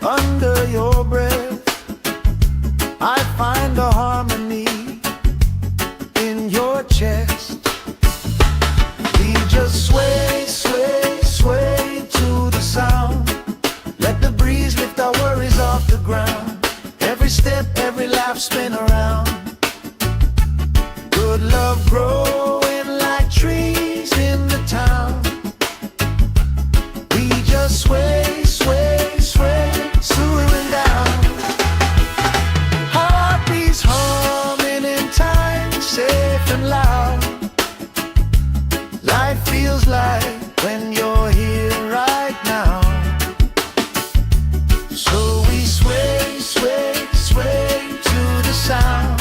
Under your breath, I find a harmony in your chest. We just sway, sway, sway to the sound. Let the breeze lift our worries off the ground. Every step, every laugh, spin around. Good love growing like trees in the town. We just sway, sway, sway, swaying down. Heartbeats humming in time, safe and loud. Life feels like when you're here right now. So we sway, sway, sway to the sound.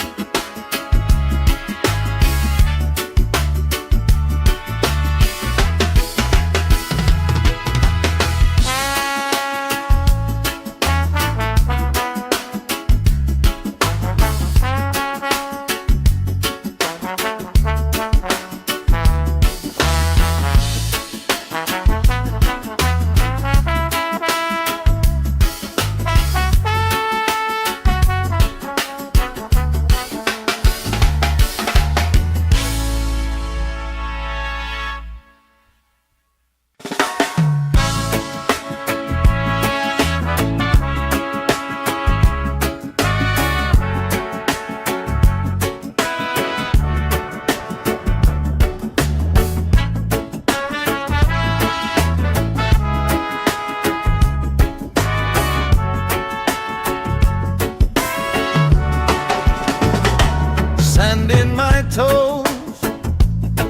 Sand in my toes,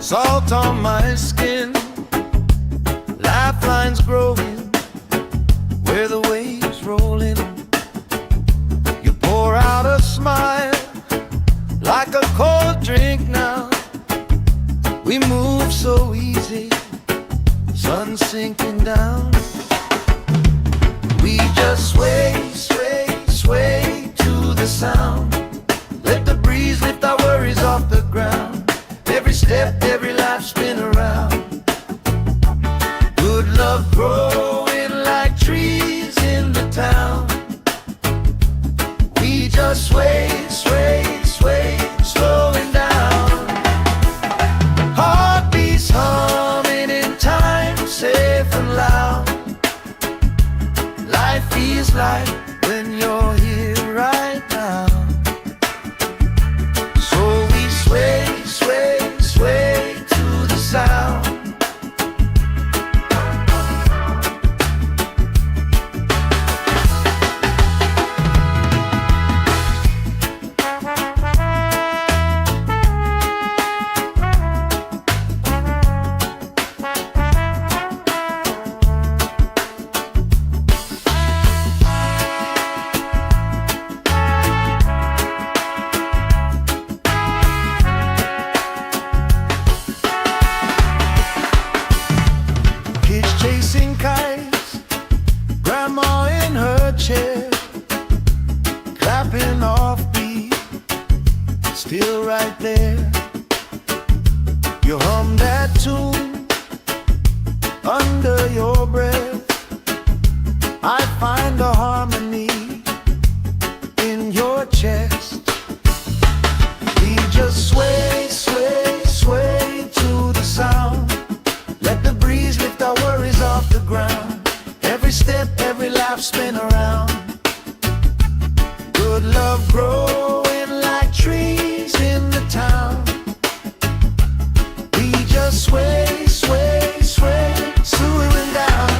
salt on my skin, lifelines growing where the waves roll in. You pour out a smile like a cold drink now. We move so easy, sun sinking down. We just sway, sway, sway to the sound. Let the breeze lift our worries off the ground. Every step, every life, spin around. Good love growing like trees in the town. We just sway, sway, sway, slowing down. Heartbeats humming in time, safe and loud. Life feels like when you're here right now. Sway, sway, sway to the sound. Chasing kites, grandma in her chair, clapping off beat, still right there. You hum that tune under your breath. I find a harmony in your chest. We just sway, sway, sway to the sound. Let the breeze lift our worries off the ground. Every step, every laugh, spin around. Good love growing like trees in the town. We just sway, sway, sway, swaying down.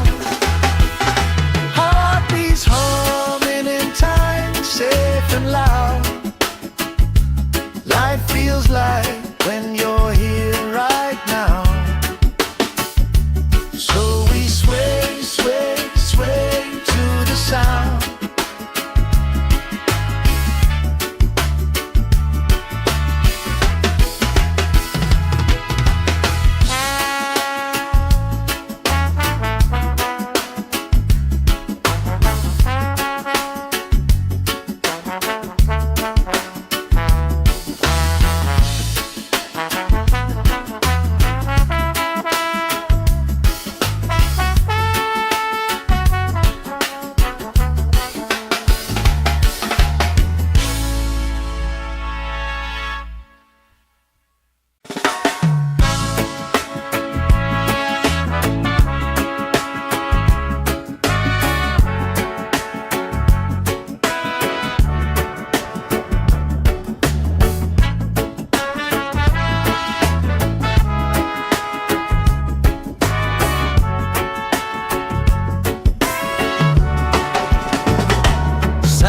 Heartbeats humming in time, safe and loud. Life feels like when you're here right now. So we sway, sway, sway to the sound.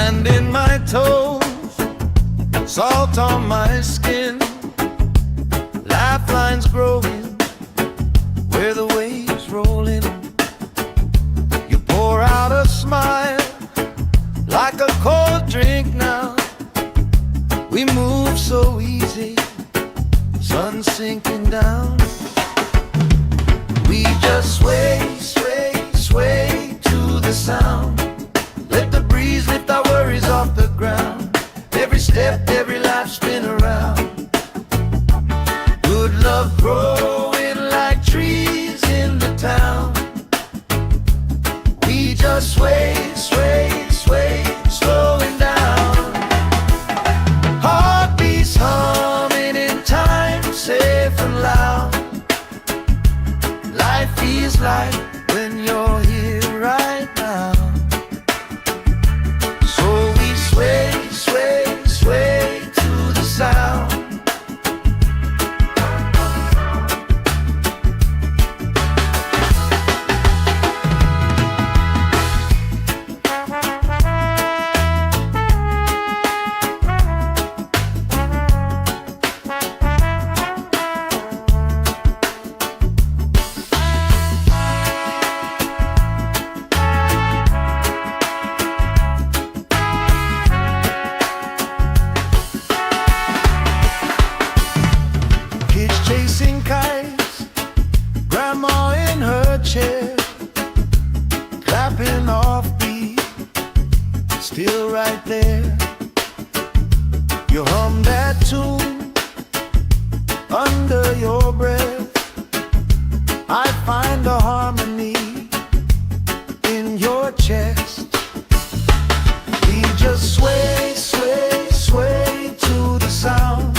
Sand in my toes, salt on my skin, lifelines growing where the waves roll in. You pour out a smile like a cold drink now. We move so easy, sun sinking down. We just sway, sway, sway to the sound. Let the breeze lift our worries off the ground. Every step, every life spin around. Good love growing like trees in the town. We just sway, sway, sway, slowing down. Heartbeats humming in time, safe and loud. Life feels like when you're here right now. So we sway, sway, sway to the sound. Chasing kites, grandma in her chair, clapping off beat, still right there. You hum that tune under your breath. I find a harmony in your chest. We just sway, sway, sway to the sound.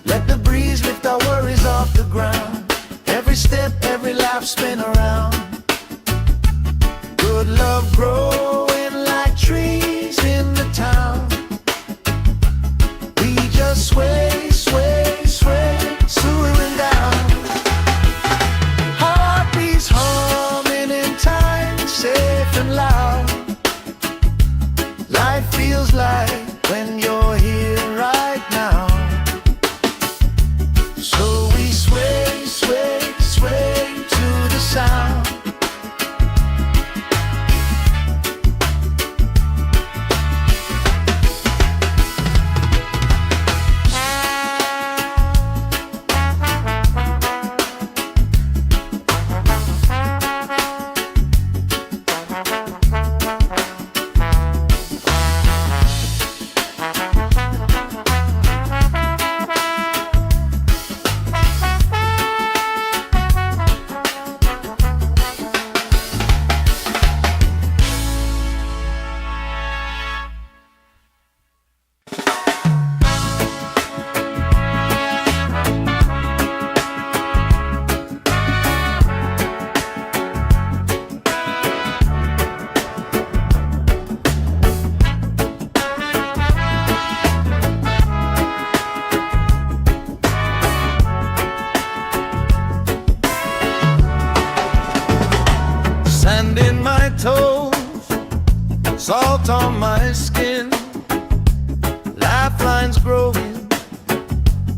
Let the breeze lift our worries off the ground. Every step, every laugh spin around. Good love growing like trees in the town. We just sway, sway, sway, slowing down. Heartbeats humming in time, safe and loud. Life feels like when you're here right now. So we sway, sway, sway to the sound. Sand in my toes, salt on my skin, lifelines growing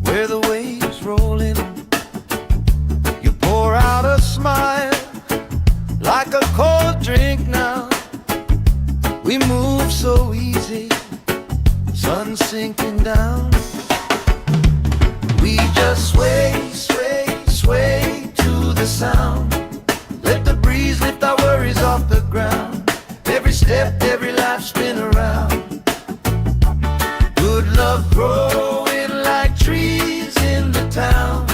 where the waves roll in. You pour out a smile like a cold drink now. We move so easy, sun sinking down. We just sway, sway, sway to the sound. Let the breeze lift our worries off the ground. Every step, every life spin around. Good love growing like trees in the town.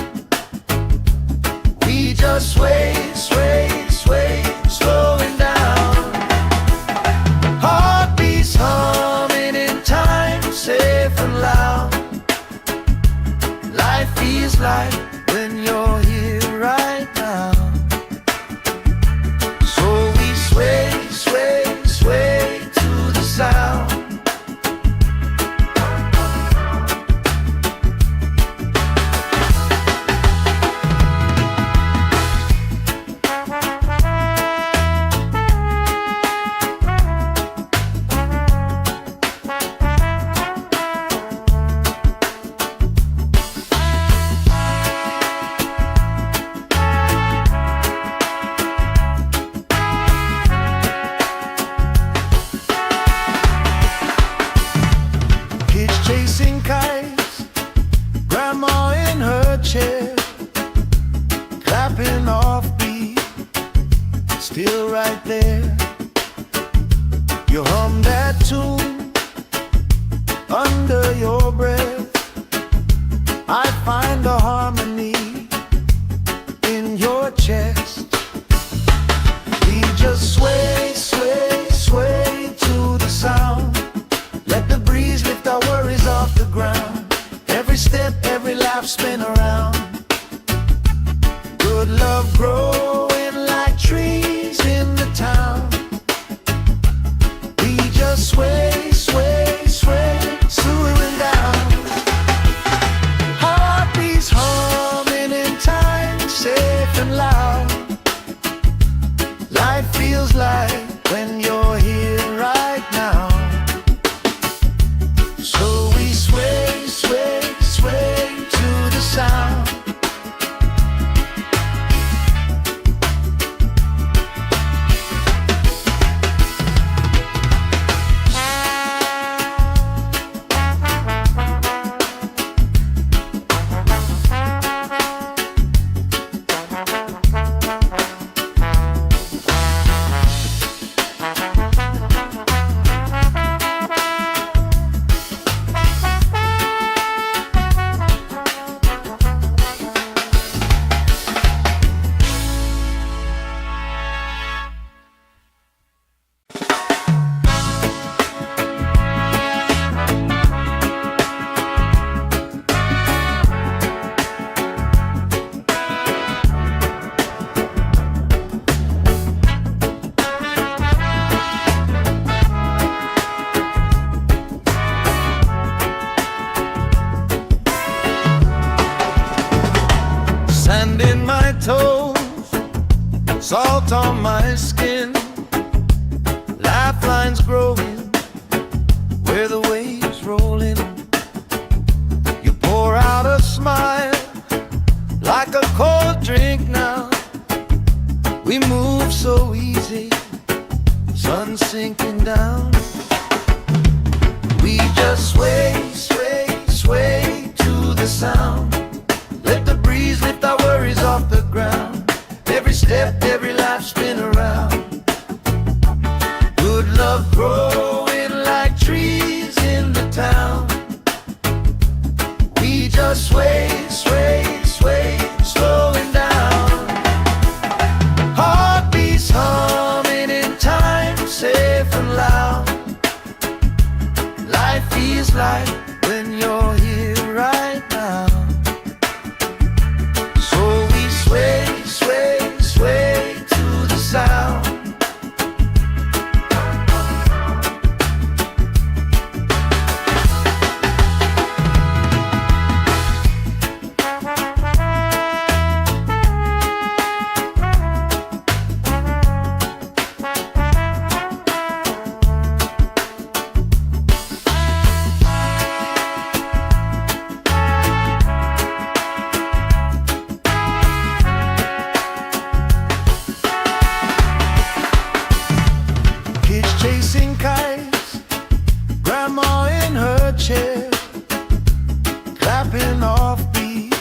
We just sway, sway, sway, slowing down. Heartbeats humming in time, safe and loud. Life feels like when you're here right now. So we sway, sway, sway to the sound. You hum that tune under your breath. I find a harmony in your chest. We just sway, sway, sway to the sound. Let the breeze lift our worries off the ground. Every step, every laugh, spin around. Good love growing like trees in the town. We just sway, sway, sway, slowing down. Heartbeats humming in time, safe and loud. Life feels like when you're here right now. So we sway, sway, sway to the sound. Sand in my toes, salt on my skin, lifelines growing where the waves rolling. You pour out a smile like a cold drink now. We move so easy, sun sinking down. We just sway, sway, sway to the sound. Let the breeze lift our worries off the ground. Every step, every laugh, spin around. Good love growing like trees in the town. We just sway, sway, sway, slowing down. Heartbeats humming in time, safe and loud. Life feels like when you're here right now. Sway, sway, sway to the sound. Chasing kites, grandma in her chair, clapping off beat,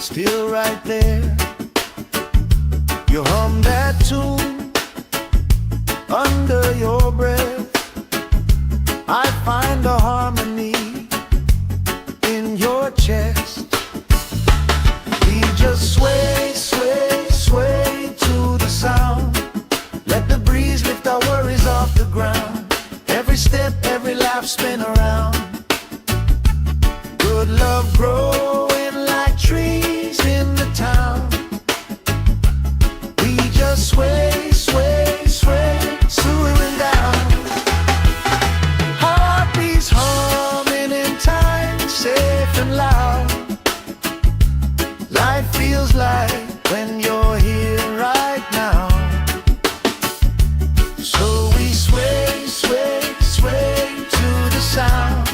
still right there. You hum that tune under your breath. I find a harmony in your chest. We just sway, sway, sway to the sound. Let the breeze lift our worries off the ground. Every step, every laugh, spin around. Good love growing like trees in the town. We just sway, sway, sway, slowing down. Heartbeats humming in time, safe and loud. Life feels like when you're here right now. So we sway, sway, sway to the sound.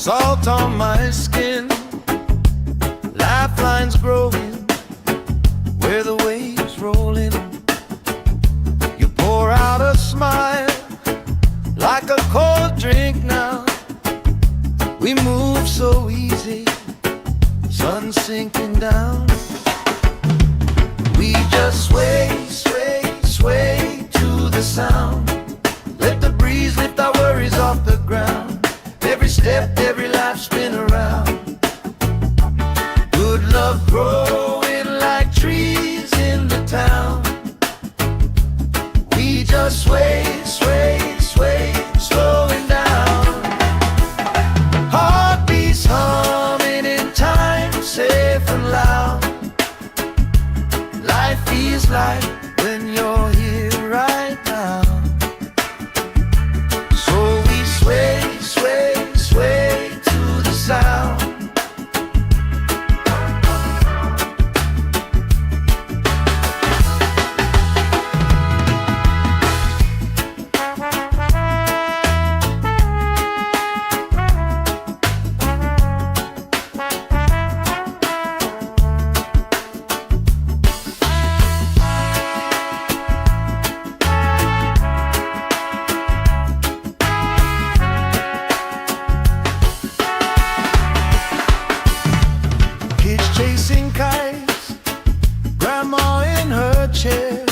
salt on my skin, lifelines growing where the waves roll in. You pour out a smile like a cold drink now. We move so easy, sun sinking down. We just sway, sway, sway to the sound. Let the breeze lift our worries off the ground. Every step, every life spin around. Good love growing like trees in the town. We just sway, sway, sway, slowing down. Heartbeats humming in time, safe and loud. Life feels like when you're here right now. So we sway, sway, sway to the sound. Chasing kites, grandma in her chair,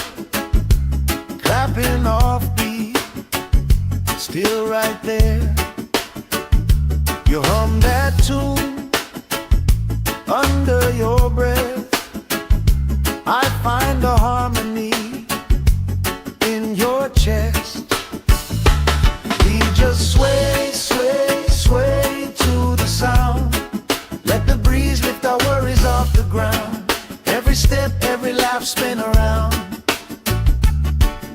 clapping off beat, still right there. You hum that tune under your breath. I find a harmony in your chest. We just sway, sway, sway to the sound. Let the breeze lift our worries off the ground. Every step, every laugh spin around.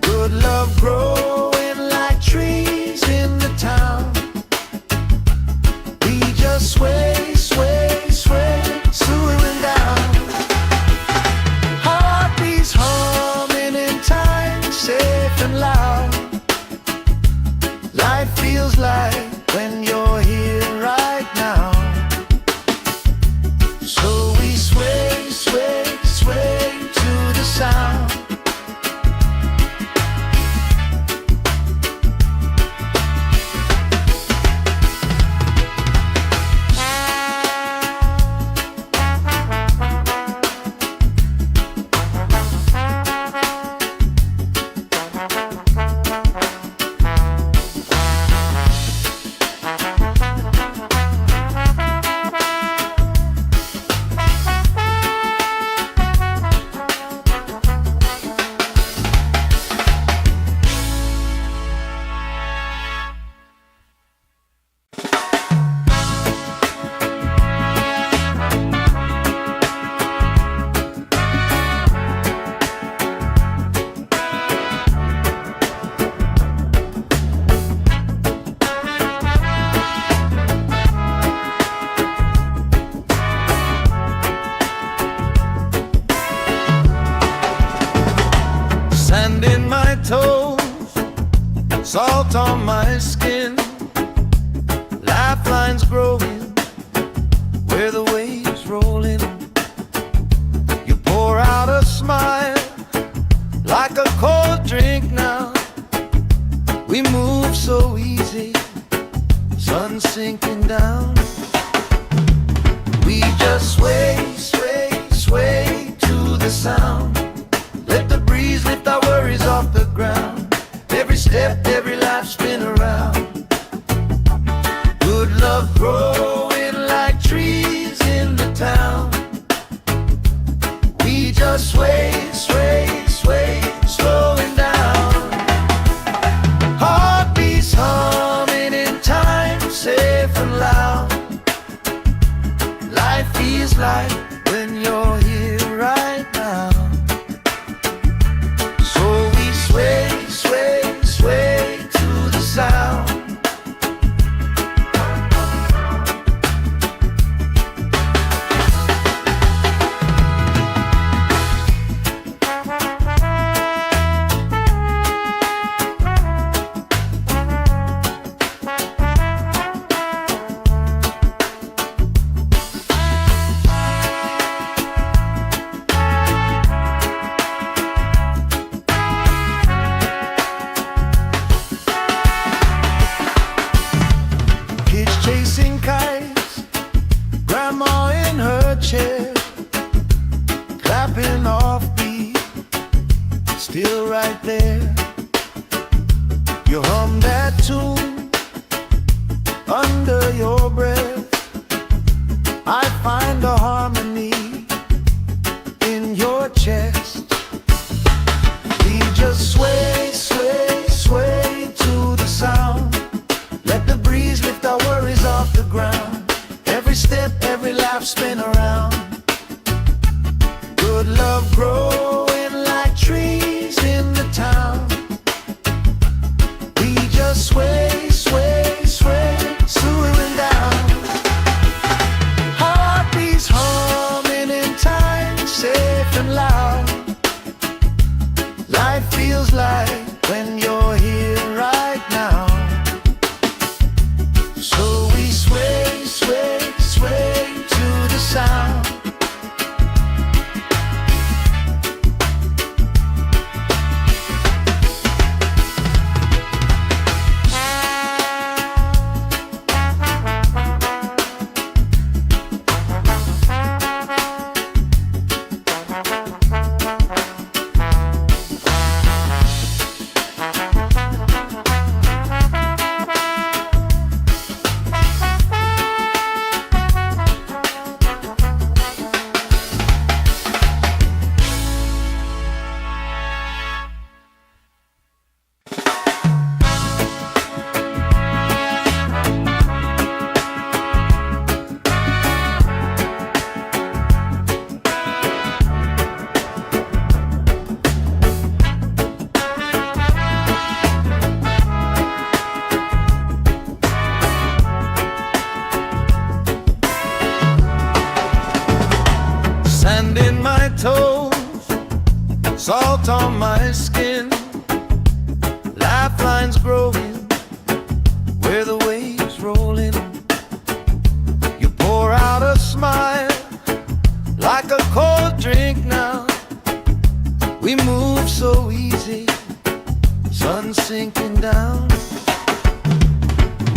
Good love growing like trees in the town. We just sway, sway, sway, slowing down. Heartbeats humming in time, safe and loud. Life feels like when you're here right now. So we sway, sway, sway to the sound. Sand in my toes, salt on my skin, lifelines growing where the waves roll in. You pour out a smile like a cold drink now. We move so easy, sun sinking down. We just sway, sway, sway to the sound. Let the breeze lift our worries off the ground. Every step, every life spin around. Good love growing like trees in the town. We just sway, sway, sway, slowing down. Heartbeats humming in time, safe and loud. Life feels like when you're here right now. right there. You hum that tune under your breath. I find a harmony in your chest. We just sway, sway, sway to the sound. Let the breeze lift our worries off the ground. Every step, every laugh, spin around. Good love growing like trees in the town. We just sway, sway, sway, swooing down. Heartbeats humming in time, safe and loud. Life feels like when you're here right now. So we sway, sway, sway to the sound. Sand in my toes, salt on my skin, lifelines growing where the waves rolling. You pour out a smile like a cold drink now. We move so easy, sun sinking down.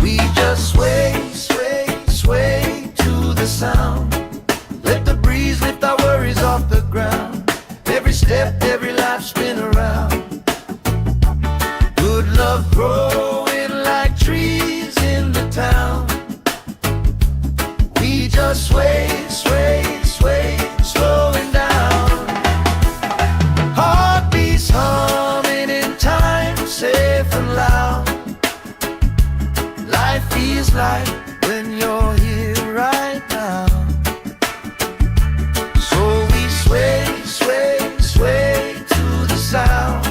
We just sway, sway, sway to the sound. Let the breeze lift our worries off the ground. Every step, every life, spin around. Good love growing like trees in the town. We just sway, sway, sway, slowing down. Heartbeats humming in time, safe and loud. Life feels like when you're here right now. Sway, sway, sway to the sound.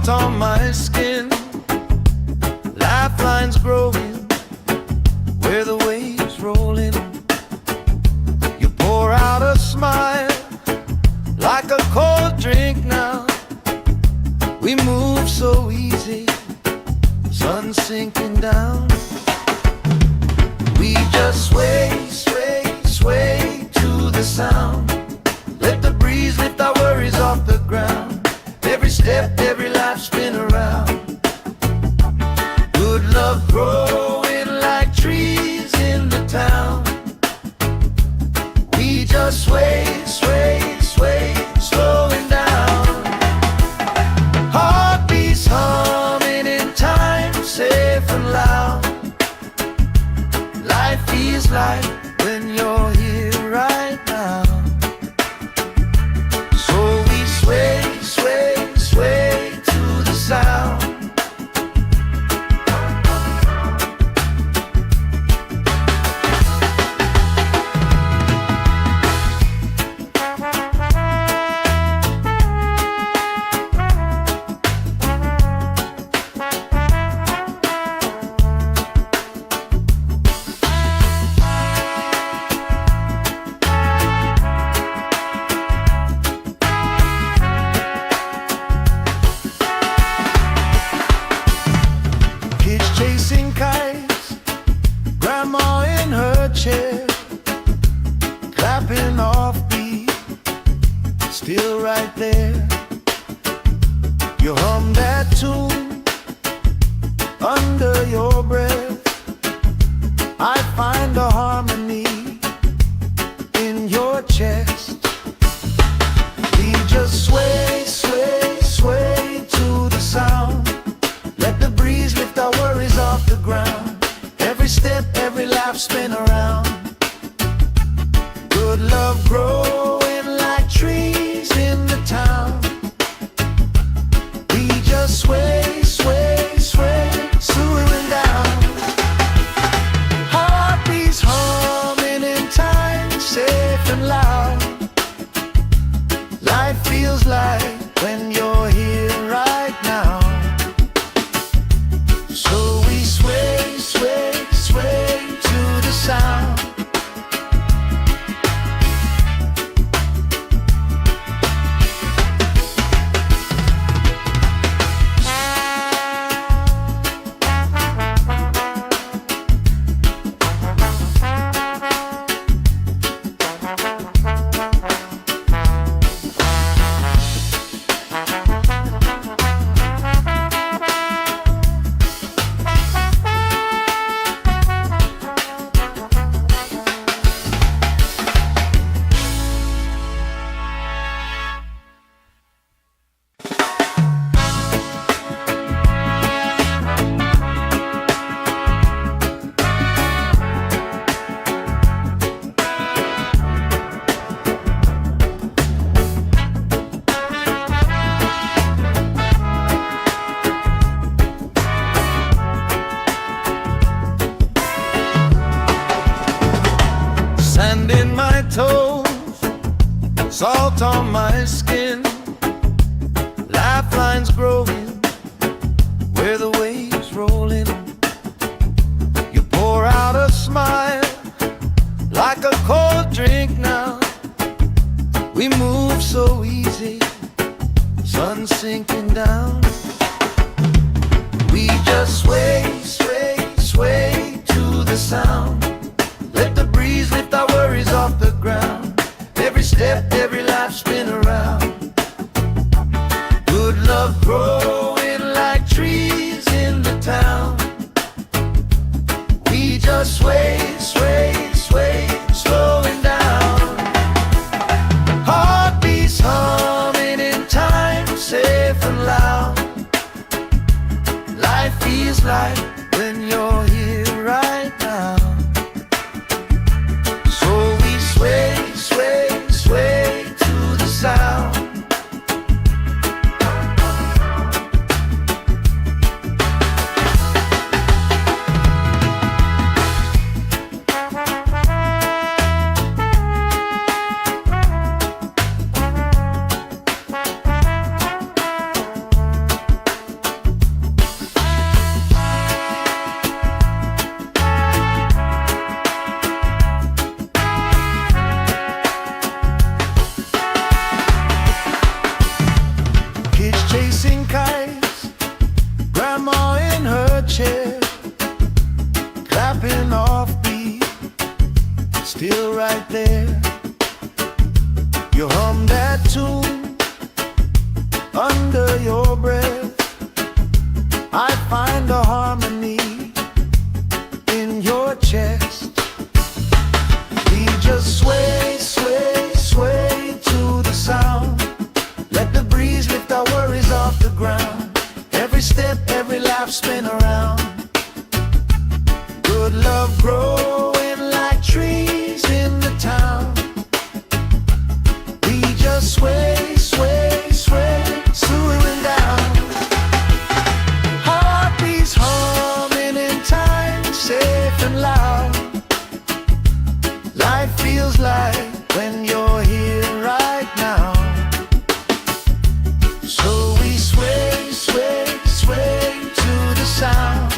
salt on my skin, lifelines growing where the waves rolling. You pour out a smile like a cold drink now. We move so easy, sun sinking down. We just sway, sway, sway to the sound. Let the breeze lift our worries off the ground. Every step, every life spin around. Good love growing like trees in the town. We just sway, sway, sway, slowing down. Heartbeats humming in time, safe and loud. Life feels like when you're here right now. So we sway, sway, sway to the sound. Chasing kites, grandma in her chair, clapping off beat, still right there. You hum that tune under your breath. I find a harmony in your chest. We just sway, sway, sway to the sound. Let the breeze lift our worries off the ground. Every step, every life spin around. Good love growing like trees in the town. We just sway, sway, sway, slowing down. Heartbeats humming in time, safe and loud. Life feels like when you're here right now. So we sway, sway, sway to the sound. Sand in my toes, salt on my skin, lifelines growing where the waves rolling. You pour out a smile like a cold drink now. We move so easy, sun sinking down. We just sway, sway, sway to the sound. Let the breeze lift our worries off the ground. Every step, every life spin around. Good love growing like trees in the town. We just sway, sway, sway, slowing down. Heartbeats humming in time, safe and loud. Life feels like when you're here right now. So we sway, sway, sway to the sound. still right there. You hum that tune under your breath. I find a harmony in your chest. We just sway, sway, sway to the sound. Let the breeze lift our worries off the ground. Every step, every lap spin around. Good love growing like trees in the town. We just sway, sway, sway, swooing down. Heartbeats humming in time, safe and loud. Life feels like when you're here right now. So we sway, sway, sway to the sound.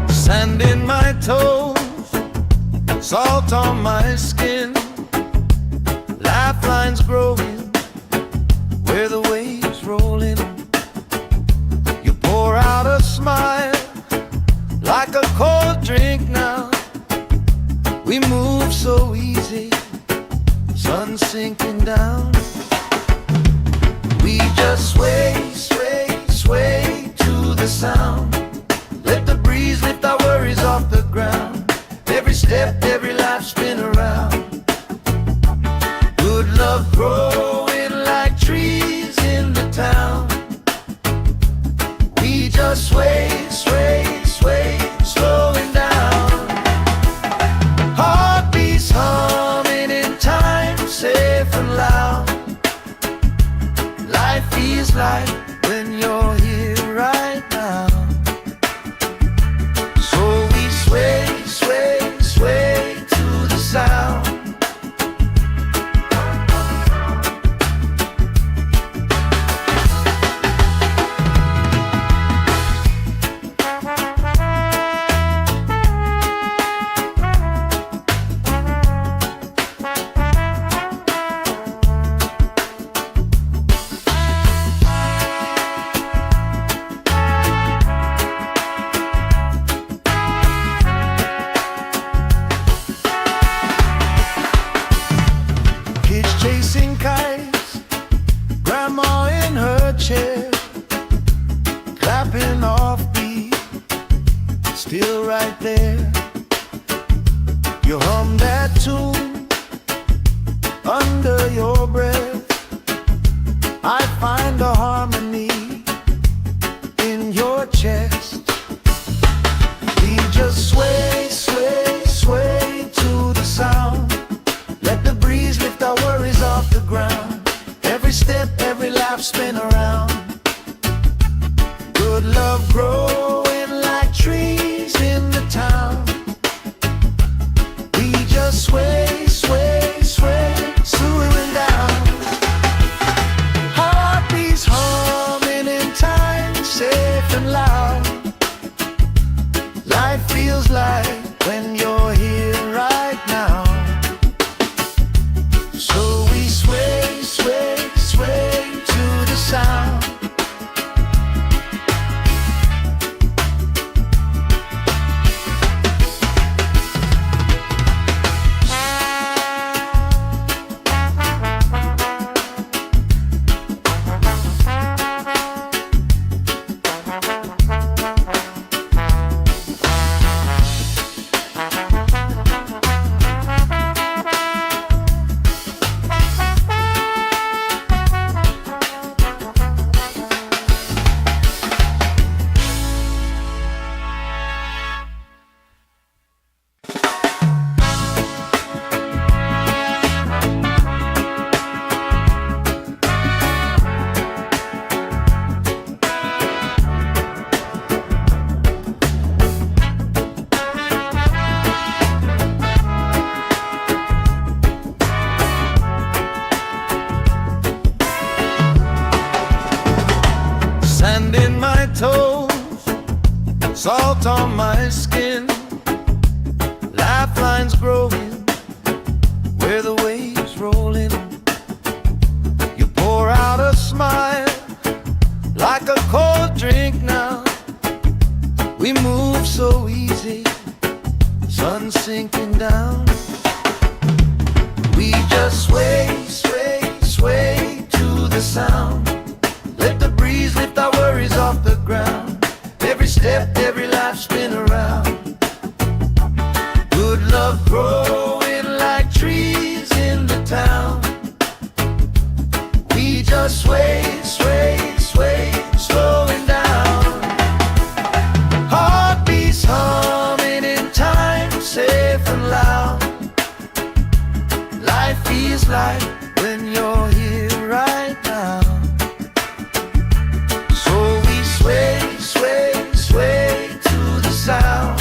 Sand in my toes, salt on my skin, lifelines growing where the waves roll in. You pour out a smile like a cold drink now. We move so easy, sun sinking down. We just sway, sway, sway to the sound. Let the breeze lift our worries off the ground. Every step, every life spin around. Good love growing like trees in the town. We just sway, sway, sway, slowing down. Heartbeats humming in time, safe and loud. Life feels like when you're here right now. Sway, sway, sway to the sound. Chasing kites, grandma in her chair, clapping off beat, still right there. You hum that tune under your breath. I find a harmony in your chest. We just sway, sway, sway to the sound. Let the breeze lift our worries off the ground. Every step, every lap spin around. Good love growing like trees in the town. We just sway, sway, sway, swooing down. Heartbeats humming in time, safe and loud. Life feels like when you're here right now. So we sway, sway, sway to the sound. salt on my skin, lifelines growing where the waves rolling. You pour out a smile like a cold drink now. We move so easy, sun sinking down. We just sway, sway, sway to the sound. Let the breeze lift our worries off the ground. Every step, every life spin around. Good love growing like trees in the town. We just sway, sway, sway, slowing down. Heartbeats humming in time, safe and loud. Life feels like when you're here right now. So we sway, sway, sway to the sound.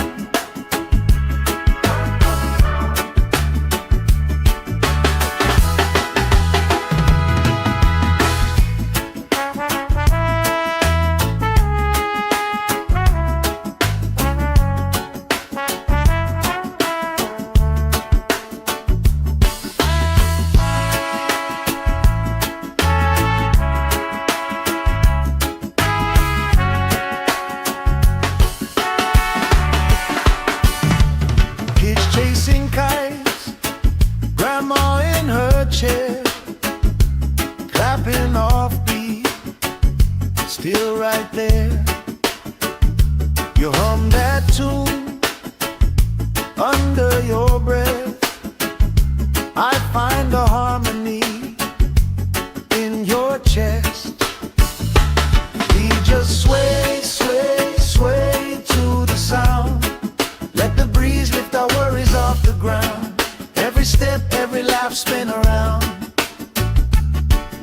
Chasing kites, grandma in her chair, clapping off beat, still right there. You hum that tune under your breath. I find a harmony in your chest. We just sway, sway, sway to the sound. Let the breeze lift our worries off the ground. Every step, every life spin around.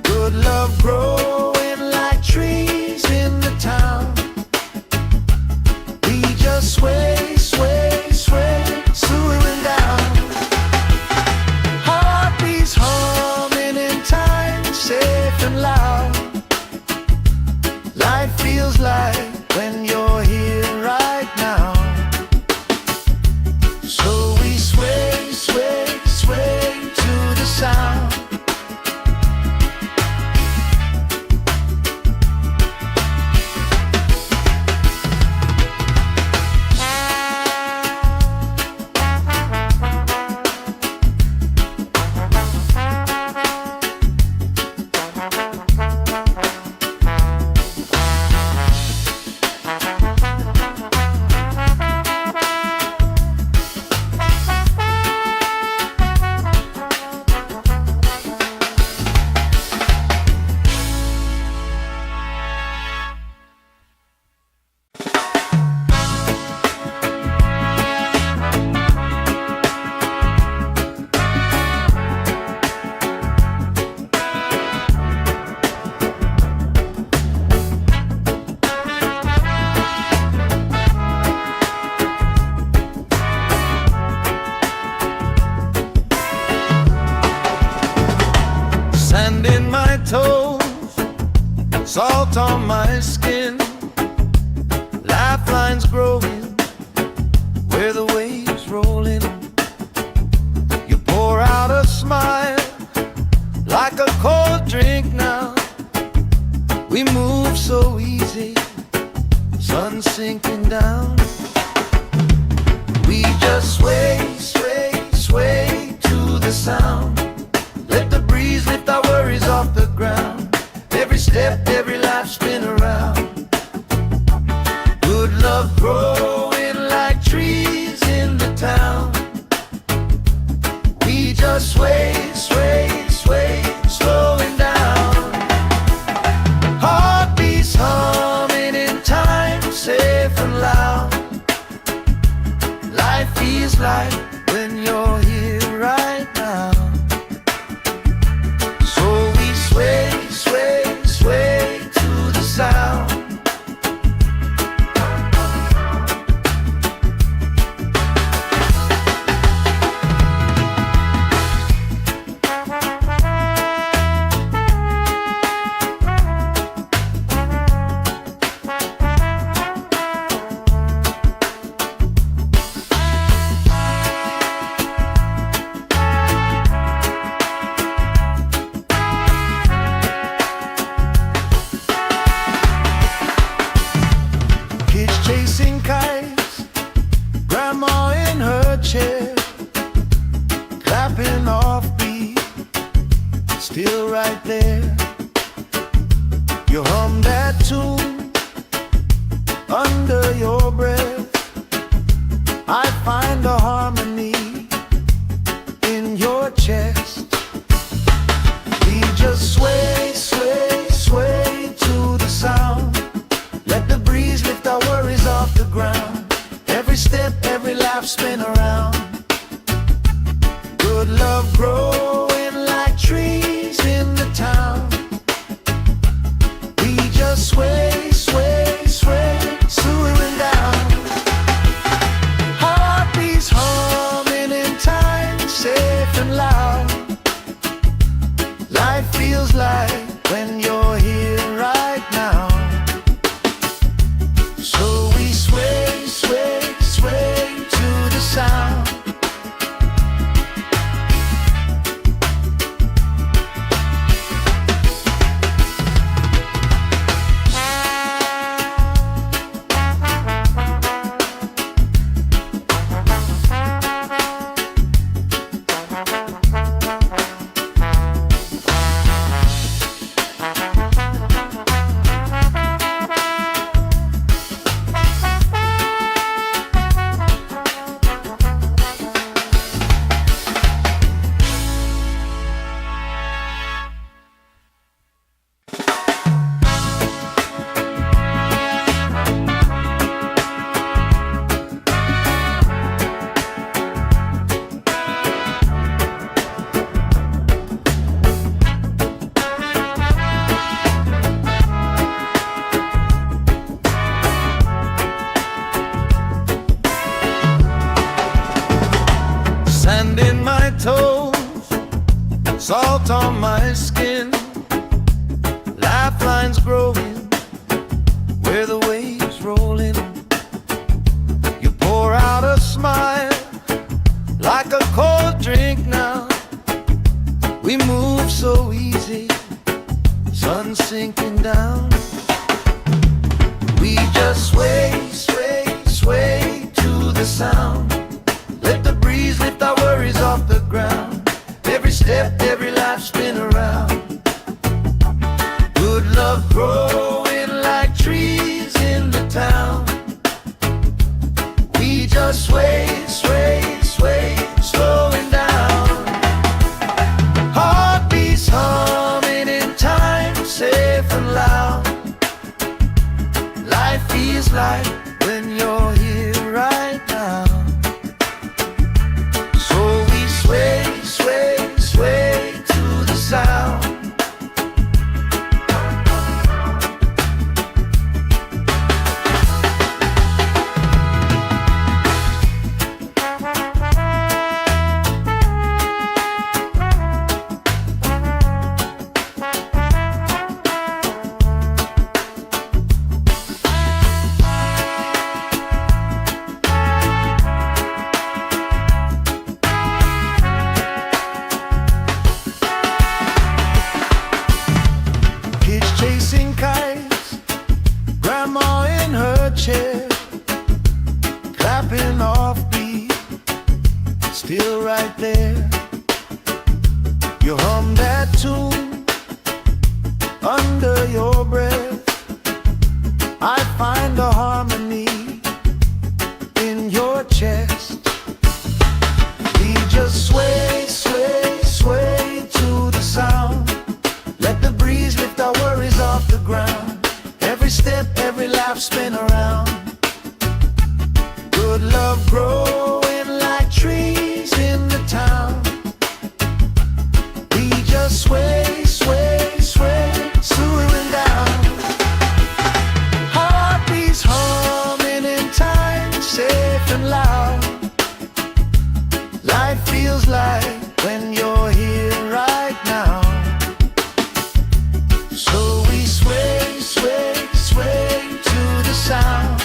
Good love growing like trees in the town. We just sway, sway, sway, slowing down. Heartbeats humming in time, safe and loud. Life feels like when you're here right now. So we sway, sway, sway to the sound. Sand in my toes, salt on my skin, lifelines growing where the waves rolling. You pour out a smile like a cold drink now. We move so easy, sun sinking down. We just sway, sway, sway to the sound. Let the breeze lift our worries off the ground. Every step, every life spin around. Good love growing like trees in the town. We just sway, sway, sway, slowing down. Heartbeats humming in time, safe and loud. Life feels like when you're here right now. So we sway, sway, sway to the sound. still right there. You hum that tune under your breath. I find a harmony in your chest. We just sway, sway, sway to the sound. Let the breeze lift our worries off the ground. Every step, every laugh, spin around. Good love growing like trees in the town. We just sway, sway, sway, swaying down. Heartbeats humming in time, safe and loud. Life feels like when you're here right now. So we sway, sway, sway to the sound. Sand in my toes, salt on my skin, lifelines growing where the waves roll in. You pour out a smile like a cold drink now. We move so easy, sun sinking down. We just sway, sway, sway to the sound. Let the breeze lift our worries off the ground. Every step, every life, spin around. Good love growing like trees in the town. We just sway, sway, sway, slowing down. Heartbeats humming in time, safe and loud. Life feels like when you're here right now. Sway, sway, sway to the sound. Chasing kites, grandma in her chair, clapping off beat, still right there. You hum that tune under your breath. I find a harmony in your chest. We just sway, sway, sway to the sound. Let the breeze lift our worries off the ground. Every step, every laugh, spin around. Good love growing like trees in the town. We just sway, sway, sway, swaying down. Heartbeats humming in time, safe and loud. Life feels like when you're here right now. So we sway, sway, sway to the sound.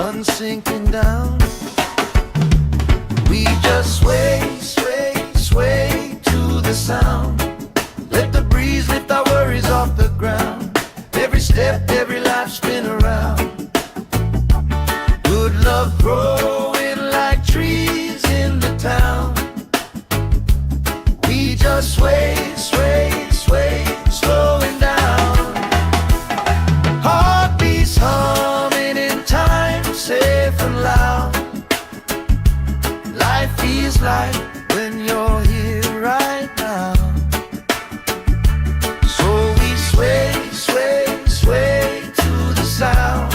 sun sinking down. We just sway, sway, sway to the sound. Let the breeze lift our worries off the ground. Every step, every life spin around. Good love growing like trees in the town. We just sway, sway, sway, slowing down. Heartbeats humming in time, safe and loud. Life feels like when you're here right now. So we sway, sway, sway to the sound.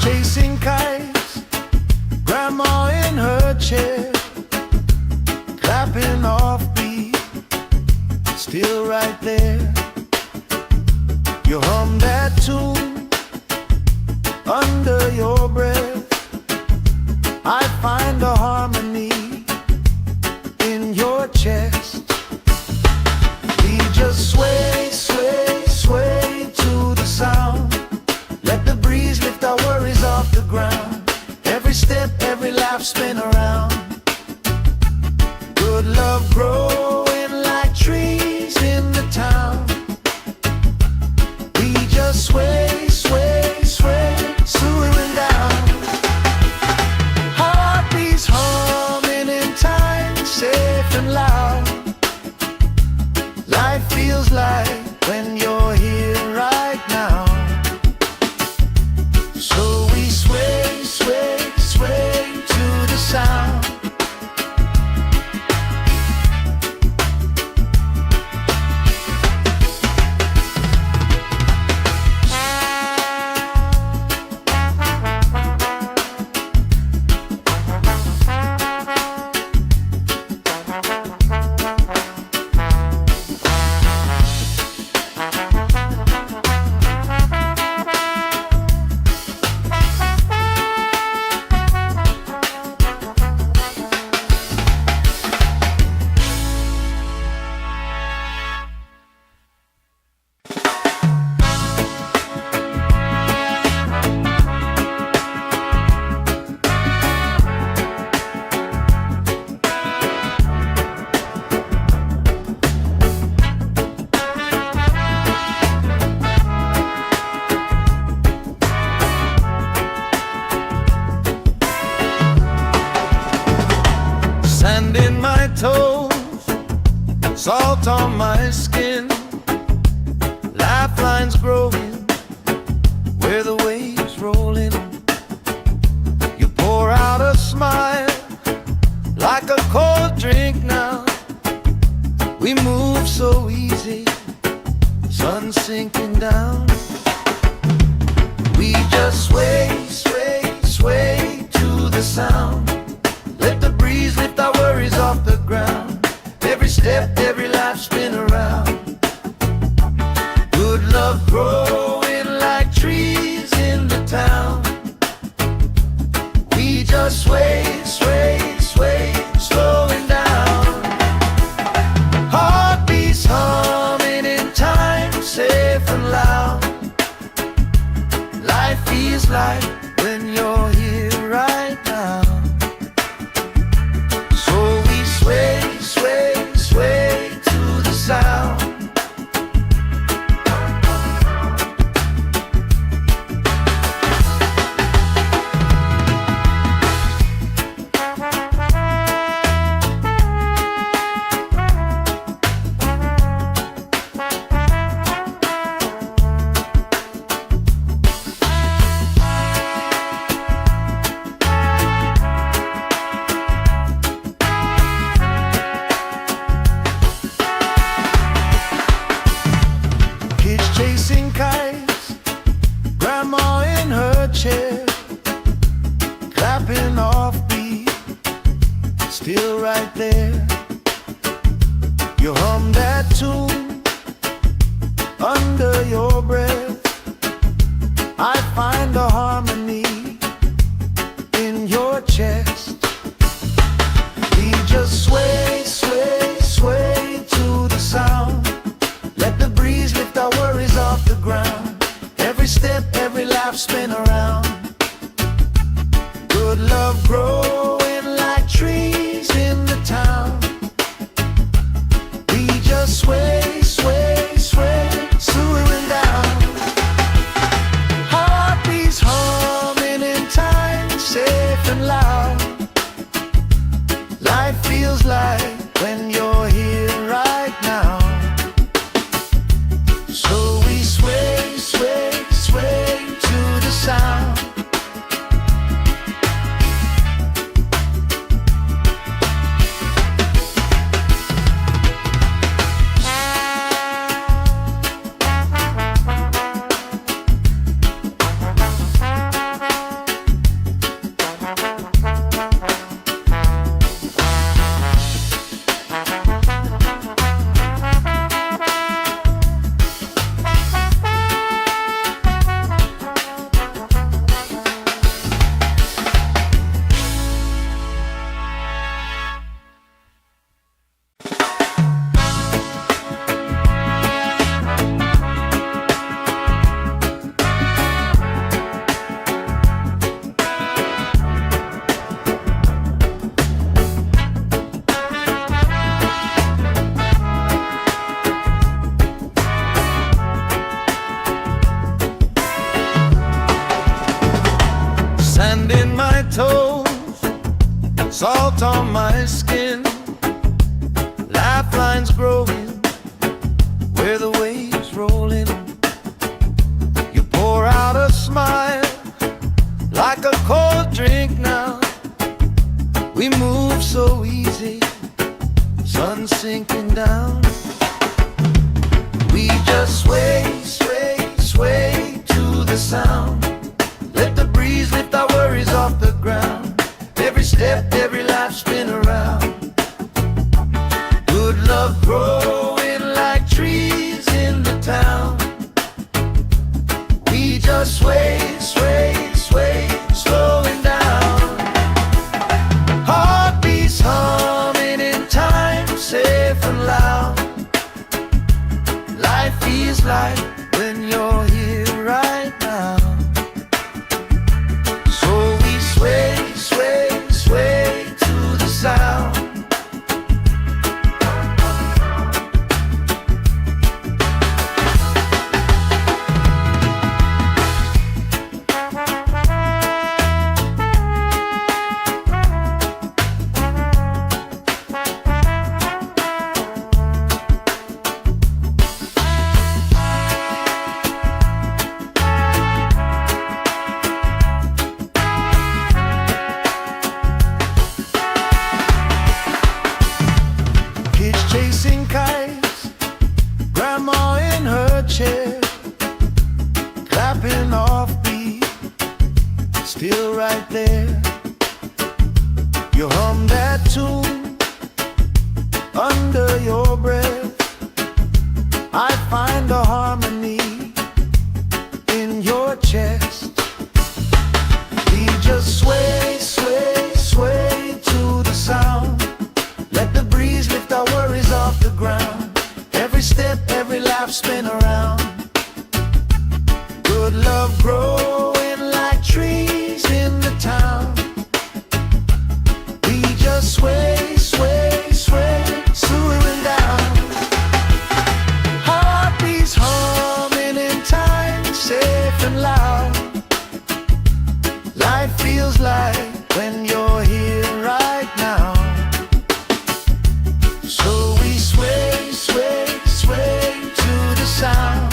Chasing kites, grandma in her chair, clapping off beat, still right there. You hum that tune under your breath. I find a harmony in your chest. We just sway, sway, sway to the sound. Let the breeze lift our worries off the ground. Every step, every laugh spin around. Good love growing like trees in the town. We just sway, sway, sway, slowing down. Heartbeats humming in time, safe and loud. Life feels like when you're here right now. So we sway, sway, sway to the sound. Sand in my toes, salt on my skin, lifelines growing where the waves roll in. You pour out a smile like a cold drink now. We move so easy, sun sinking down. We just sway, sway, sway to the sound. Let the breeze lift our worries off the ground. Every step, every life spin around. Good love growing like trees in the town. We just sway, sway, sway, slowing down. Heartbeats humming in time, safe and loud. Life feels like when you're here right now. Sway, sway, sway to the sound. chair, clapping off beat, still right there. You hum that tune under your breath. I find the harmony in your chest. We just sway, sway, sway to the sound. Let the breeze lift our worries off the ground. Every step, every laugh, spin around. Good love growing like trees in the town. We just sway, sway, sway, swooing down. Heartbeats humming in time, safe and loud. Life feels like when you're here right now. So we sway, sway, sway to the sound. Sand in my toes, salt on my skin, lifelines growing where the waves rolling. You pour out a smile like a cold drink now. We move so easy, sun sinking down. We just sway, sway, sway to the sound. Let the breeze lift our worries off the ground. Every step, every laugh, spin around. Good love growing like trees in the town. We just sway, sway, sway, slowing down. Heartbeats humming in time, safe and loud. Life feels like when you're here right now. Sway, sway, sway to the sound. Chasing kites, grandma in her chair, clapping off beat, still right there. You hum that tune under your breath. I find the harmony in your chest. We just sway, sway, sway to the sound. Let the breeze lift our worries off the ground. Every step, every laugh, spin around. Good love growing like trees in the town. We just sway, sway, sway, swooing down. Heartbeats humming in time, safe and loud. Life feels like when you're here right now. So we sway, sway, sway to the sound.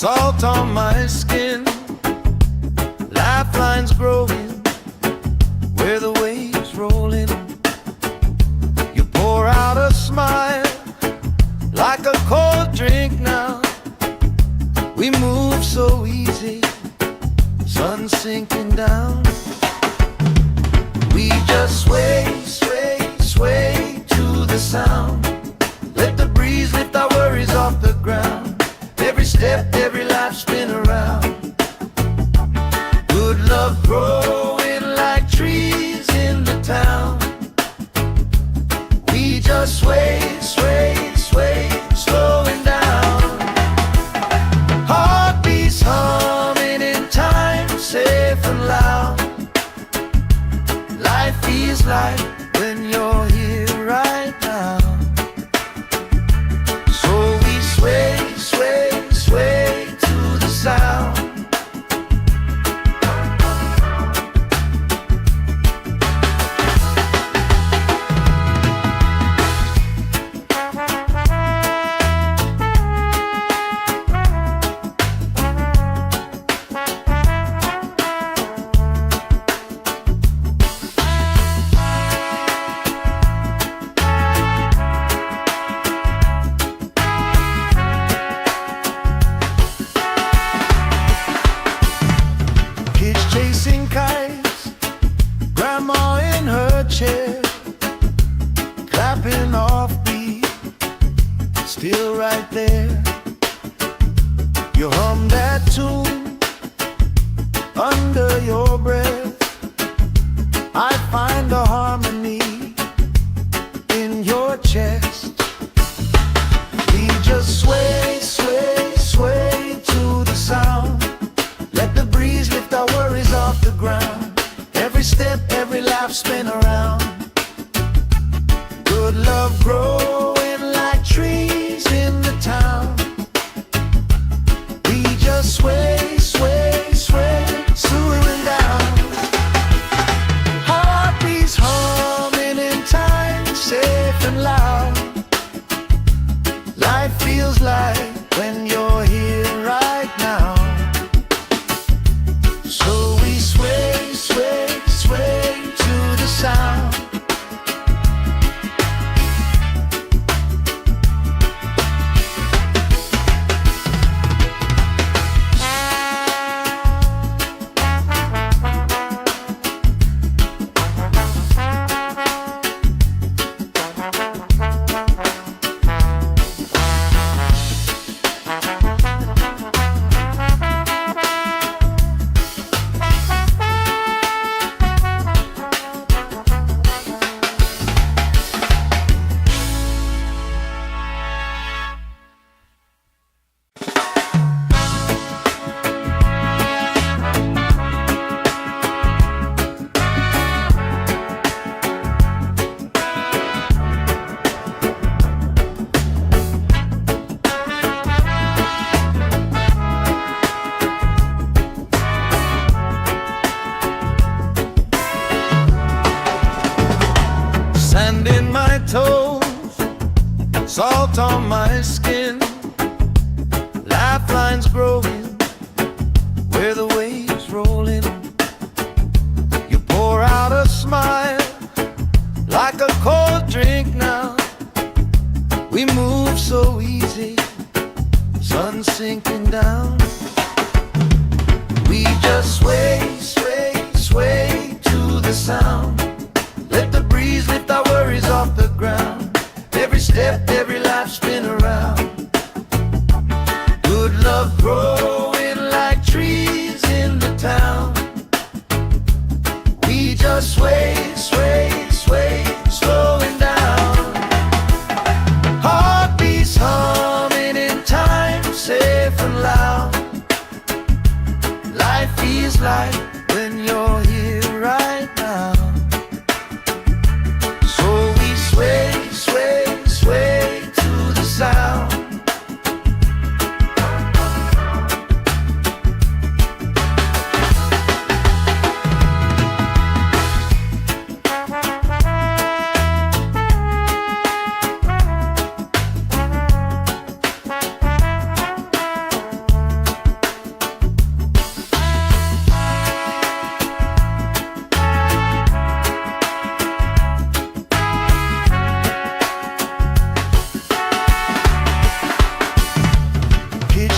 salt on my skin, lifelines growing where the waves rolling. You pour out a smile like a cold drink now. We move so easy, sun sinking down. We just sway, sway, sway to the sound. Let the breeze lift our worries off the ground. Every step, every life spin around. Good love growing like trees in the town. We just sway, sway, sway, slowing down. Heartbeats humming in time, safe and loud. Life feels like when you're here right now. So we sway, sway, sway to the sound. Chasing kites, grandma in her chair, clapping off beat, still right there. You hum that tune under your breath. I find a harmony in your chest. We just sway, sway, sway to the sound. Let the breeze lift our worries off the ground. Every step, every laugh spin around. Good love growing like trees in the town. We just sway, sway, sway, slowing down. Heartbeats humming in time, safe and loud. Life feels like when you're here right now. So we sway, sway, sway to the sound. Sand in my toes, salt on my skin, lifelines growing where the waves rolling. You pour out a smile like a cold drink now. We move so easy, sun sinking down. We just sway, sway, sway to the sound. Let the breeze lift our worries off the ground. Every step, every life spin around. Good love growing like trees in the town. We just sway, sway, sway, slowing down. Heartbeats humming in time, safe and loud. Life feels like when you're here right now. Sway, sway, sway to the sound.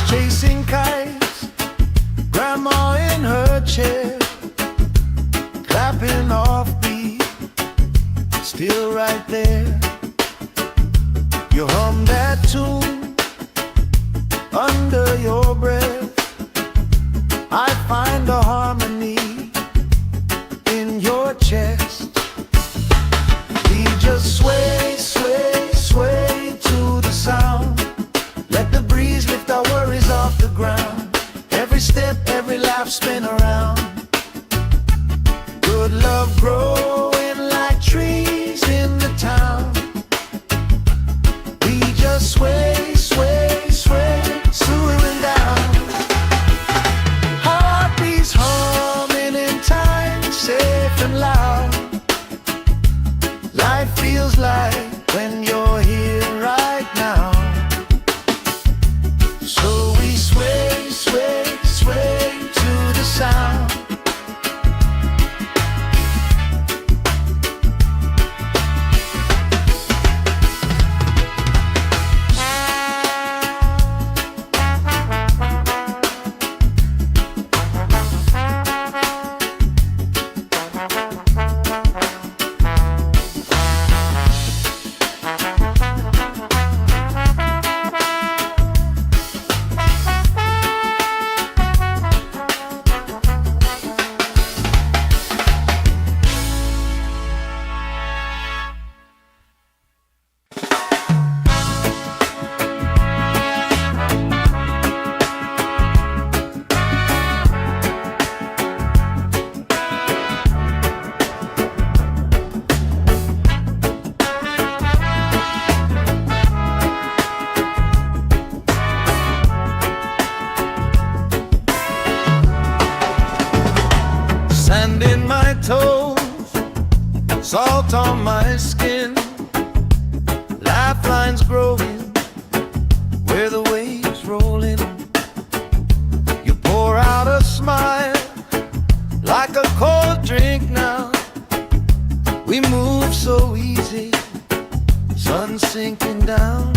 chasing kites, grandma in her chair, clapping off beat, still right there. You hum that tune under your breath. I find a harmony in your chest. We just sway, sway, sway to the sound. Let the breeze lift our worries off the ground. Every step, every lap, spin around. Good love growing like trees in the town. We just sway, sway, sway, swooing down. Heartbeats humming in time, safe and loud. Life feels like when you're here right now. So we sway, sway, sway to the sound. Sand in my toes, salt on my skin, lifelines growing where the waves rolling. You pour out a smile like a cold drink now. We move so easy, sun sinking down.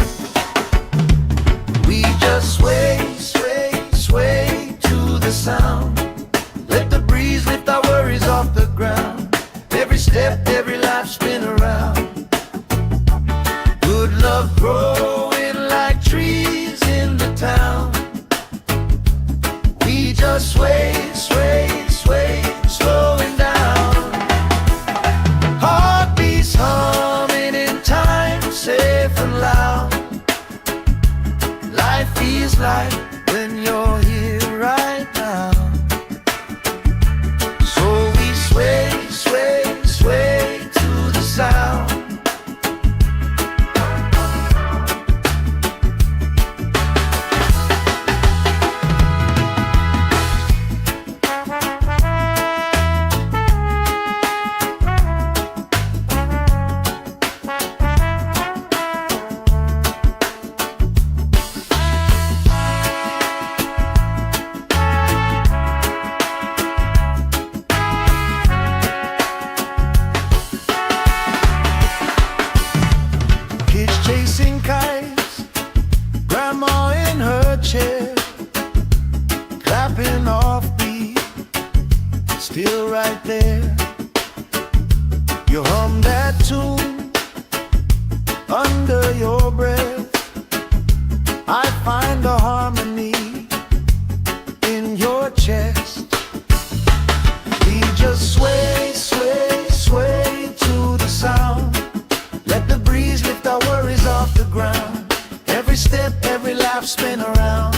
We just sway, sway, sway to the sound. Let the breeze lift our worries off the ground. Every step, every lap, spin around. Good love growing like trees in the town. We just sway, sway, sway, slowing down. Heartbeats humming in time, safe and loud. Life feels like when you're here right now. Sway, sway, sway to the sound. Chasing kites, grandma in her chair, clapping off beat, still right there. You hum that tune under your breath. I find a harmony in your chest. We just sway, sway, sway to the sound. Let the breeze lift our worries off the ground. Every step, every lap, spin around.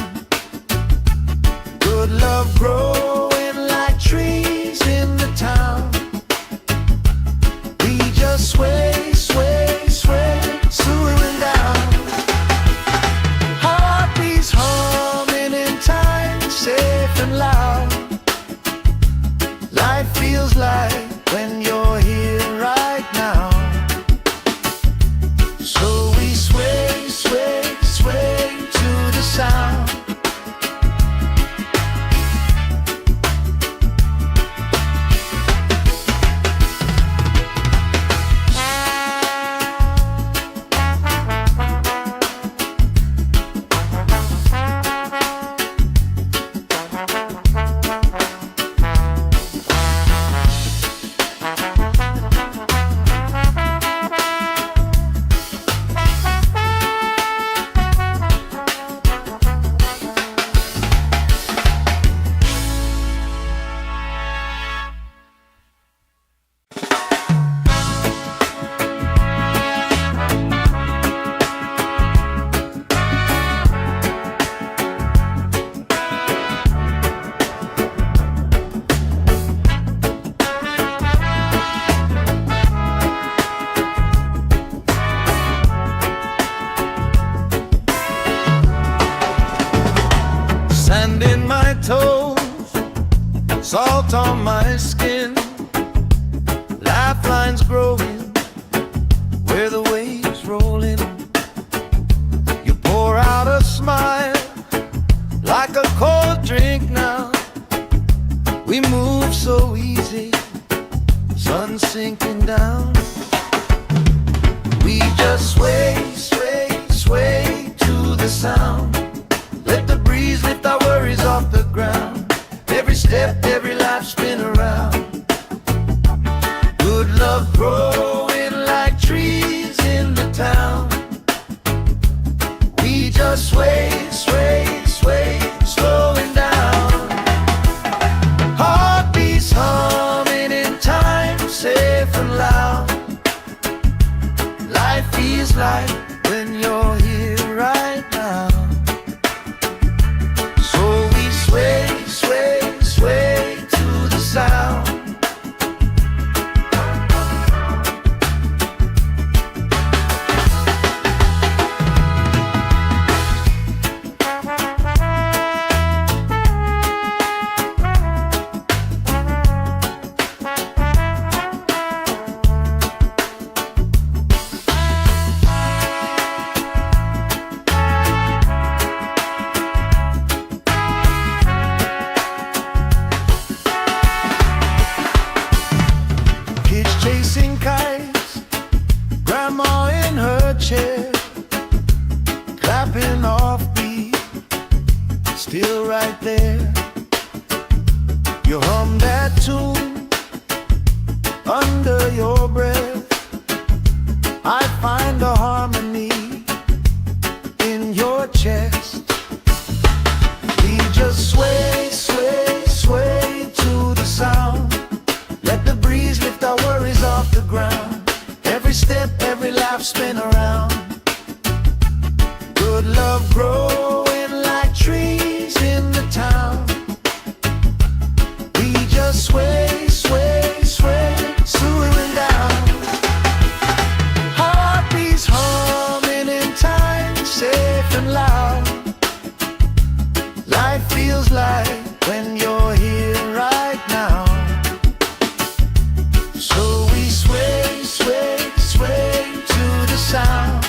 Good love growing like trees in the town. We just sway, sway, sway, swooing down. Heartbeats humming in time, safe and loud. Life feels like when you're here right now. So we sway, sway, sway to the sound. Sand in my toes, salt on my skin, lifelines growing where the waves roll in. You pour out a smile like a cold drink now. We move so easy, sun sinking down. We just sway, sway, sway to the sound. Let the breeze lift our worries off the ground. Every step, every life spin around. Good love growing like trees in the town. We just sway, sway, sway, slowing down. Heartbeats humming in time, safe and loud. Life feels like when you're here right now. So we sway, sway, sway to the sound. Chasing kites, grandma in her chair, clapping off beat, still right there. You hum that tune under your breath. I find a harmony in your chest. We just sway, sway, sway to the sound. Let the breeze lift our worries off the ground. Every step, every life spin around. Good love growing like trees in the town. We just sway, sway, sway, slowing down. Heartbeats humming in time, safe and loud. Life feels like when you're here right now. So we sway, sway, sway to the sound.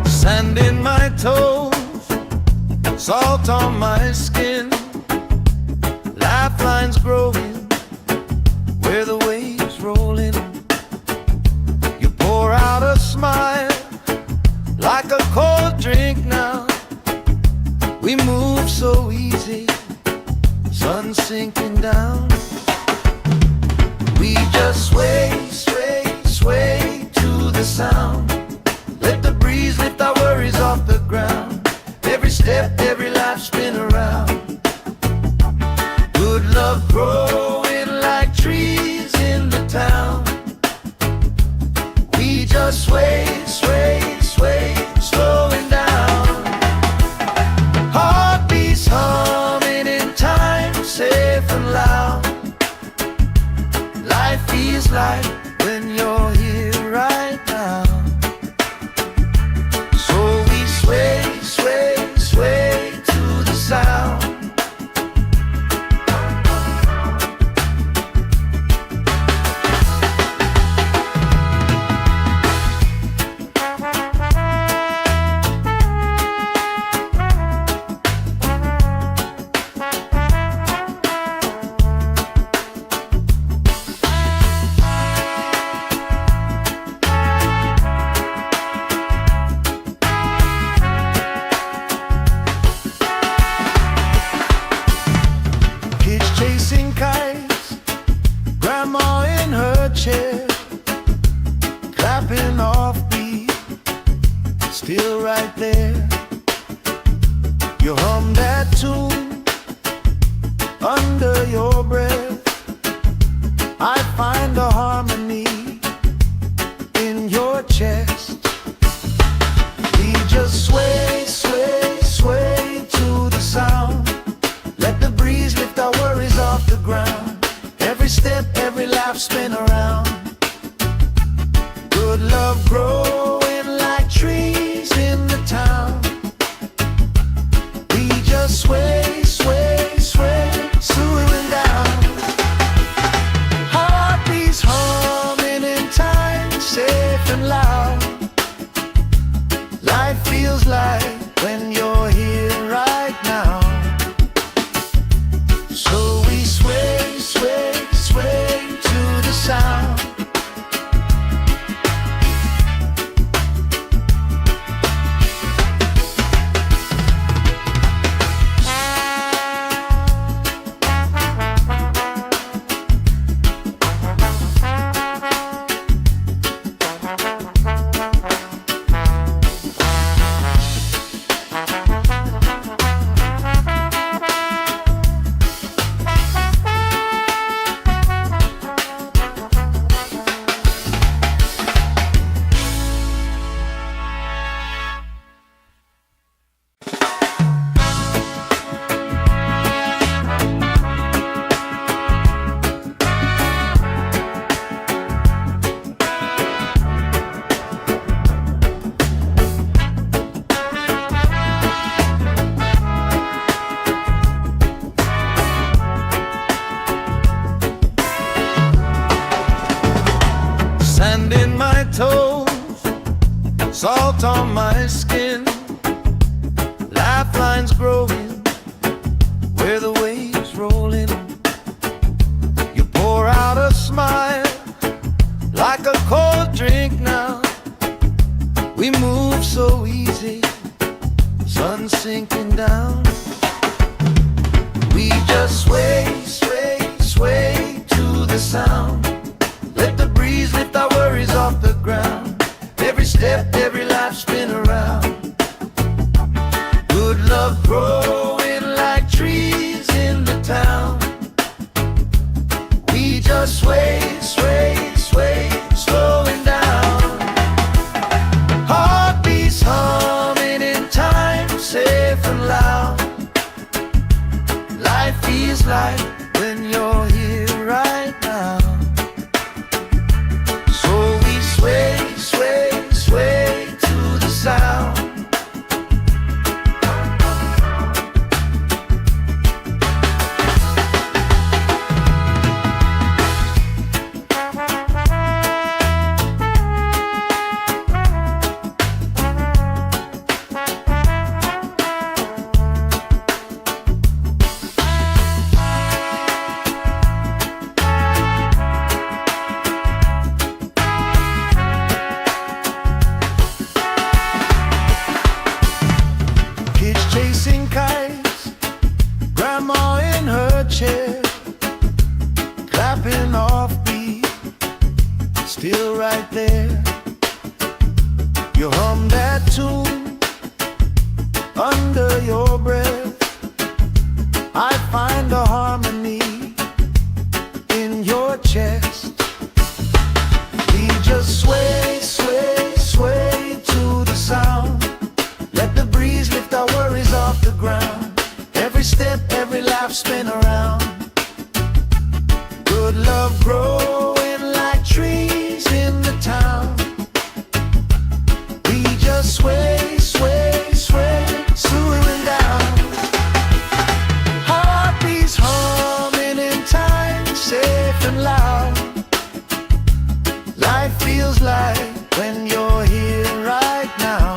Sand in my toes, salt on my skin, lifelines growing where the waves roll in. You pour out a smile like a cold drink now. We move so easy, sun sinking down. We just sway, sway, sway to the sound. Let the breeze lift our worries off the ground. Every step, every life spin around. Good love growing like trees in the town. We just sway, sway, sway, slowing down. Heartbeats humming in time, safe and loud. Life feels like when you're here right now. So we sway, sway, sway to the sound. hum that tune under your breath. I find a harmony in your chest. We just sway, sway, sway to the sound. Let the breeze lift our worries off the ground. Every step, every lap, spin around. Good love growing like trees in the town. We just sway, sway, sway, swooing down. Heartbeats humming in time, safe and loud. Life feels like when you're here right now. So we sway, sway, sway to the sound. Sand in my toes, salt on my skin, lifelines growing where the waves roll in. You pour out a smile like a cold drink now. We move so easy, sun sinking down. We just sway, sway, sway to the sound. Let the breeze lift our worries off the ground. Every step, every life, spin around. Good love growing like trees in the town. We just sway, sway, sway, slowing down. Heartbeats humming in time, safe and loud. Life feels like when you're here right now. Sway, sway, sway to the sound. Chasing kites, grandma in her chair, clapping off beat, still right there. You hum that tune under your breath. I find a harmony in your chest. We just sway, sway, sway to the sound. Let the breeze lift our worries off the ground. Every step, every lap, spin around. Good love growing like trees in the town. We just sway, sway, sway, swooing down. Heartbeats humming in time, safe and loud. Life feels like when you're here right now.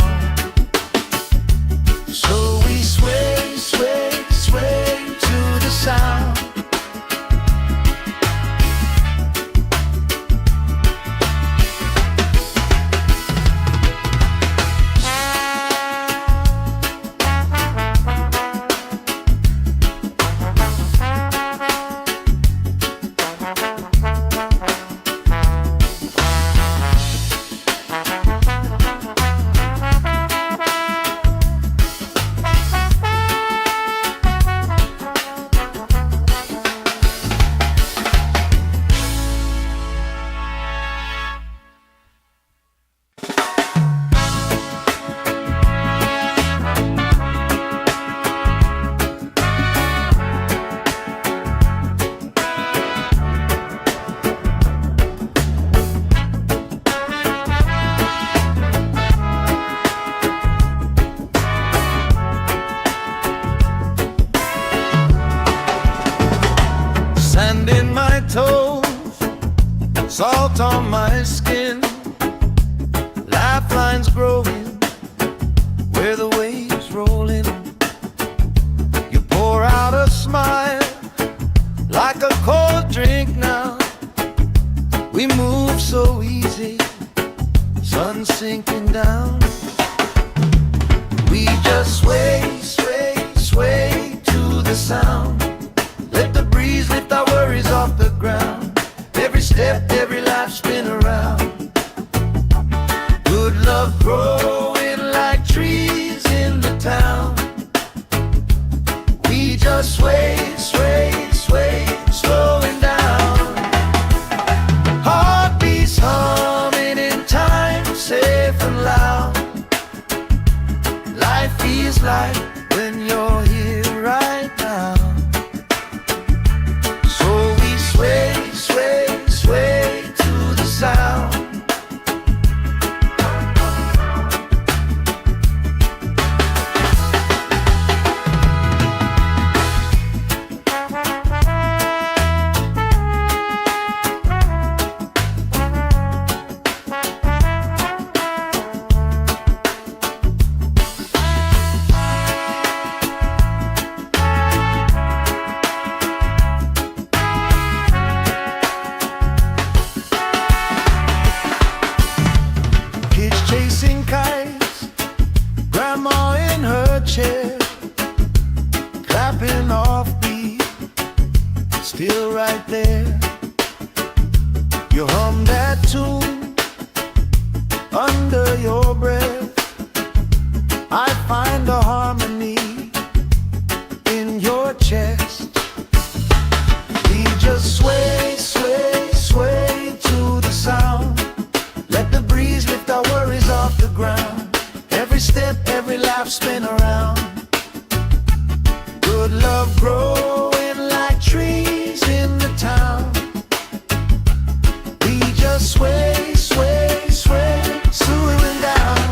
So we sway, sway, sway to the sound. Sand in my toes, salt on my skin, lifelines growing where the waves rolling. You pour out a smile like a cold drink now. We move so easy, sun sinking down. We just sway, sway, sway to the sound. Let the breeze lift our worries off the ground. Every step, every life spin around. Good love growing like trees in the town. We just sway, sway, sway, slowing down. Heartbeats humming in time, safe and loud. Life feels like when you're here right now. So we sway, sway, sway to the sound. Chasing kites, grandma in her chair, clapping off beat, still right there. You hum that tune under your breath. I find a harmony in your chest. We just sway, sway, sway to the sound. Let the breeze lift our worries off the ground. Every step, every life spin around. Good love growing like trees in the town. We just sway, sway, sway, slowing down.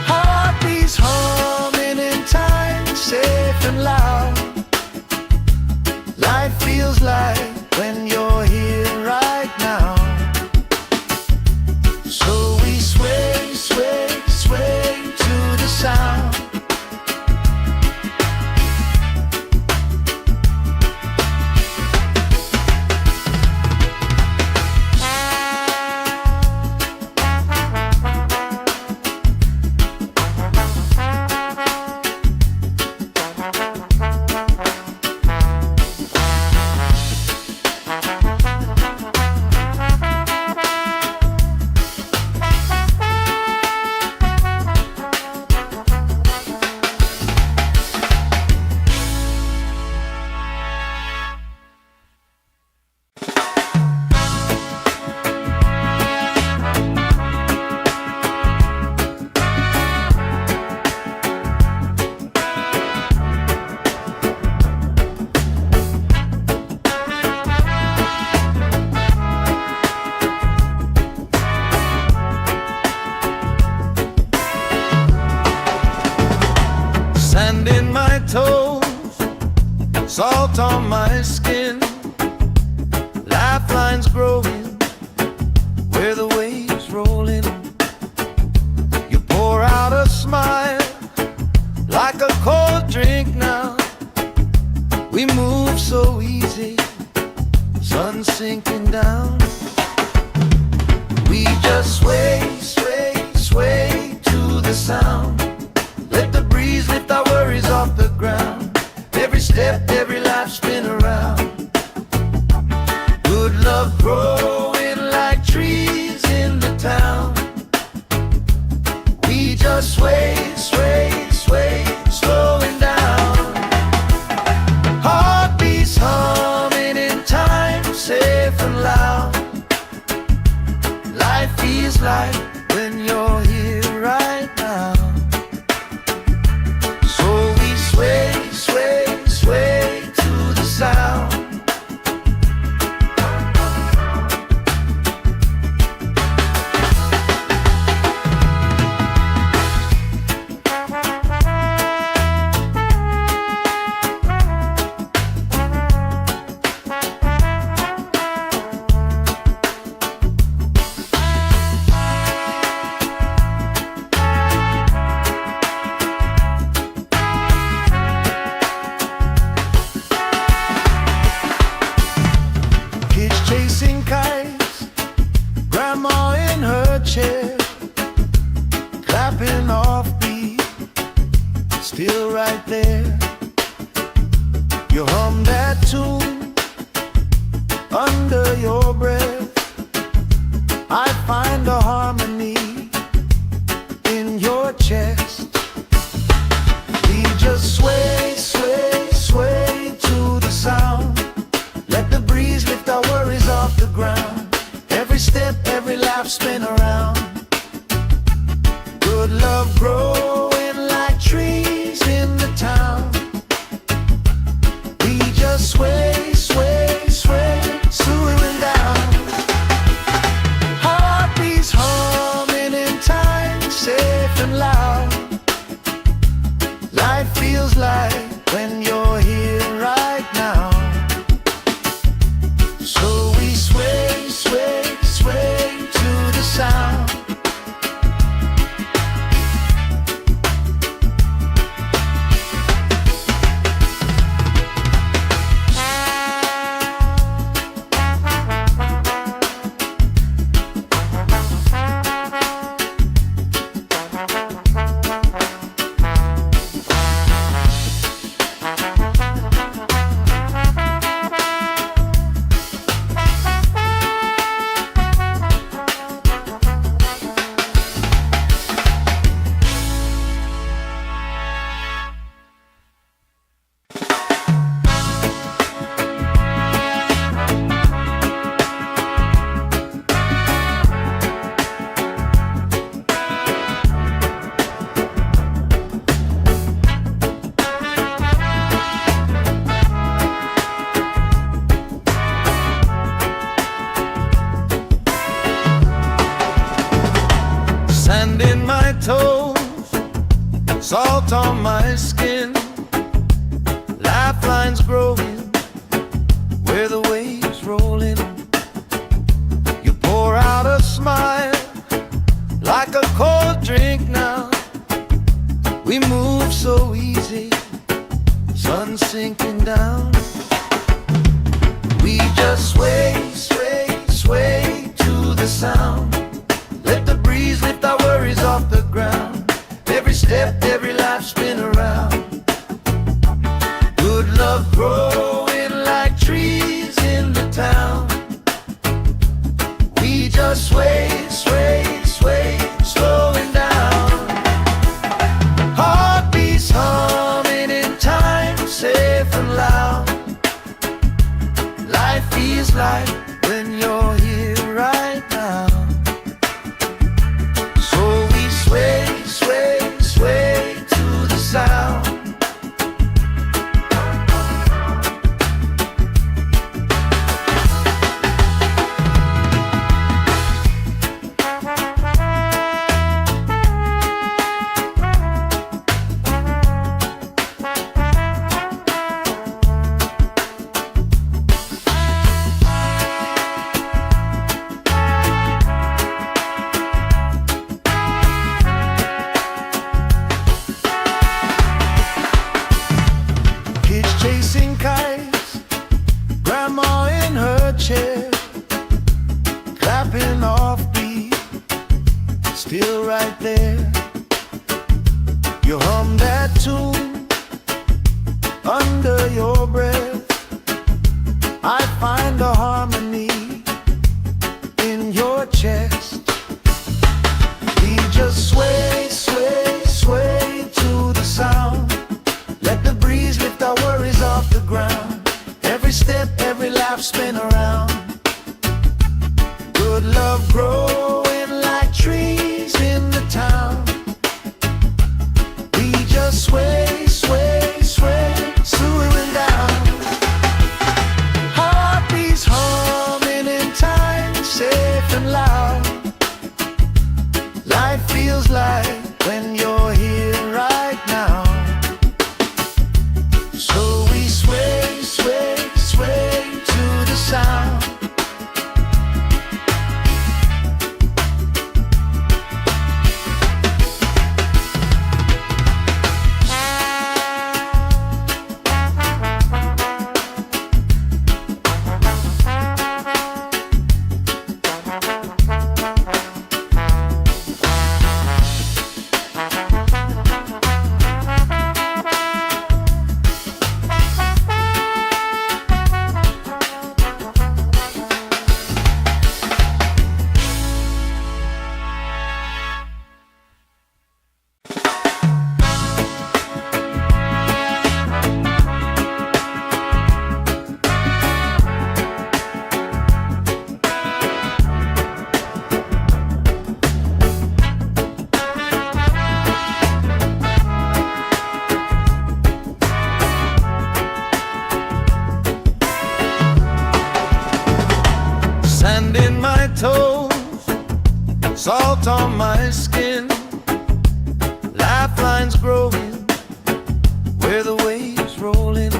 Heartbeats humming in time, safe and loud. Life feels like when you're here right now. So we sway, sway, sway to the sound. Sand in my toes, salt on my skin, lifelines growing where the waves rolling. You pour out a smile like a cold drink now. We move so easy, sun sinking down. We just sway, sway, sway to the sound. Let the breeze lift our worries off the ground. Every step, every life spin around. Good love growing like trees in the town. We just sway, sway, sway, slowing down. Heartbeats humming in time, safe and loud. Life feels like when you're here right now. You hum that tune under your breath. I find a harmony in your chest. We just sway, sway, sway to the sound. Let the breeze lift our worries off the ground. Every step, every laugh, spin around. Good love growing like trees in the town. We just sway, sway, sway, swooing down. Heartbeats humming in time, safe and loud. Life feels like when you're here right now. So we sway, sway, sway to the sound. Sand in my toes, salt on my skin, lifelines growing where the waves rolling. You pour out a smile like a cold drink now. We move so easy, sun sinking down. We just sway, sway, sway to the sound. Let the breeze lift our worries off the ground. Every step, every life, spin around. Good love growing like trees in the town. We just sway, sway, sway, slowing down. Heartbeats humming in time, safe and loud. Life feels like when you're here right now. Sway, sway, sway to the sound. Chasing kites, grandma in her chair, clapping off beat, still right there. You hum that tune under your breath. I find a harmony in your chest. We just sway, sway, sway to the sound. Let the breeze lift our worries off the ground. Every step, every laugh, spin around. Good love growing like trees in the town. We just sway, sway, sway, swooing down. Heartbeats humming in time, safe and loud. Life feels like when you're here right now. So we sway, sway, sway to the sound. salt on my skin, lifelines growing where the waves rolling.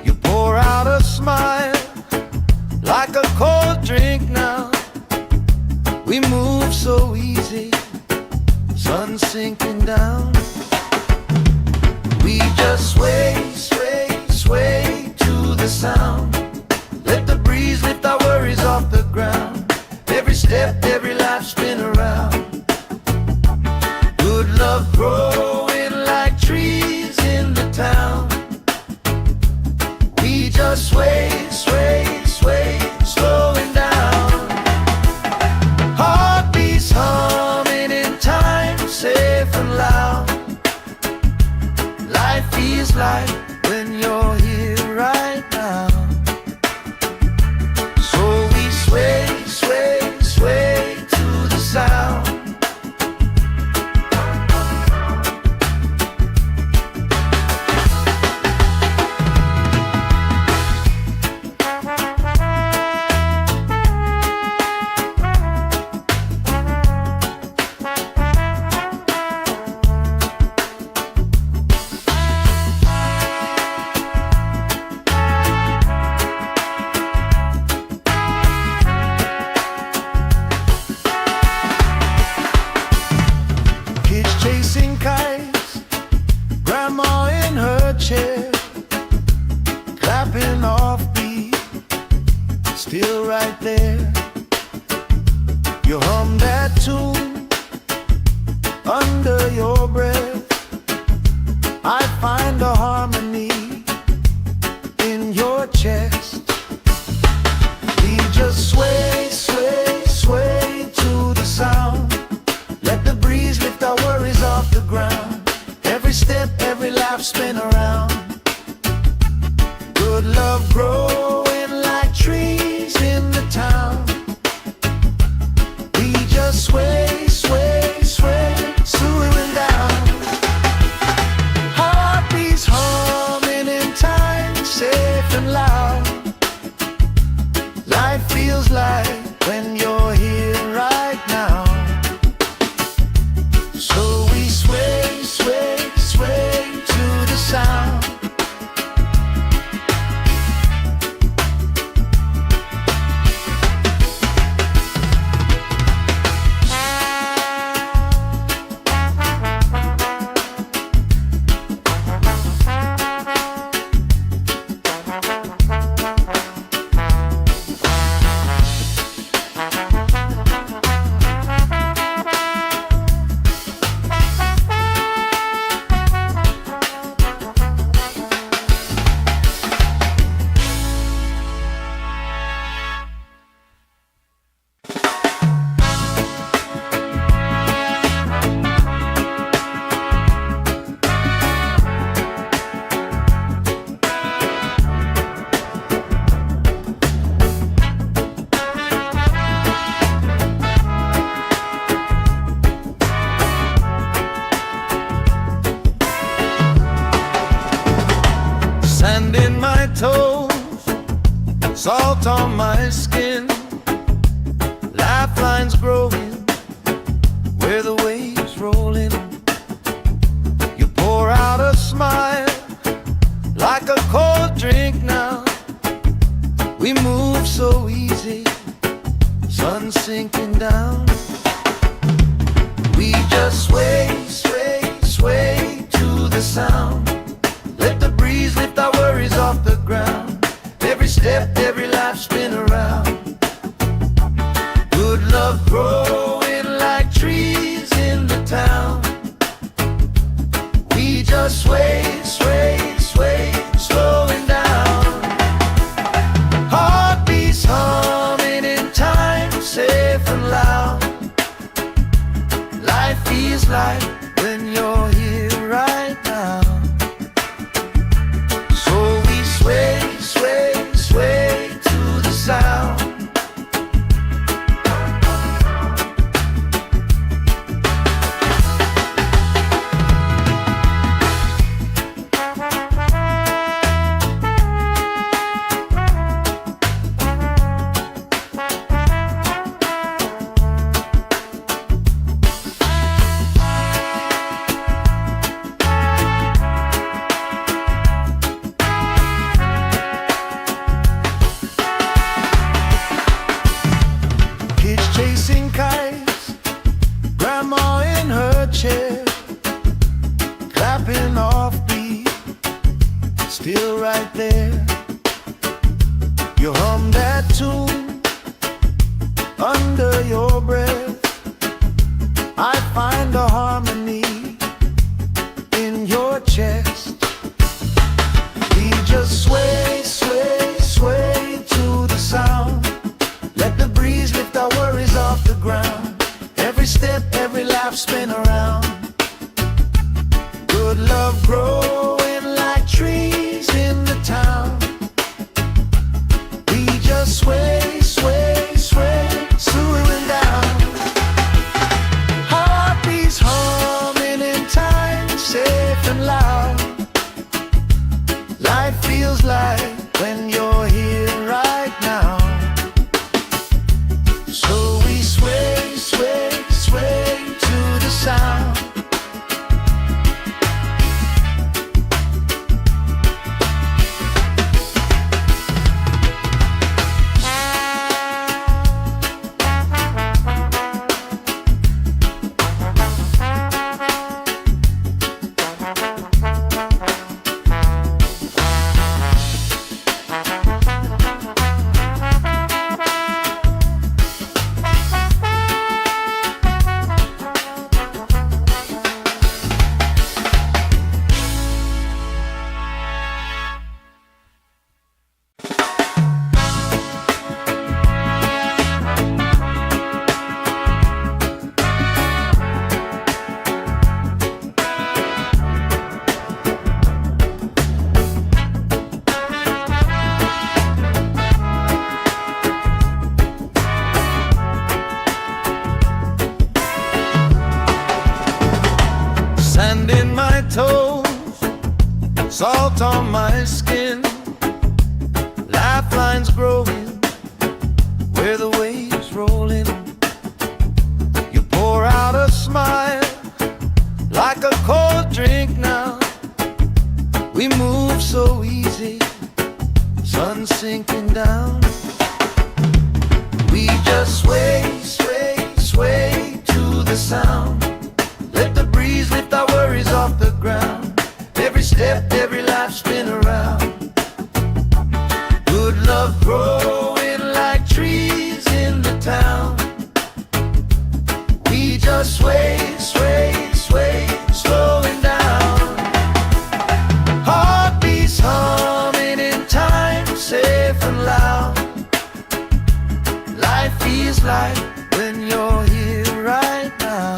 You pour out a smile like a cold drink now. We move so easy, sun sinking down. We just sway, sway, sway to the sound. Let the breeze lift our worries off the ground. Every step, every life spin around. Good love growing like trees in the town. We just sway, sway, sway, slowing down. Heartbeats humming in time, safe and loud. Life feels like when you're here right now. So we sway, sway, sway to the sound. Chasing kites, grandma in her chair, clapping off beat, still right there. You hum that tune under your breath. I find a harmony in your chest. We just sway, sway, sway to the sound. Let the breeze lift our worries off the ground. Every step, every life spin around. Good love growing like trees in the town. We just sway, sway, sway, slowing down. Heartbeats humming in time, safe and loud. Life feels like when you're here right now. So we sway, sway, sway to the sound. Sand in my toes, salt on my skin, lifelines growing where the waves rolling. You pour out a smile like a cold drink now. We move so easy, sun sinking down. We just sway, sway, sway to the sound. Let the breeze lift our worries off the ground. Every step, every life spin around. Good love growing like trees in the town. We just sway, sway, sway, slowing down. Heartbeats humming in time, safe and loud. Life feels like still right there. You hum that tune under your breath. I find a harmony in your chest. We just sway, sway, sway to the sound. Let the breeze lift our worries off the ground. Every step, every laugh, spin around. Good love growing like trees in the town. We just sway, sway, sway, swooing down. Heartbeats humming in time, safe and loud. Life feels like when you're here right now. So we sway, sway, sway to the sound. Sand in my toes, salt on my skin, lifelines growing where the waves rolling. You pour out a smile like a cold drink now. We move so easy, sun sinking down. We just sway, sway, sway to the sound. Let the breeze lift our worries off the ground. Every step, every life, spin around. Good love growing like trees in the town. We just sway, sway, sway, slowing down. Heartbeats humming in time, safe and loud. Life feels like when you're here right now.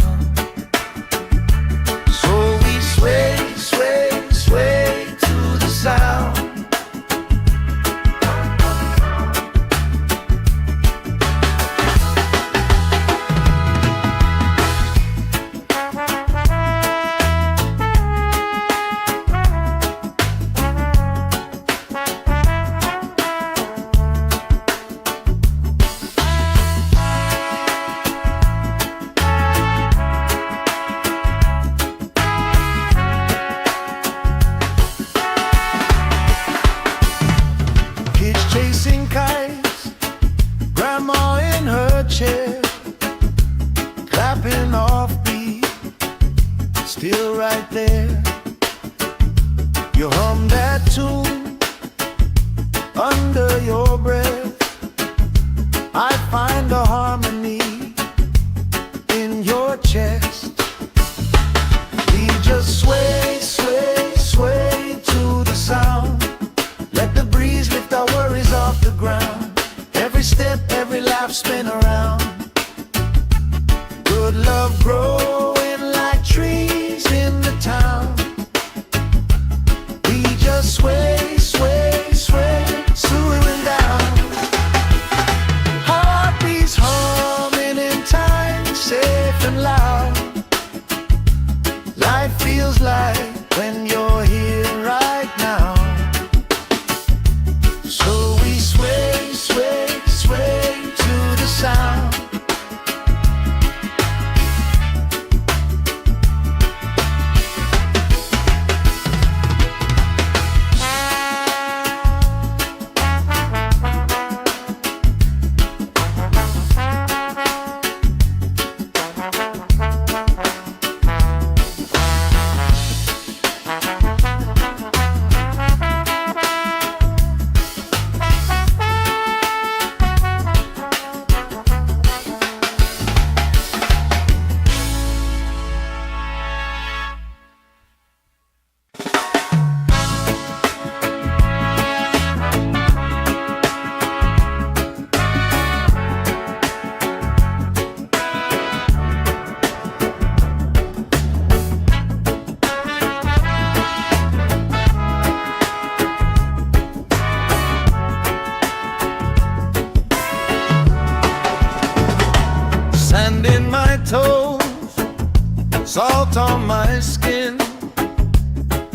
salt on my skin,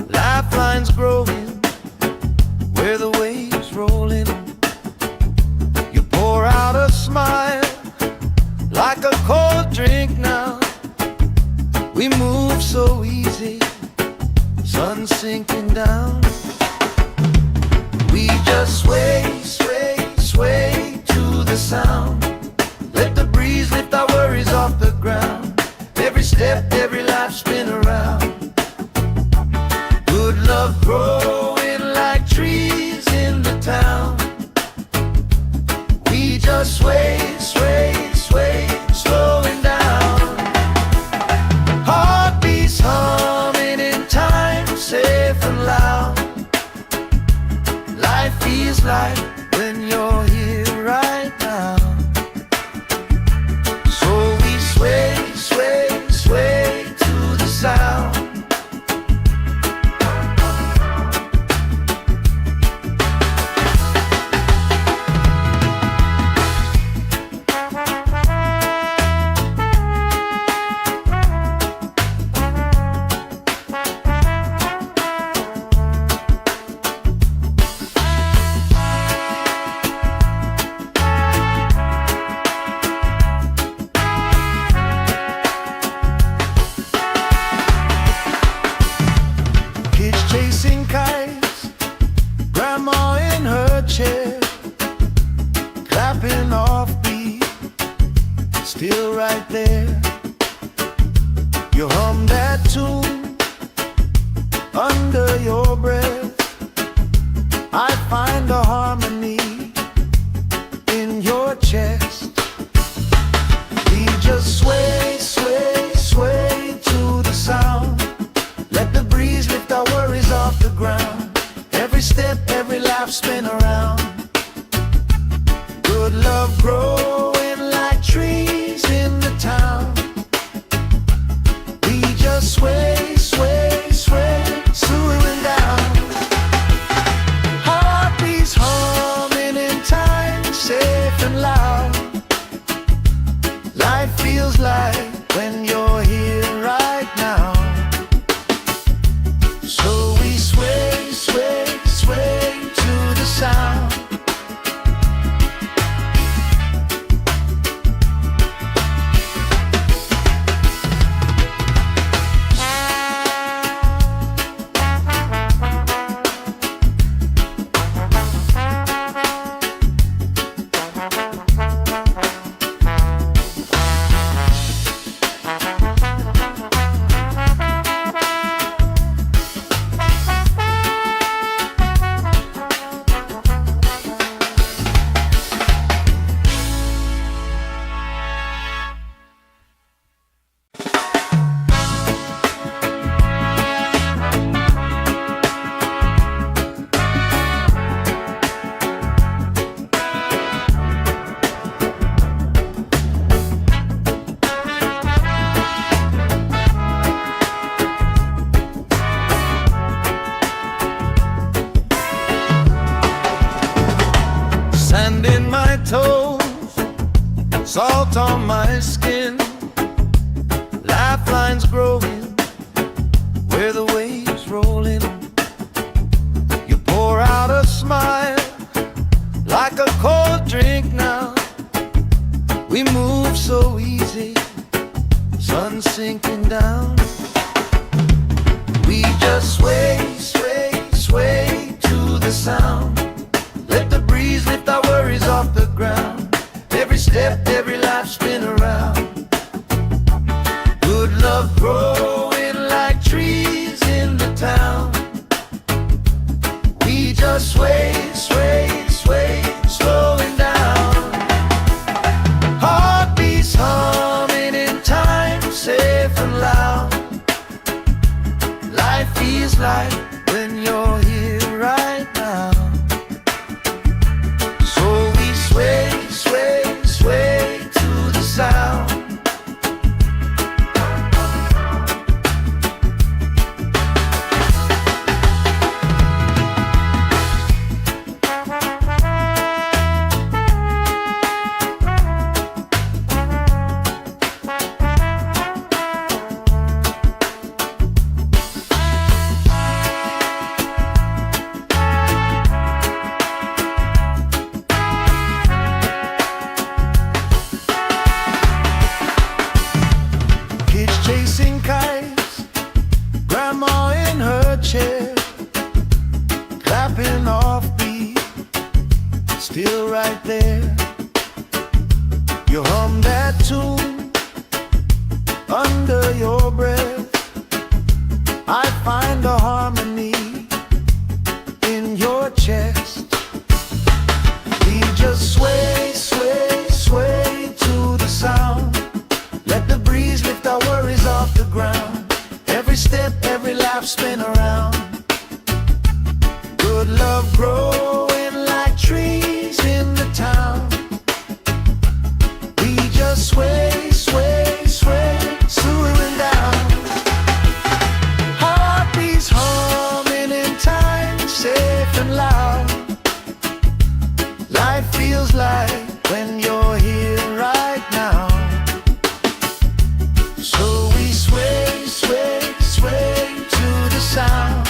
lifelines growing where the waves roll in. You pour out a smile like a cold drink now. We move so easy, sun sinking down. We just sway, sway, sway to the sound. Let the breeze lift our worries off the ground. Every step, every life spin around. Good love growing like trees in the town. We just sway, sway, sway, slowing down. Heartbeats humming in time, safe and loud. Life feels like when you're here right now. So we sway, sway, sway to the sound. Chasing kites, grandma in her chair, clapping off beat, still right there. You hum that tune under your breath. I find a harmony in your chest. We just sway, sway, sway to the sound. Let the breeze lift our worries off the ground. Every step, every laugh spin around. Good love growing like trees in the town. We just sway, sway, sway, slowing down. Heartbeats humming in time, safe and loud. Life feels like when you're here right now. So we sway, sway, sway to the sound. Sand in my toes, salt on my skin, lifelines growing where the waves roll in. You pour out a smile like a cold drink now. We move so easy, sun sinking down. We just sway, sway, sway to the sound. Let the breeze lift our worries off the ground. Every step, every life spin around. Good love growing like trees in the town. We just sway, sway, sway, slowing down. Heartbeats humming in time, safe and loud. Life feels like when you're here right now. So we sway, sway, sway to the sound. clapping off beat, still right there. You hum that tune under your breath. I find a harmony in your chest. We just sway, sway, sway to the sound. Let the breeze lift our worries off the ground. Every step, every lap, spin around. Good love growing like trees in the town. We just sway, sway, sway, slowing down. Heartbeats humming in time, safe and loud. Life feels like when you're here right now. So we sway, sway, sway to the sound.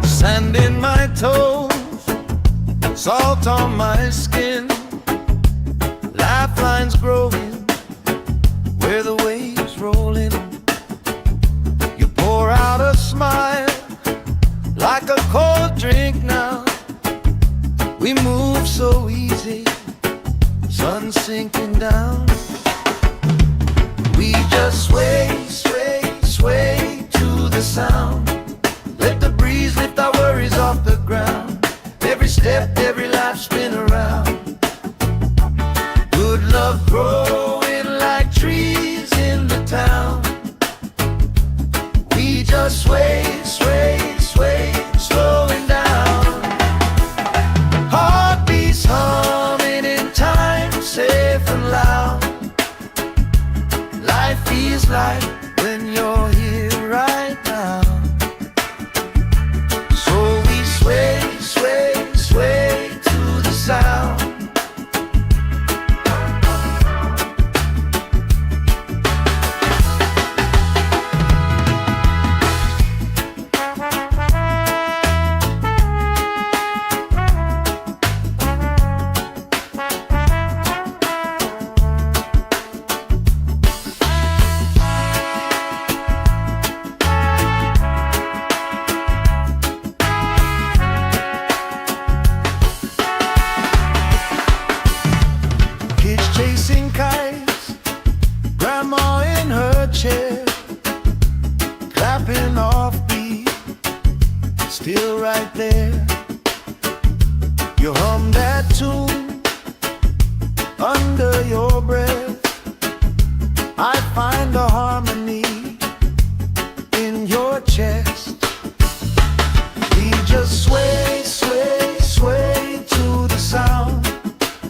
Sand in my toes, salt on my skin, lifelines growing where the waves rolling. You pour out a smile like a cold drink now. We move so easy, sun sinking down. We just sway, sway, sway to the sound. Let the breeze lift our worries off the ground. Every step, every life, spin around. Good love growing like trees in the town. We just sway, sway, sway, slowing down. Heartbeats humming in time, safe and loud. Life feels like when you're here right now. Sway, sway, sway to the sound. Chasing kites, grandma in her chair, clapping off beat, still right there. You hum that tune under your breath. I find a harmony in your chest. We just sway, sway, sway to the sound.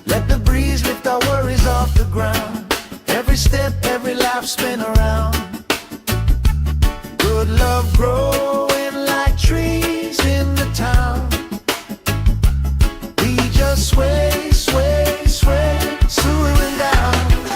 Let the breeze lift our worries off the ground. Every step, every lap, spin around. Good love growing like trees in the town. We just sway, sway, sway, slowing down.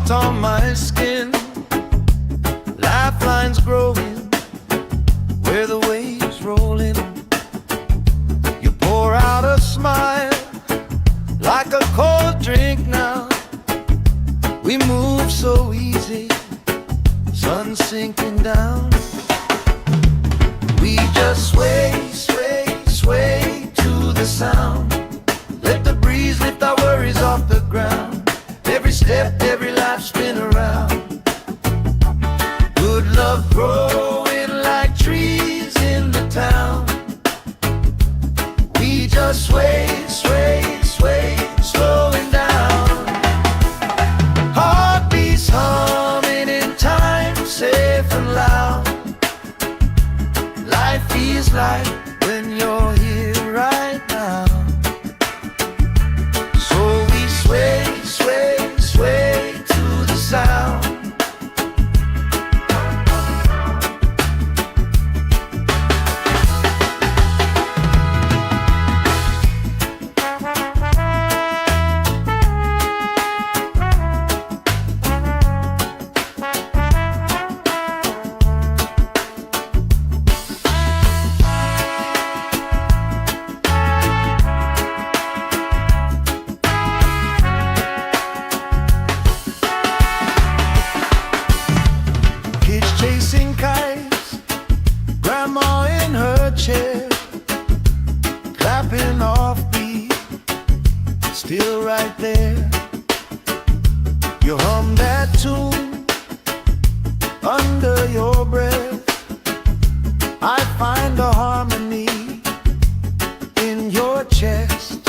salt on my skin, lifelines growing where the waves roll in. You pour out a smile like a cold drink now. We move so easy, sun sinking down. We just sway, sway, sway to the sound. Let the breeze lift our worries off the ground. Every step, every life spin around. Good love growing like trees in the town. We just sway, sway, sway, slowing down. Heartbeats humming in time, safe and loud. Life feels like when you're here right now. So we sway, sway, sway to the sound. Chasing kites, grandma in her chair, clapping off beat, still right there. You hum that tune under your breath. I find a harmony in your chest.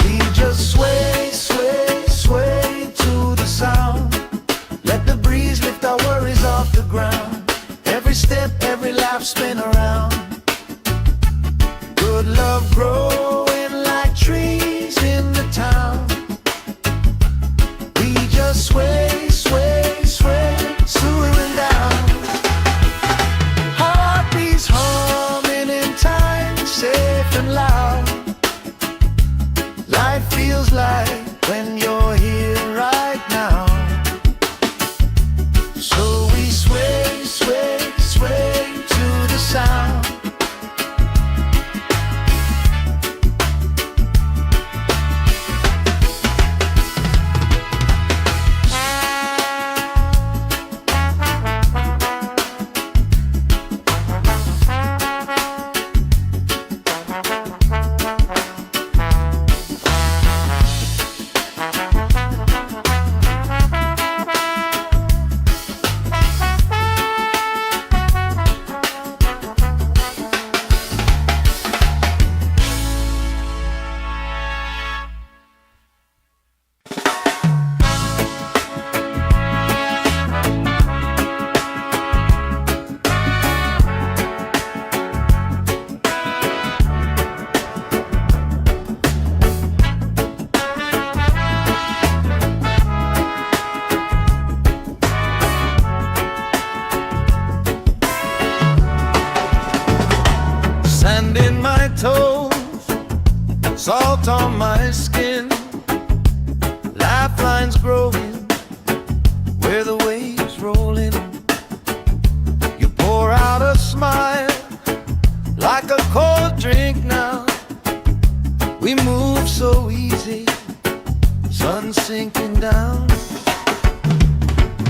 We just sway, sway, sway to the sound. Let the breeze lift our worries off the ground. Every step, every life spin around. Good love growing like trees in the town. We just sway, sway, sway, slowing down. Heartbeats humming in time, safe and loud. Life feels like when you're here right now. So we sway, sway, sway to the sound. Sand in my toes, salt on my skin, lifelines growing where the waves roll in. You pour out a smile like a cold drink now. We move so easy, sun sinking down.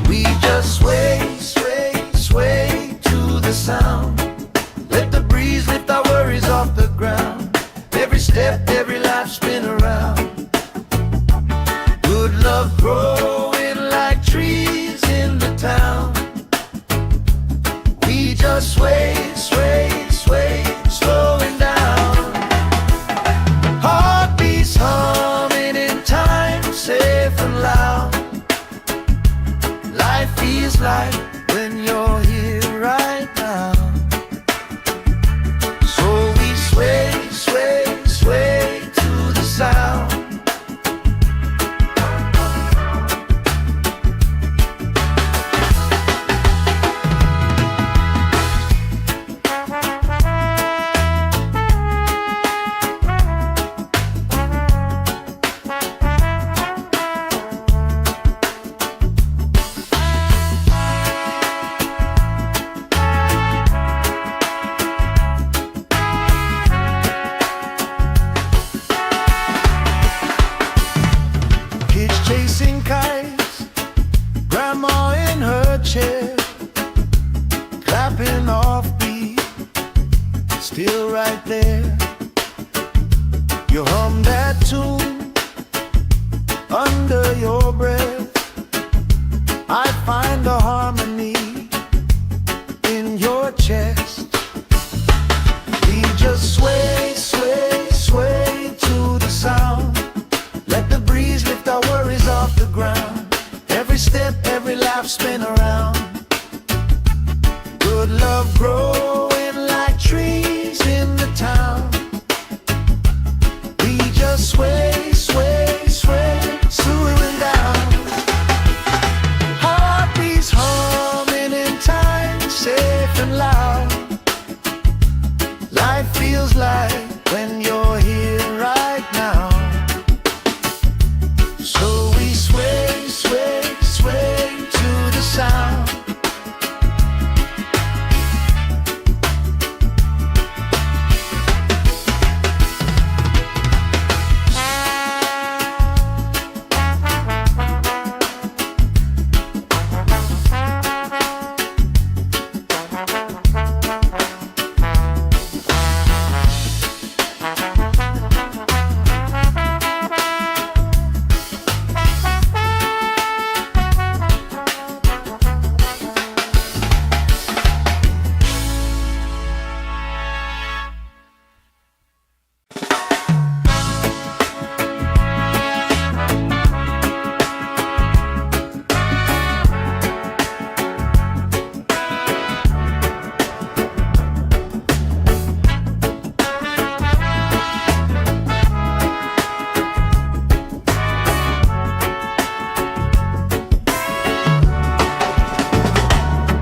We just sway, sway, sway to the sound. Let the breeze lift our worries off the ground. Every step, every life spin around. Good love growing like trees in the town. We just sway, sway, sway, slowing down. Heartbeats humming in time, safe and loud. Life feels like when you're here right now. Sway, sway, sway to the sound. Good love growing like trees in the town. We just sway, sway, sway, swooing down. Heartbeats humming in time, safe and loud. Life feels like when you're here right now. So we sway, sway, sway to the sound.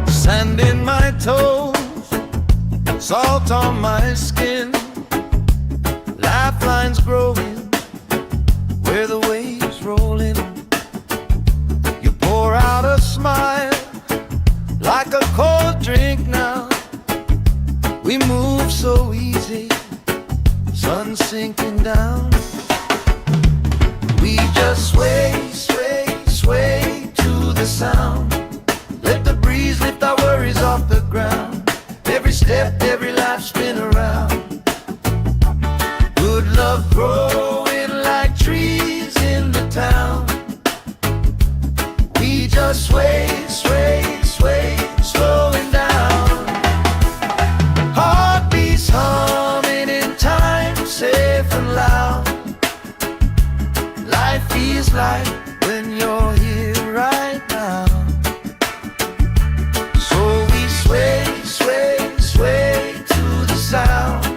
Sand in my toes, salt on my skin, lifelines growing where the waves rolling. You pour out a smile like a cold drink now. We move so easy, sun sinking down. We just sway, sway, sway to the sound. Let the breeze lift our worries off the ground. Every step, every life spin around. Good love growing like trees in the town. We just sway, sway, sway, slowing down. Heartbeats humming in time, safe and loud. Life feels like when you're here right now. So we sway, sway, sway to the sound.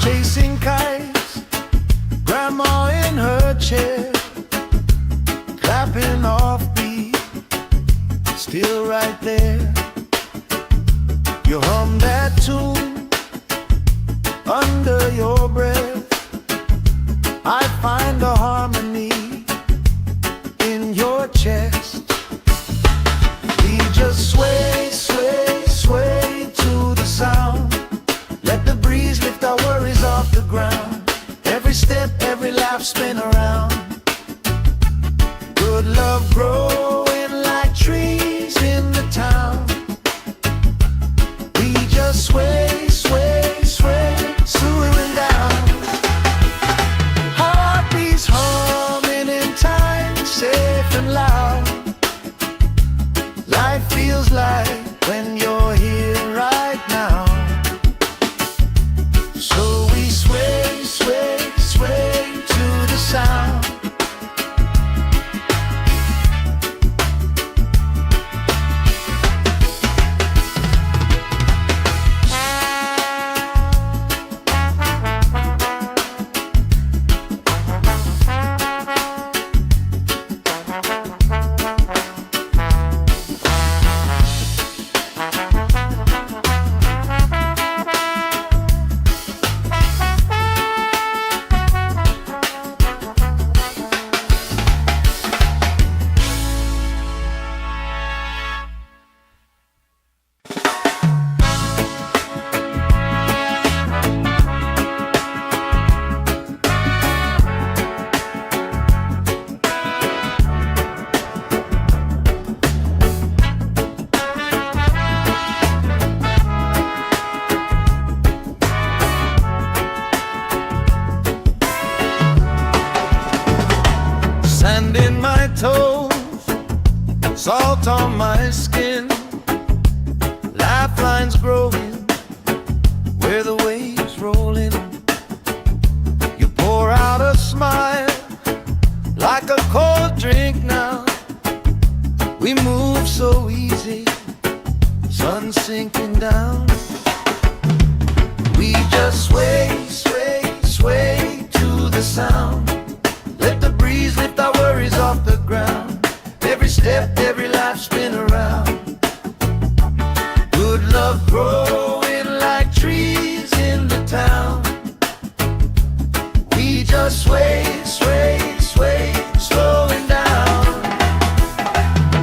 Chasing kites, grandma in her chair, clapping off beat, still right there. You hum that tune under your breath. I find a harmony in your chest. We just sway, sway, sway to the sound. Let the breeze lift our worries off the ground. Every step, every laugh spin around. Good love growing like trees in the town. We just sway, sway, sway, swooing down. Heartbeats humming on my skin, lifelines growing where the waves roll in. You pour out a smile like a cold drink now. We move so easy, sun sinking down. We just sway, sway, sway to the sound. Let the breeze lift our worries off the ground. Every step, every life spin around. Good love growing like trees in the town. We just sway, sway, sway, slowing down.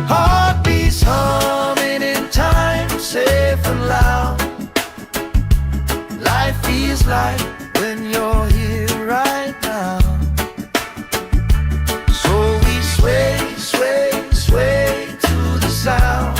Heartbeats humming in time, safe and loud. Life feels like when you're here right now. So we sway, sway, sway to the sound.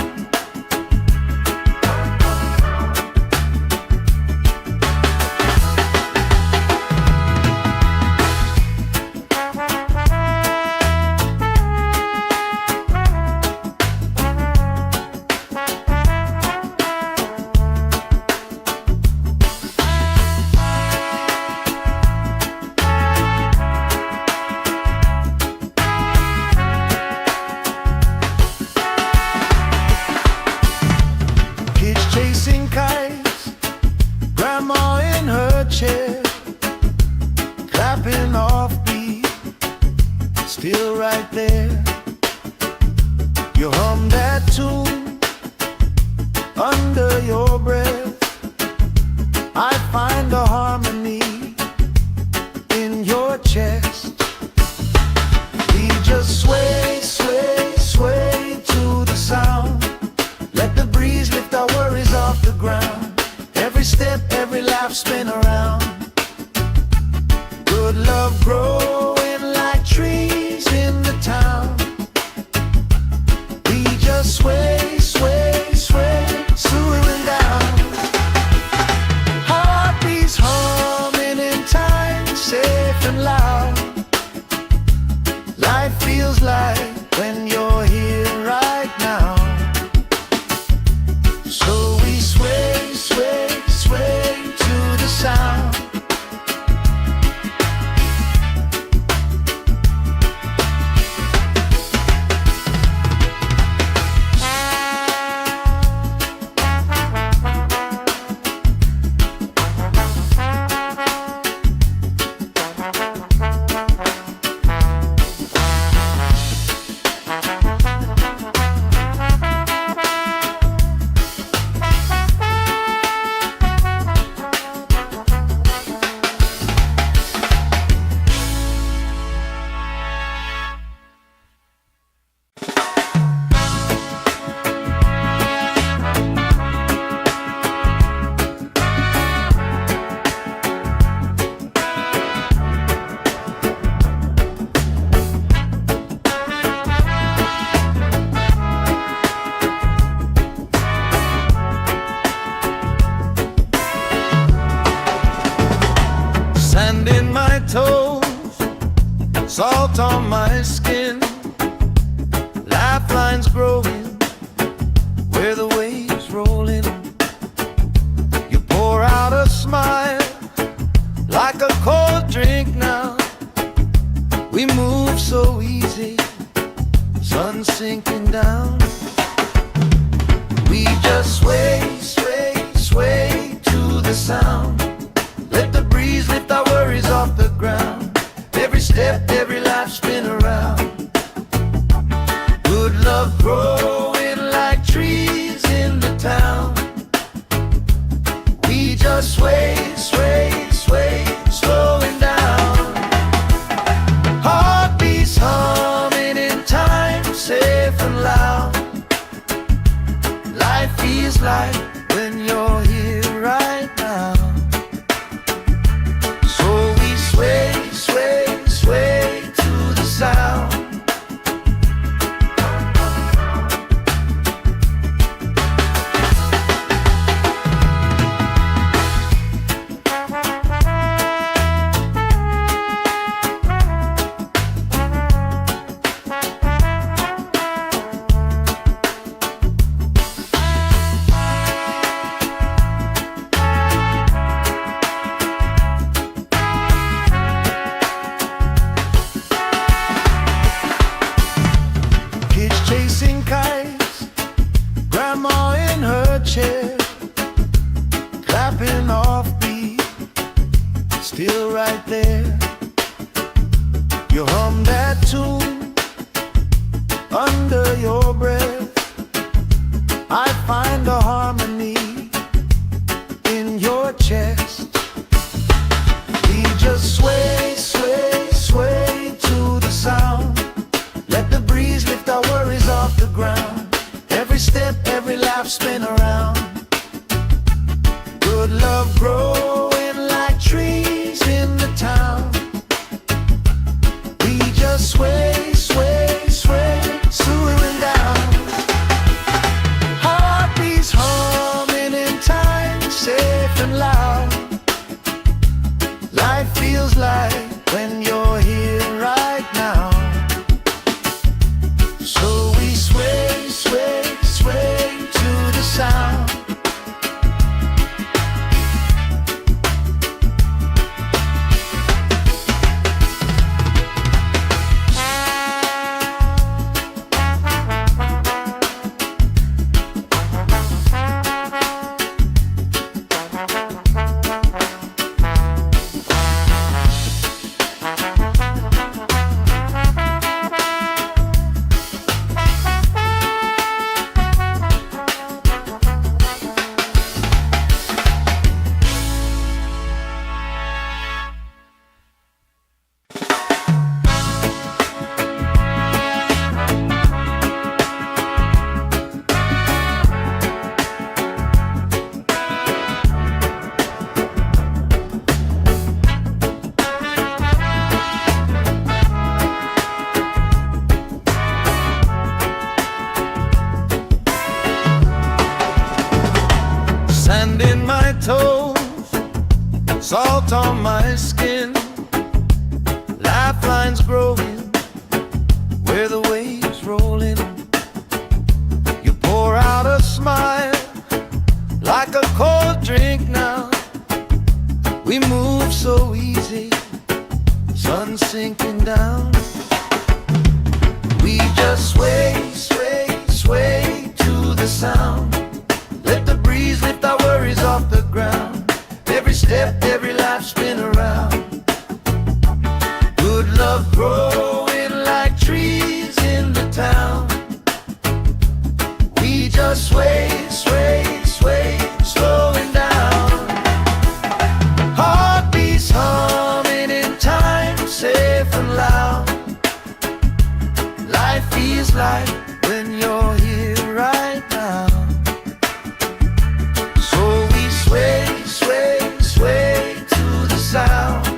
Chasing kites, grandma in her chair, clapping off beat, still right there. You hum that tune under your breath. I find a harmony in your chest. We just sway, sway, sway to the sound. Let the breeze lift our worries off the ground. Every step, every laugh spin around. Good love growing like trees in the town. We just sway, sway, sway, slowing down. Heartbeats humming in time, safe and loud. Life feels like when you're here right now. So we sway, sway, sway to the sound. Sand in my toes, salt on my skin, lifelines growing where the waves roll in. You pour out a smile like a cold drink now. We move so easy, sun sinking down. We just sway, sway, sway to the sound. Let the breeze lift our worries off the ground. Every step, every life spin around. step, every lap spin around. Good love growing like trees in the town. We just sway, sway, sway, swooning down. Heartbeats humming in time, safe and loud. Life feels like when you're here right now. So we sway, sway, sway to the sound. Sand in my toes, salt on my skin, lifelines growing where the waves rolling. You pour out a smile like a cold drink now. We move so easy, sun sinking down. We just sway, sway, sway to the sound. Let the breeze lift our worries off the ground. Every step, every life spin around. Good love growing like trees in the town. We just sway, sway, sway, slowing down. Heartbeats humming in time, safe and loud. Life feels like when you're here right now. Sway, sway, sway to the sound.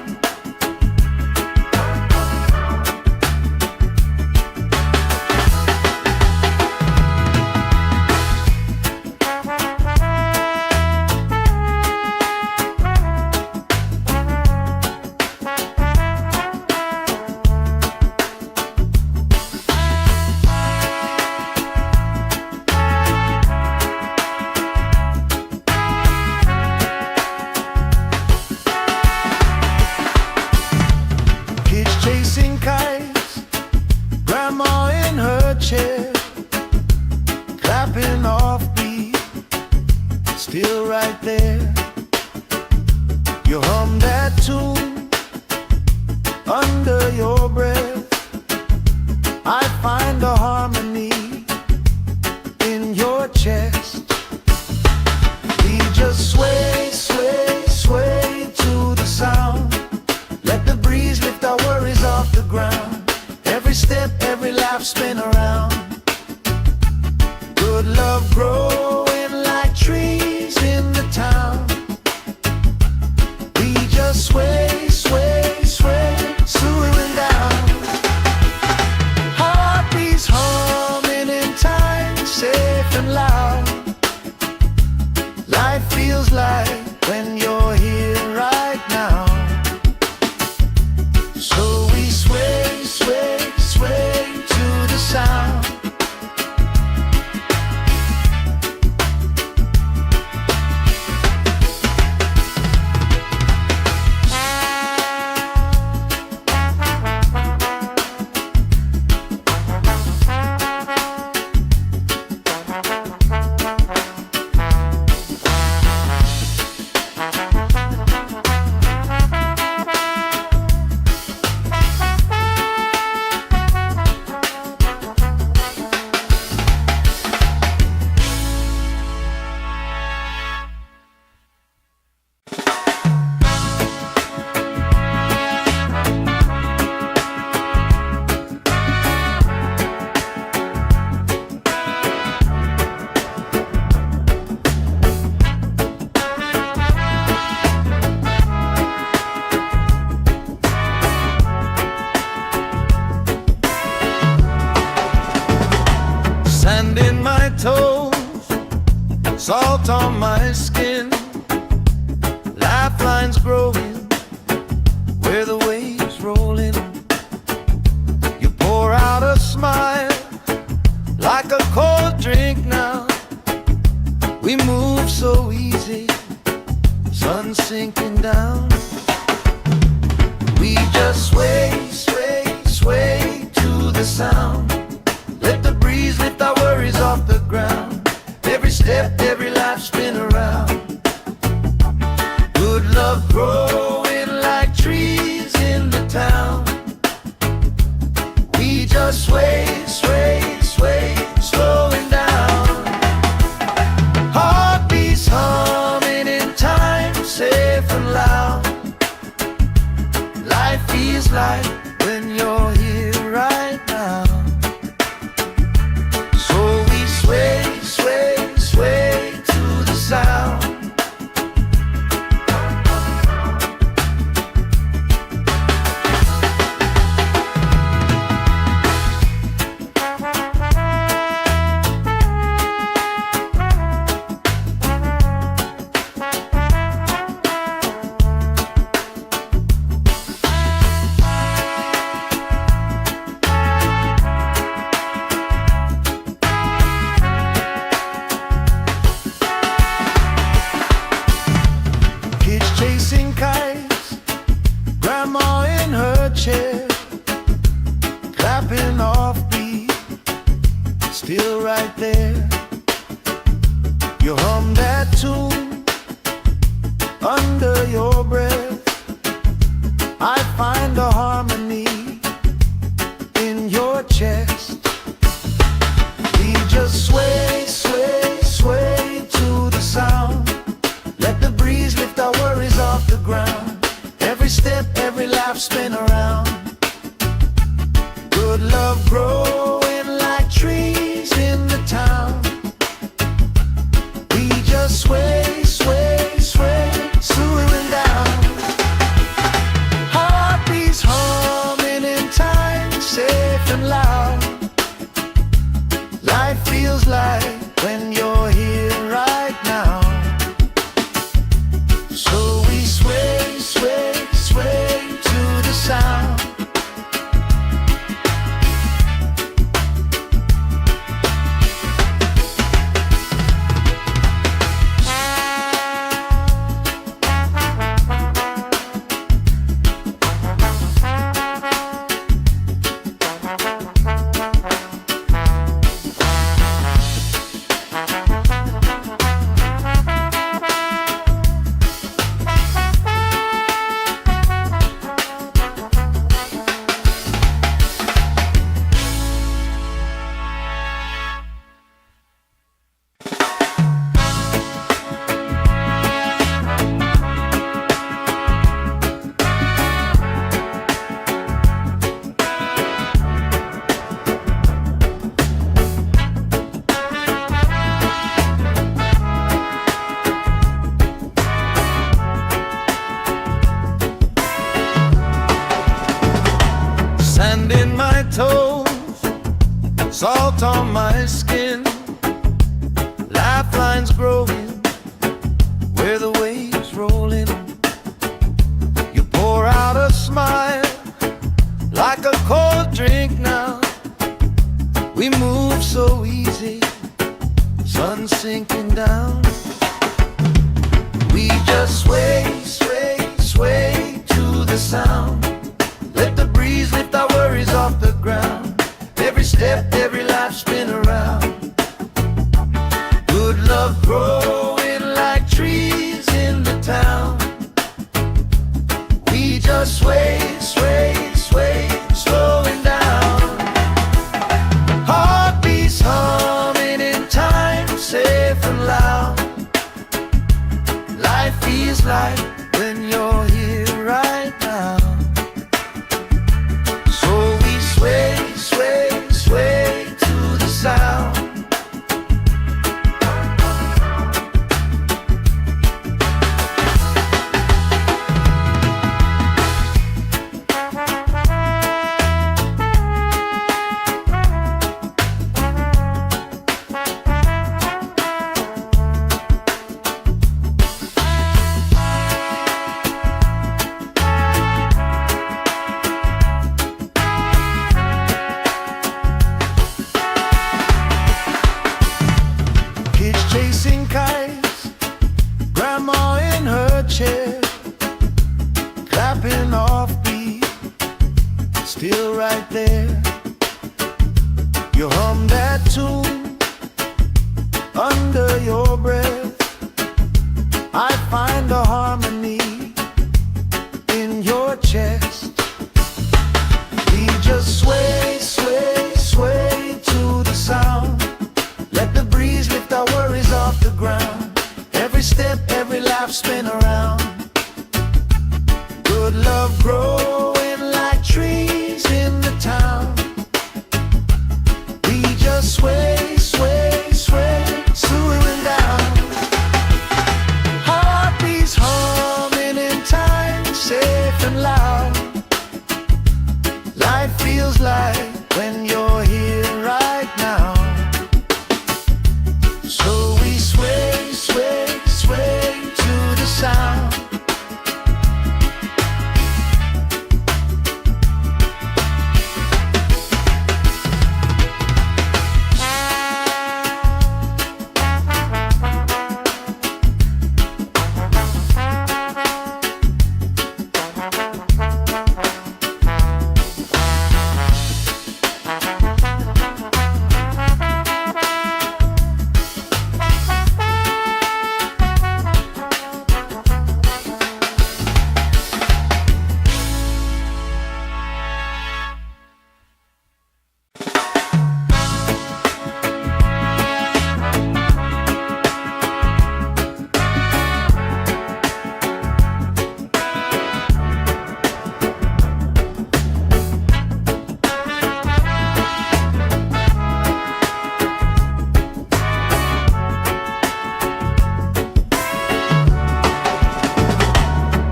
Chasing kites, grandma in her chair, clapping off beat, still right there. You hum that tune under your breath. I find a harmony in your chest. We just sway, sway, sway to the sound. Let the breeze lift our worries off the ground. Every step, every lap spin around. Good love growing like trees in the town. We just sway, sway, sway, swooning down. Heartbeats humming in time, safe and loud. Life feels like when you're here right now. So we sway, sway, sway to the sound. salt on my skin, lifelines growing where the waves rolling. You pour out a smile like a cold drink now. We move so easy, sun sinking down. We just sway, sway, sway to the sound. Let the breeze lift our worries off the ground. Every step, every life spin around. Good love growing like trees in the town. We just sway, sway, sway, slowing down. Heartbeats humming in time, safe and loud. Life feels like when you're here right now. So we sway, sway, sway to the sound. Chasing kites, grandma in her chair, clapping off beat, still right there. You hum that tune under your breath. I find a harmony in your chest. We just sway, sway, sway to the sound. Let the breeze lift our worries off the ground. Every step, every life spin around. Good love growing like trees in the town. We just sway, sway, sway, slowing down. Heartbeats humming in time, safe and loud. Life feels like when you're here right now. So we sway, sway, sway to the sound. Sand in my toes, salt on my skin, lifelines growing where the waves rolling. You pour out a smile like a cold drink now. We move so easy, sun sinking down. We just sway, sway, sway to the sound. Let the breeze lift our worries off the ground. Every step, every life spin around. Good love growing like trees in the town. We just sway, sway, sway, slowing down. Heartbeats humming in time, safe and loud. Life feels like when you're here right now. So we sway, sway, sway to the sound. Under your breath, I find a harmony in your chest. We just sway, sway, sway to the sound. Let the breeze lift our worries off the ground. Every step, every laugh, spin around. Good love growing like trees in the town. We just sway, sway, sway, swaying down. Heartbeats humming in time, safe and loud. Life feels like when you're here right now. So we sway, sway, sway to the sound.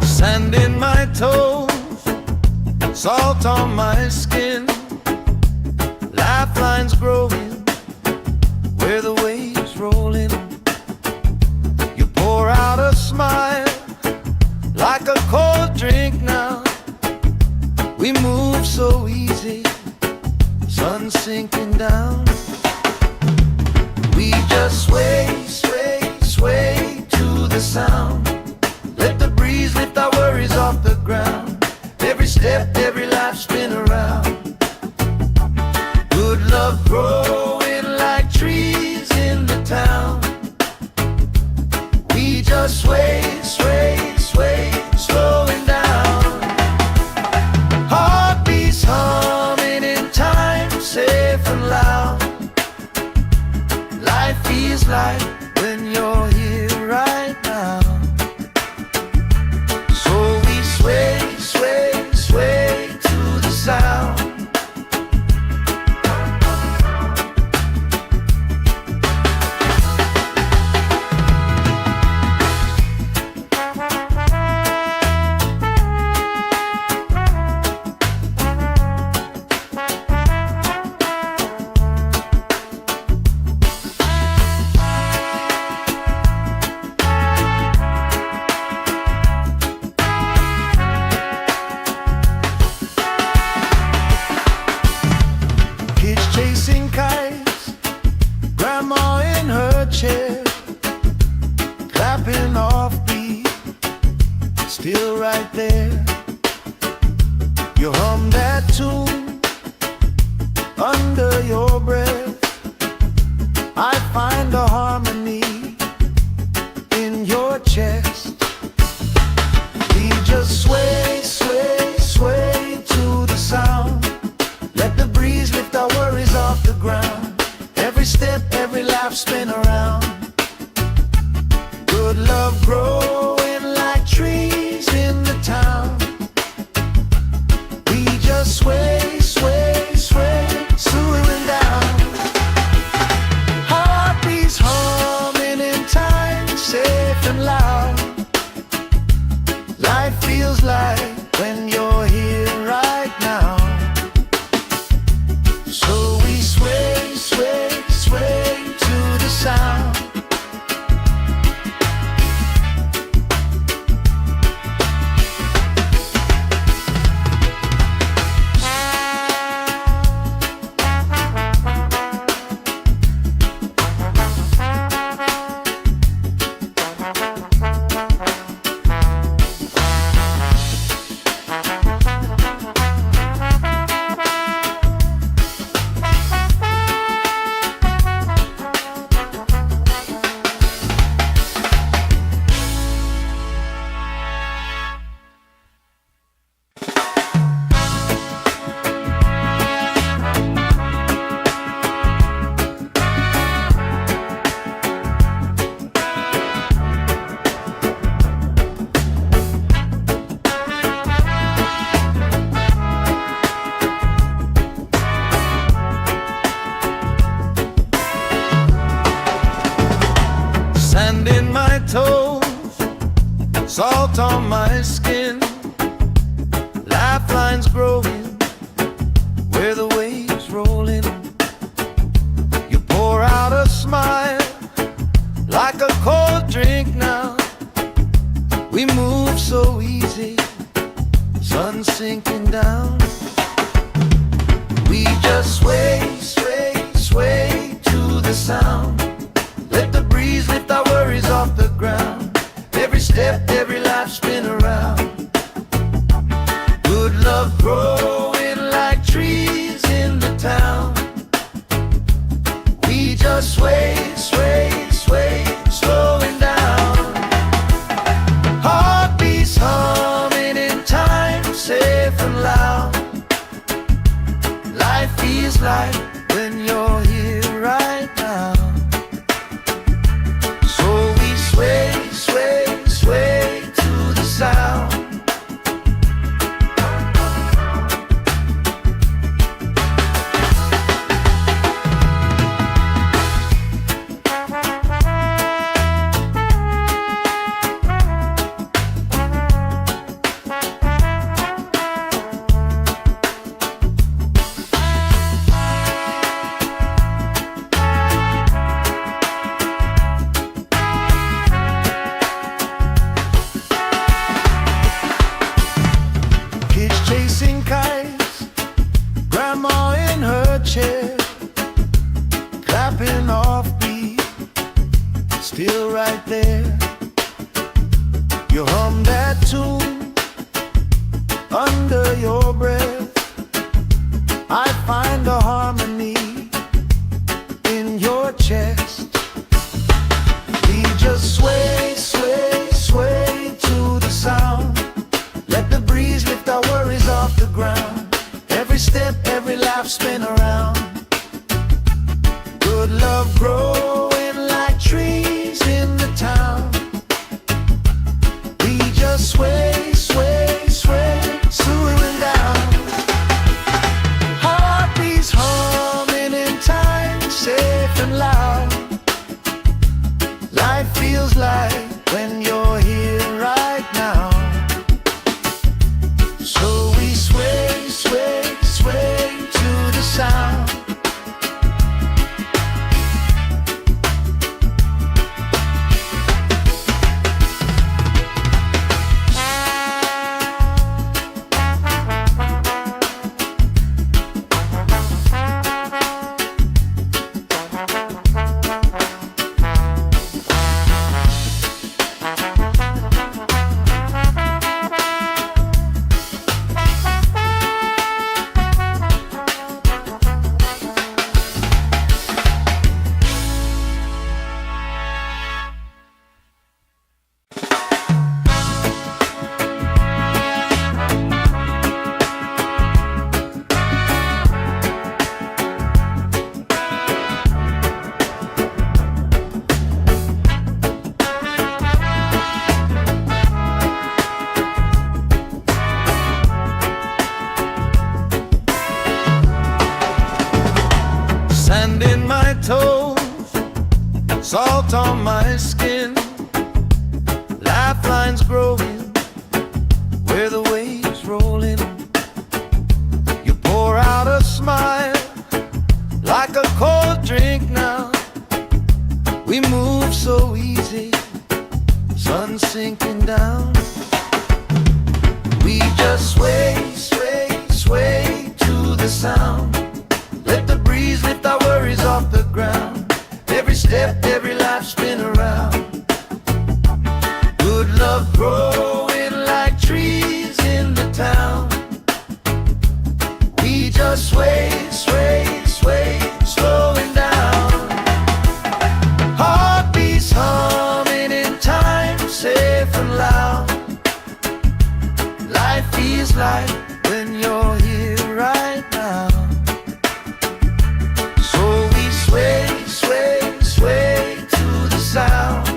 Sand in my toes, salt on my skin, lifelines growing where the waves rolling. You pour out a smile like a cold drink now. We move so easy, sun sinking down. We just sway, sway, sway to the sound. Let the breeze lift our worries off the ground. Every step, every life, spin around. Good love growing like trees in the town. We just sway, sway, sway, slowing down. Heartbeats humming in time, safe and loud. Life feels like when you're here right now. Sway, sway, sway to the sound. Chasing kites, grandma in her chair, clapping off beat, still right there. You hum that tune under your breath. I find a harmony in your chest. We just sway, sway, sway to the sound. Let the breeze lift our worries off the ground. Every step, every laugh, spin around. Good love growing like trees in the town. We just sway, sway, sway, swaying down. Heartbeats humming in time, safe and loud. Life feels like when you're here right now. So we sway, sway, sway to the sound. Sand in my toes, salt on my skin, lifelines growing where the waves rolling. You pour out a smile like a cold drink now. We move so easy, sun sinking down. We just sway, sway, sway to the sound. Let the breeze lift our worries off the ground. Every step, every life spin around. Good love growing like trees in the town. We just sway, sway, sway, slowing down. Heartbeats humming in time, safe and loud. Life feels like when you're here right now. So we sway, sway, sway to the sound. Chasing kites, grandma in her chair, clapping off beat, still right there. You hum that tune under your breath. I find a harmony in your chest. We just sway, sway, sway to the sound. Let the breeze lift our worries off the ground. Every step, every life spin around. Good love growing like trees in the town. We just sway, sway, sway, slowing down. Heartbeats humming in time, safe and loud. Life feels like when you're here right now. So we sway, sway, sway to the sound. Sand in my toes, salt on my skin, lifelines growing where the waves rolling. You pour out a smile like a cold drink now. We move so easy, sun sinking down. We just sway, sway, sway to the sound. Let the breeze lift our worries off the ground. Every step, every life spin around. Good love growing like trees in the town. We just sway, sway, sway, slowing down. Heartbeats humming in time, safe and loud. Life feels like when you're here right now. So we sway, sway, sway to the sound.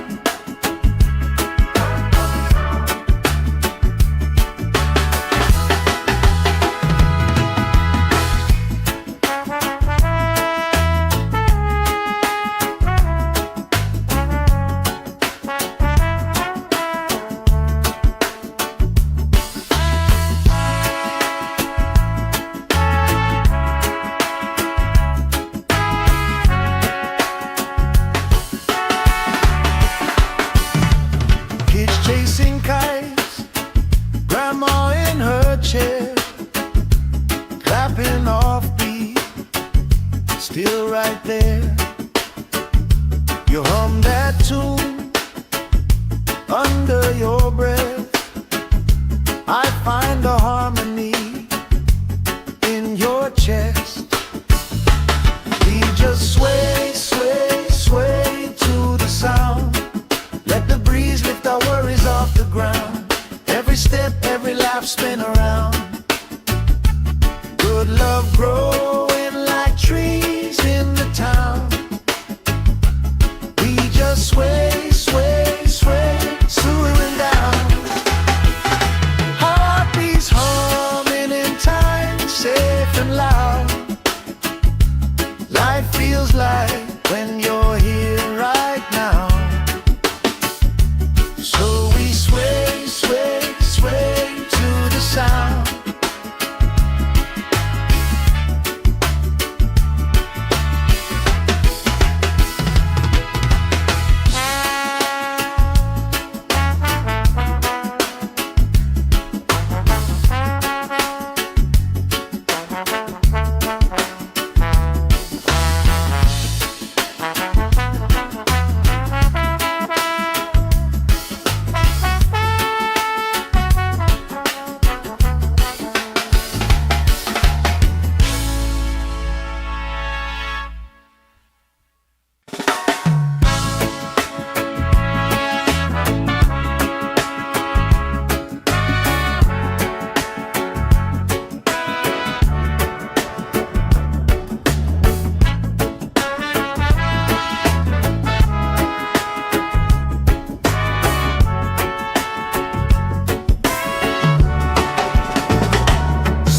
hum that tune under your breath. I find a harmony in your chest. We just sway, sway, sway to the sound. Let the breeze lift our worries off the ground. Every step, every laugh, spin around. Good love growing like trees in the town. We just sway, sway, sway, swooing down. Heartbeats humming in time, safe and loud. Life feels like when you're here right now. So we sway, sway, sway to the sound.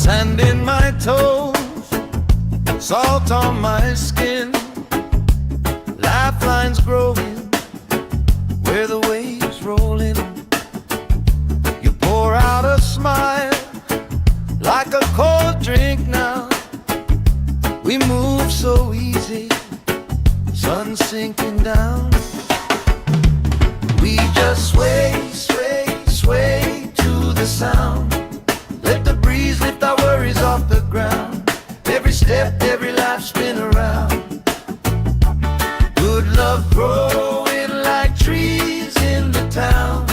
Sand in my toes, salt on my skin, lifelines growing where the waves rolling. You pour out a smile like a cold drink now. We move so easy, sun sinking down. We just sway, sway, sway to the sound. Let the breeze lift our worries off the ground. Every step, every laugh, spin around. Good love growing like trees in the town.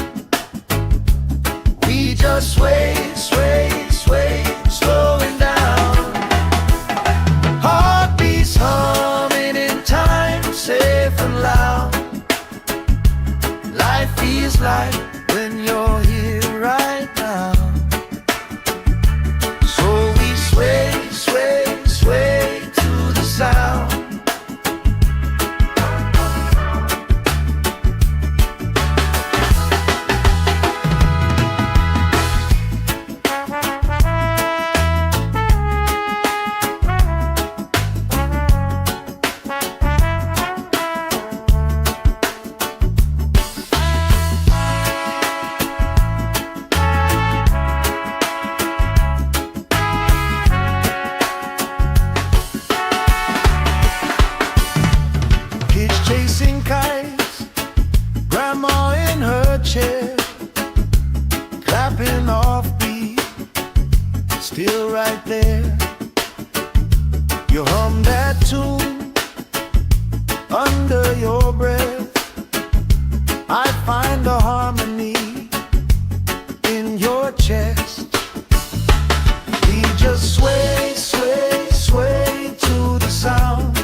We just sway, sway, sway, slowing down. Heartbeats humming in time, safe and loud. Life feels like when you're here right now. Sway, sway, sway to the sound. Chasing kites, grandma in her chair, clapping off beat, still right there. You hum that tune under your breath. I find a harmony in your chest. We just sway, sway, sway to the sound.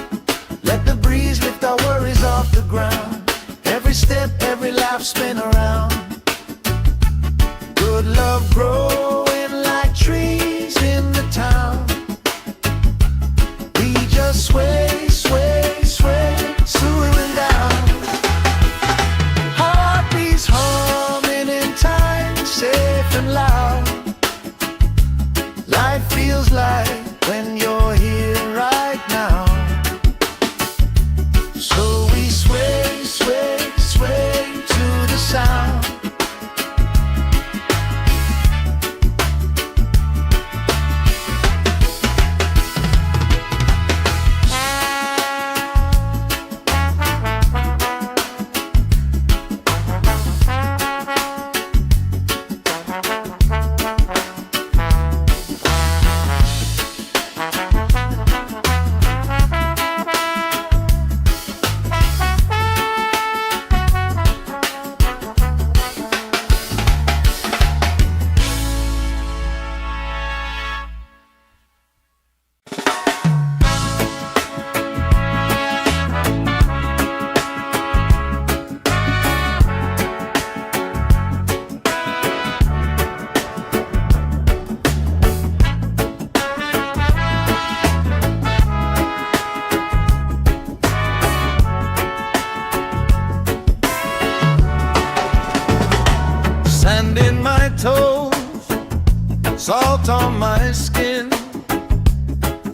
Let the breeze lift our worries off the ground. Every step, every laugh, spin around. Good love growing like trees in the town. We just sway, sway, sway, swooing down. Heartbeats humming in time, safe and loud. Life feels like when you're here right now. So we sway, sway, sway to the sound. Sand in my toes, salt on my skin,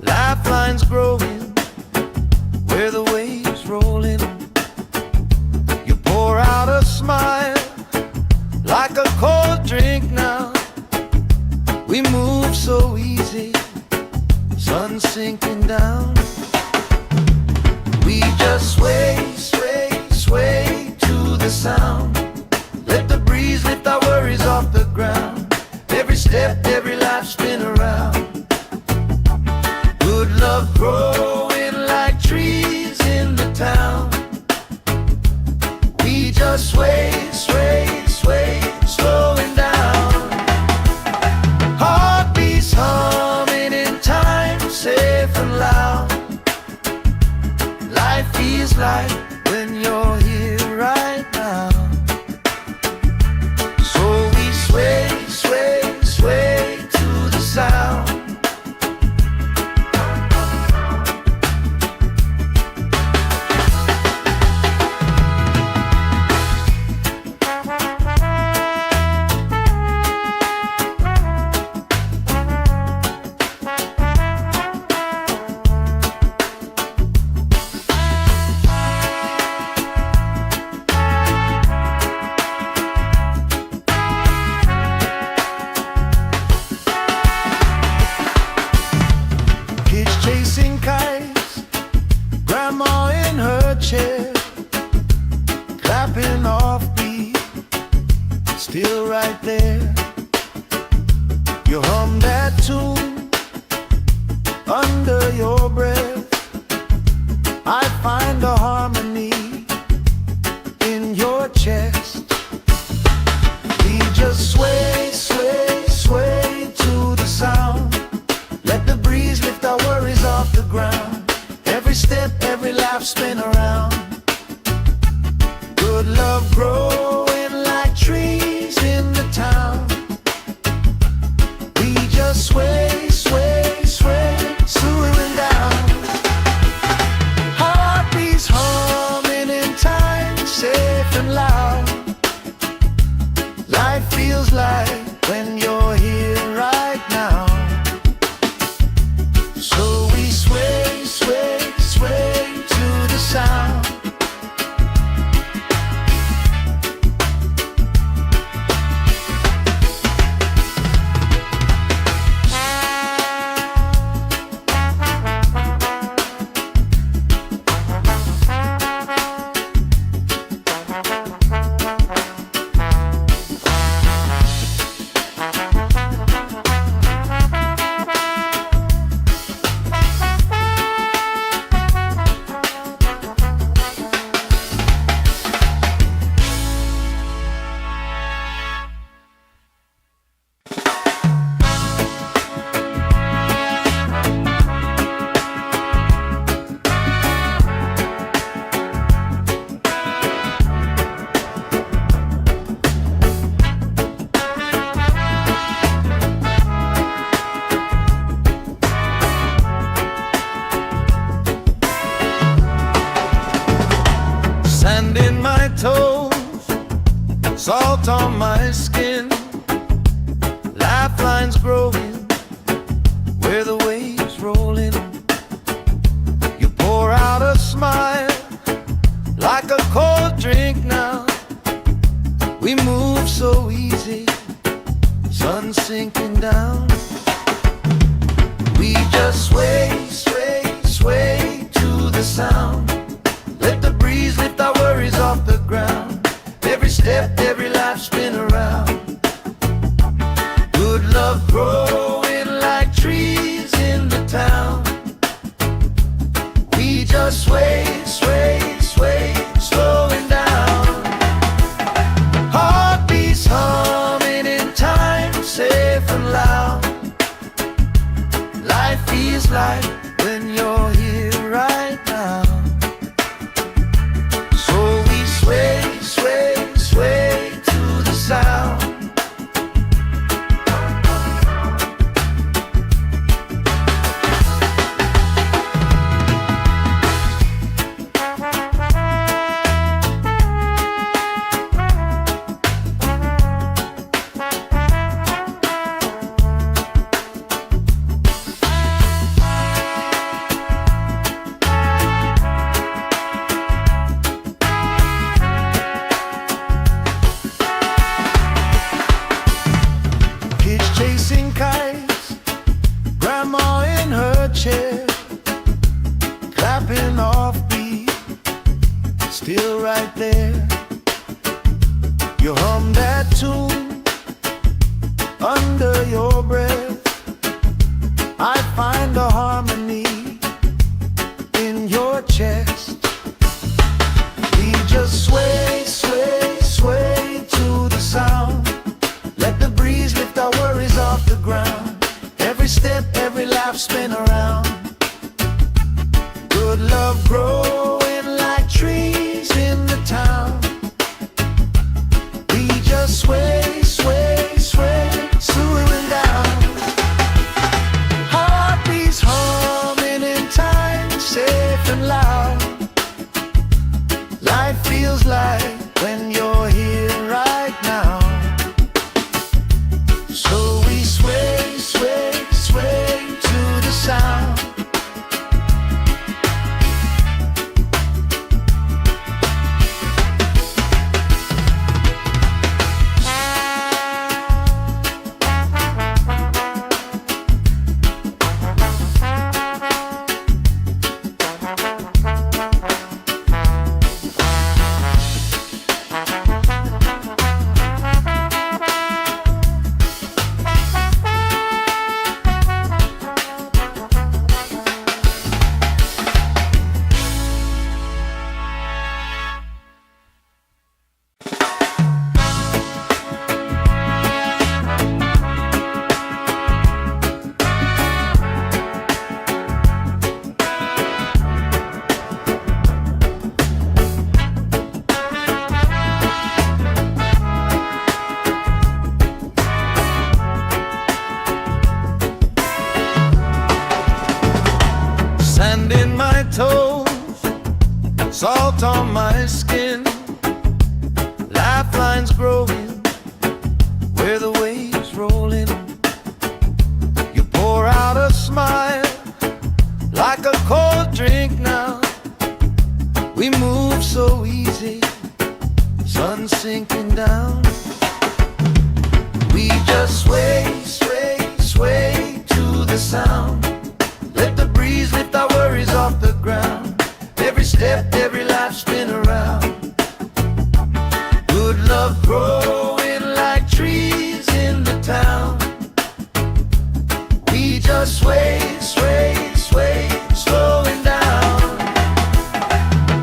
lifelines growing where the waves roll in. You pour out a smile like a cold drink now. We move so easy, sun sinking down. We just sway, sway, sway to the sound. Let the breeze lift our worries off the ground. Every step, every life spin around. Good love growing like trees in the town. We just sway, sway, sway, slowing down. Heartbeats humming in time, safe and loud. Life feels like when you're here right now. So we sway, sway, sway to the sound. Chasing kites, grandma in her chair, clapping off beat, still right there. You hum that tune under your breath. I find a harmony in your chest. We just sway, sway, sway to the sound. Let the breeze lift our worries off the ground. Every step, every laugh spin around. Good love growing like trees in the town. We just sway, sway, sway, swaying down. Heartbeats humming in time, safe and loud. Life feels like when you're here right now. So we sway, sway, sway to the sound. Sand in my toes, salt on my skin, lifelines growing where the waves roll in. You pour out a smile like a cold drink now. We move so easy, sun sinking down. We just sway, sway, sway to the sound. Let the breeze lift our worries off the ground. Every step, every life spin around. Good love growing like trees in the town. We just sway, sway, sway, slowing down. Heartbeats humming in time, safe and loud. Life feels like when you're here right now. Sway, sway, sway to the sound. tune under your breath. I find a harmony in your chest. We just sway, sway, sway to the sound. Let the breeze lift our worries off the ground. Every step, every laugh, spin around. Good love growing like trees in the town. We just sway, sway, sway, swooing down. Heartbeats humming in time, safe and loud. Life feels like when you're here right now. So we sway, sway, sway to the sound. Sand in my toes, salt on my skin, lifelines growing where the waves rolling. You pour out a smile like a cold drink now. We move so easy, sun sinking down. We just sway, sway, sway to the sound. Let the breeze lift our worries off the ground. Every step, every laugh, spin around. Good love growing like trees in the town. We just sway, sway, sway, slowing down.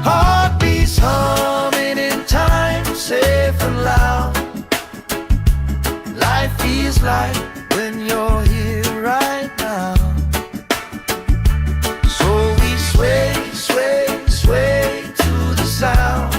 Heartbeats humming in time, safe and loud. Life feels like when you're here right now. Sway, sway, sway to the sound.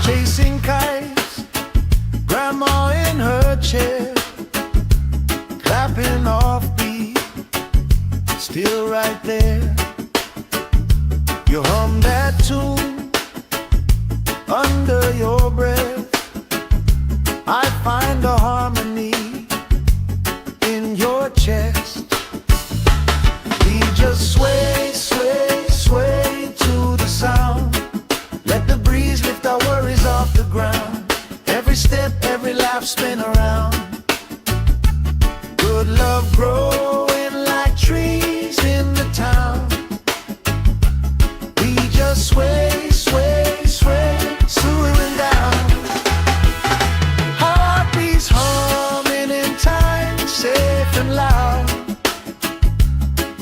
Chasing kites, grandma in her chair, clapping off beat, still right there. You hum that tune under your breath. I find a harmony in your chest. We just sway, sway, sway to the sound. Let the breeze lift our worries off the ground. Every step, every laugh, spin around. Good love growing like trees in the town. We just sway, sway, sway, swooing down. Heartbeats humming in time, safe and loud.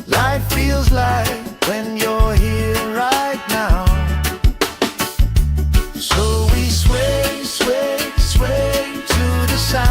Life feels like when you're here right now. So we sway, sway, sway to the sound.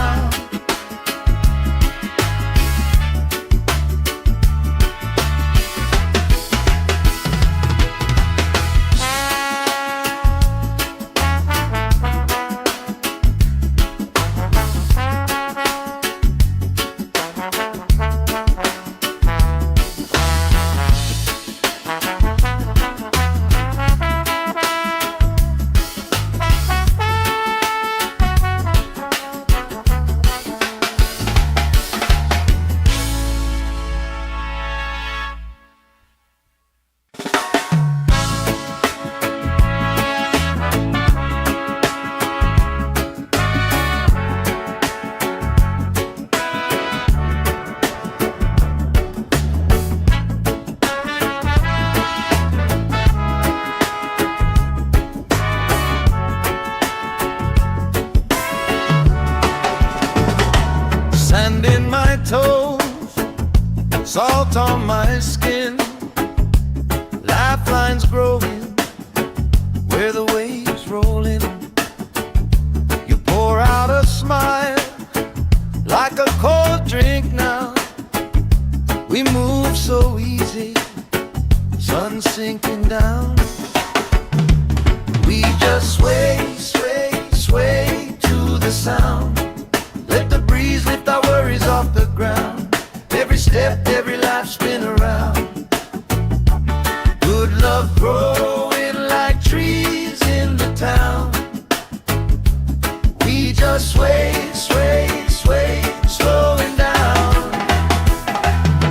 salt on my skin, lifelines growing where the waves roll in. You pour out a smile like a cold drink now. We move so easy, sun sinking down. We just sway, sway, sway to the sound. Let the breeze lift our worries off the ground. Every step, every life spin around. Good love growing like trees in the town. We just sway, sway, sway, slowing down.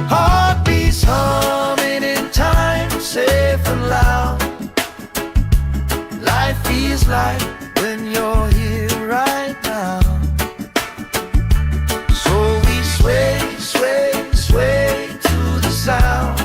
Heartbeats humming in time, safe and loud. Life feels like when you're here right now. So we sway, sway, sway to the sound.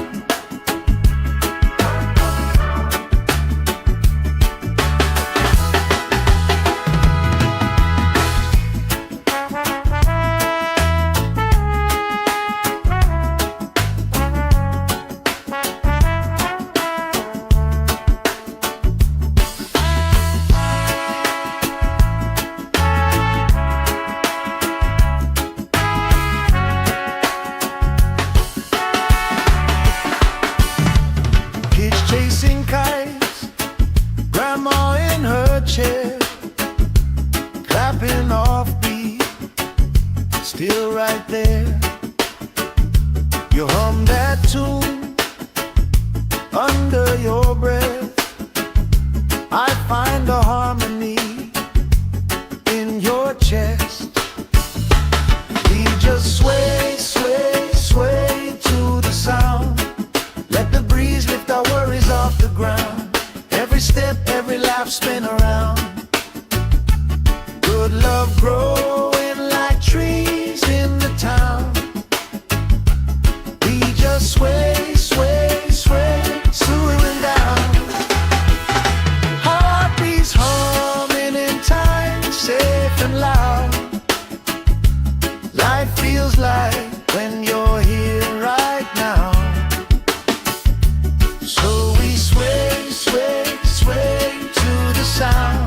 Chasing kites, grandma in her chair, clapping off beat, still right there. You hum that tune under your breath. I find a harmony in your chest. We just sway, sway, sway to the sound. Let the breeze lift our worries off the ground. Every step, every life spin around. Good love growing like trees in the town. We just sway, sway, sway, slowing down. Heartbeats humming in time, safe and loud. Life feels like when you're here right now. So we sway, sway, sway to the sound.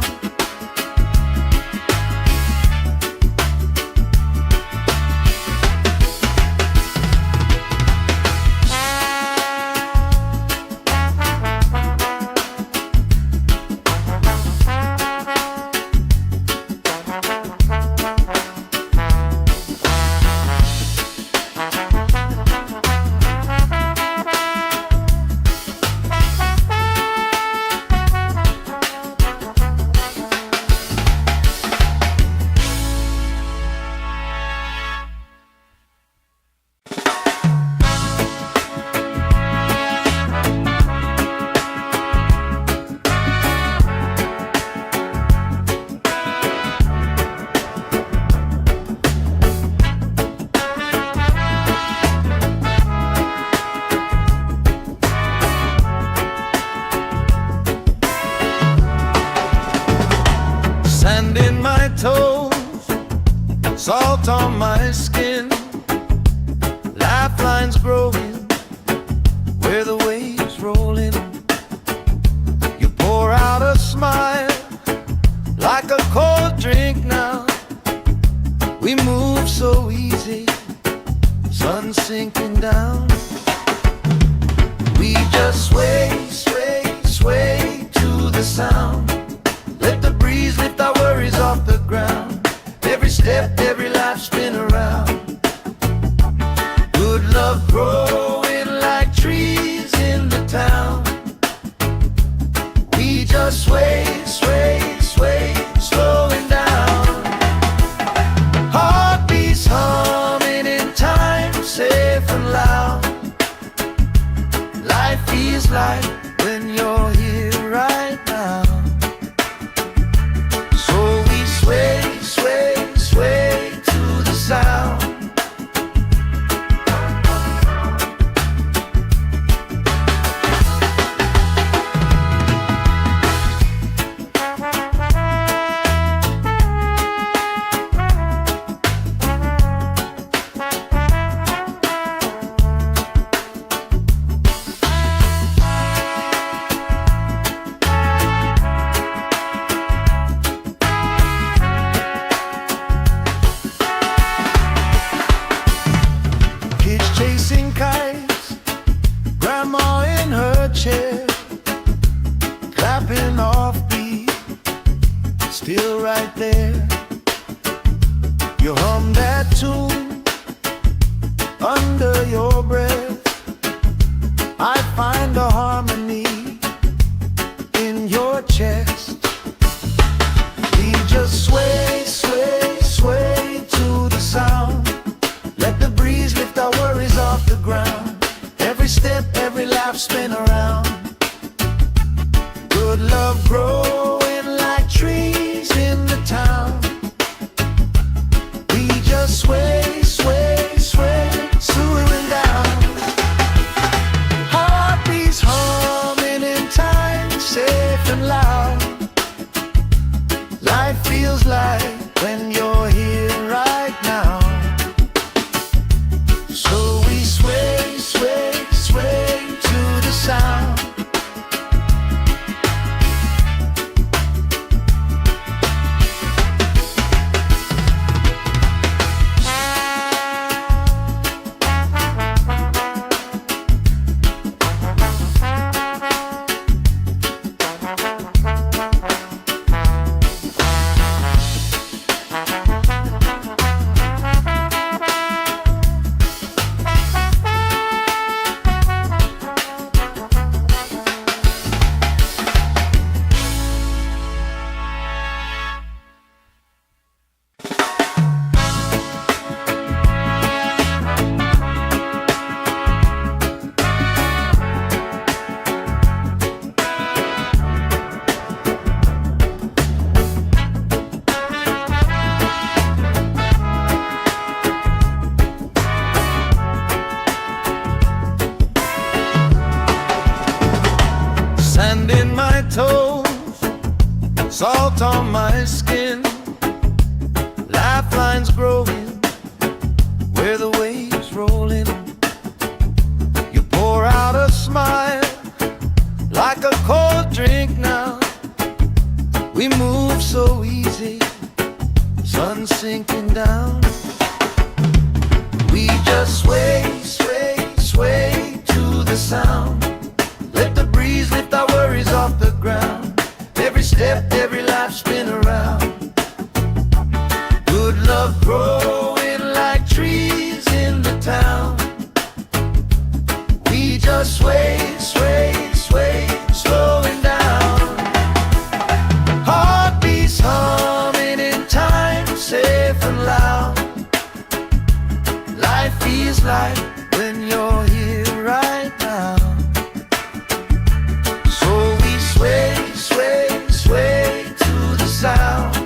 Sand in my toes, salt on my skin, lifelines growing where the waves roll in. You pour out a smile like a cold drink now. We move so easy, sun sinking down. We just sway, sway, sway to the sound. Let the breeze lift our worries off the ground. Every step, every life spin around. Good love growing like trees in the town. We just sway, sway, sway, slowing down. Heartbeats humming in time, safe and loud. Life feels like when you're here right now. So we sway, sway, sway to the sound. still right there. You hum that tune under your breath. I find a harmony in your chest. We just sway, sway, sway to the sound. Let the breeze lift our worries off the ground. Every step, every lap, spin around. Good love growing like trees in the town. We just sway, sway, sway, swooing down. Heartbeats humming in time, safe and loud. Life feels like when you're here right now. So we sway, sway, sway to the sound. Sand in my toes, salt on my skin, lifelines growing where the waves roll in. You pour out a smile like a cold drink now. We move so easy, sun sinking down. We just sway, sway, sway to the sound. Let the breeze lift our worries off the ground. Every step, every life, spin around. Good love growing like trees in the town. We just sway, sway, sway, slowing down. Heartbeats humming in time, safe and loud. Life feels like when you're here right now. Sway, sway, sway to the sound.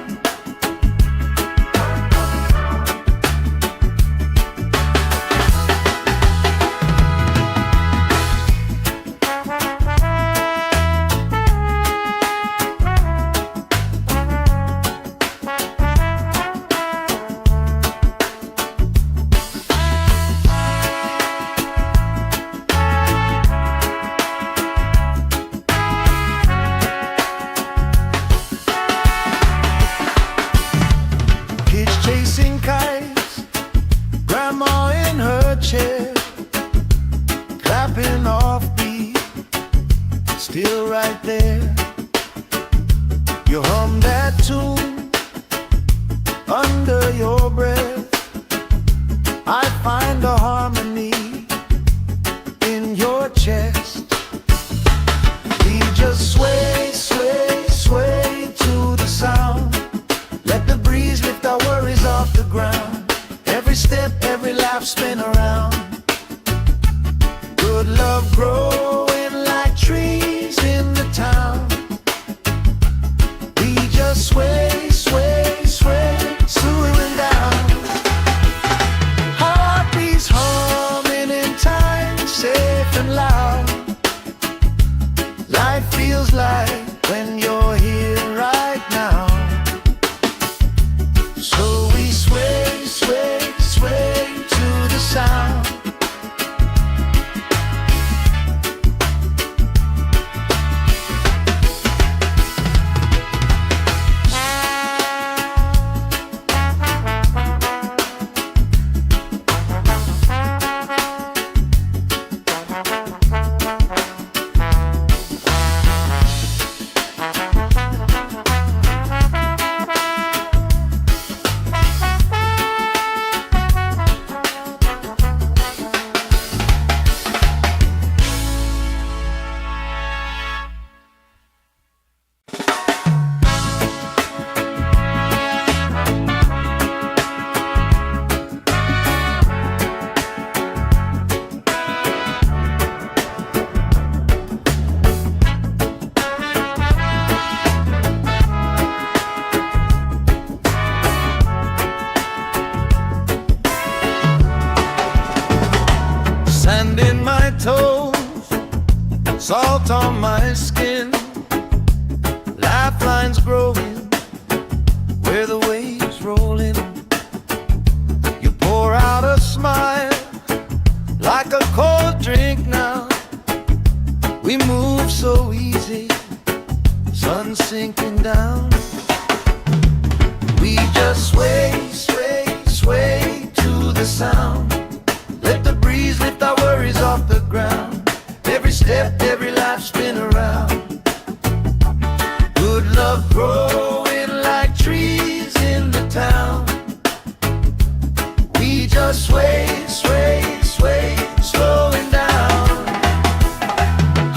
Chasing kites, grandma in her chair, clapping off beat, still right there. You hum that tune under your breath. I find a harmony in your chest. We just sway, sway, sway to the sound. Let the breeze lift our worries off the ground. Every step, every lap, spin around. Good love growing like trees in the town. We just sway, sway, sway, swooing down. Heartbeats hum salt on my skin, lifelines growing where the waves rolling. You pour out a smile like a cold drink now. We move so easy, sun sinking down. We just sway, sway, sway to the sound. Let the breeze lift our worries off the ground. Every step, every life spin around. Good love growing like trees in the town. We just sway, sway, sway, slowing down.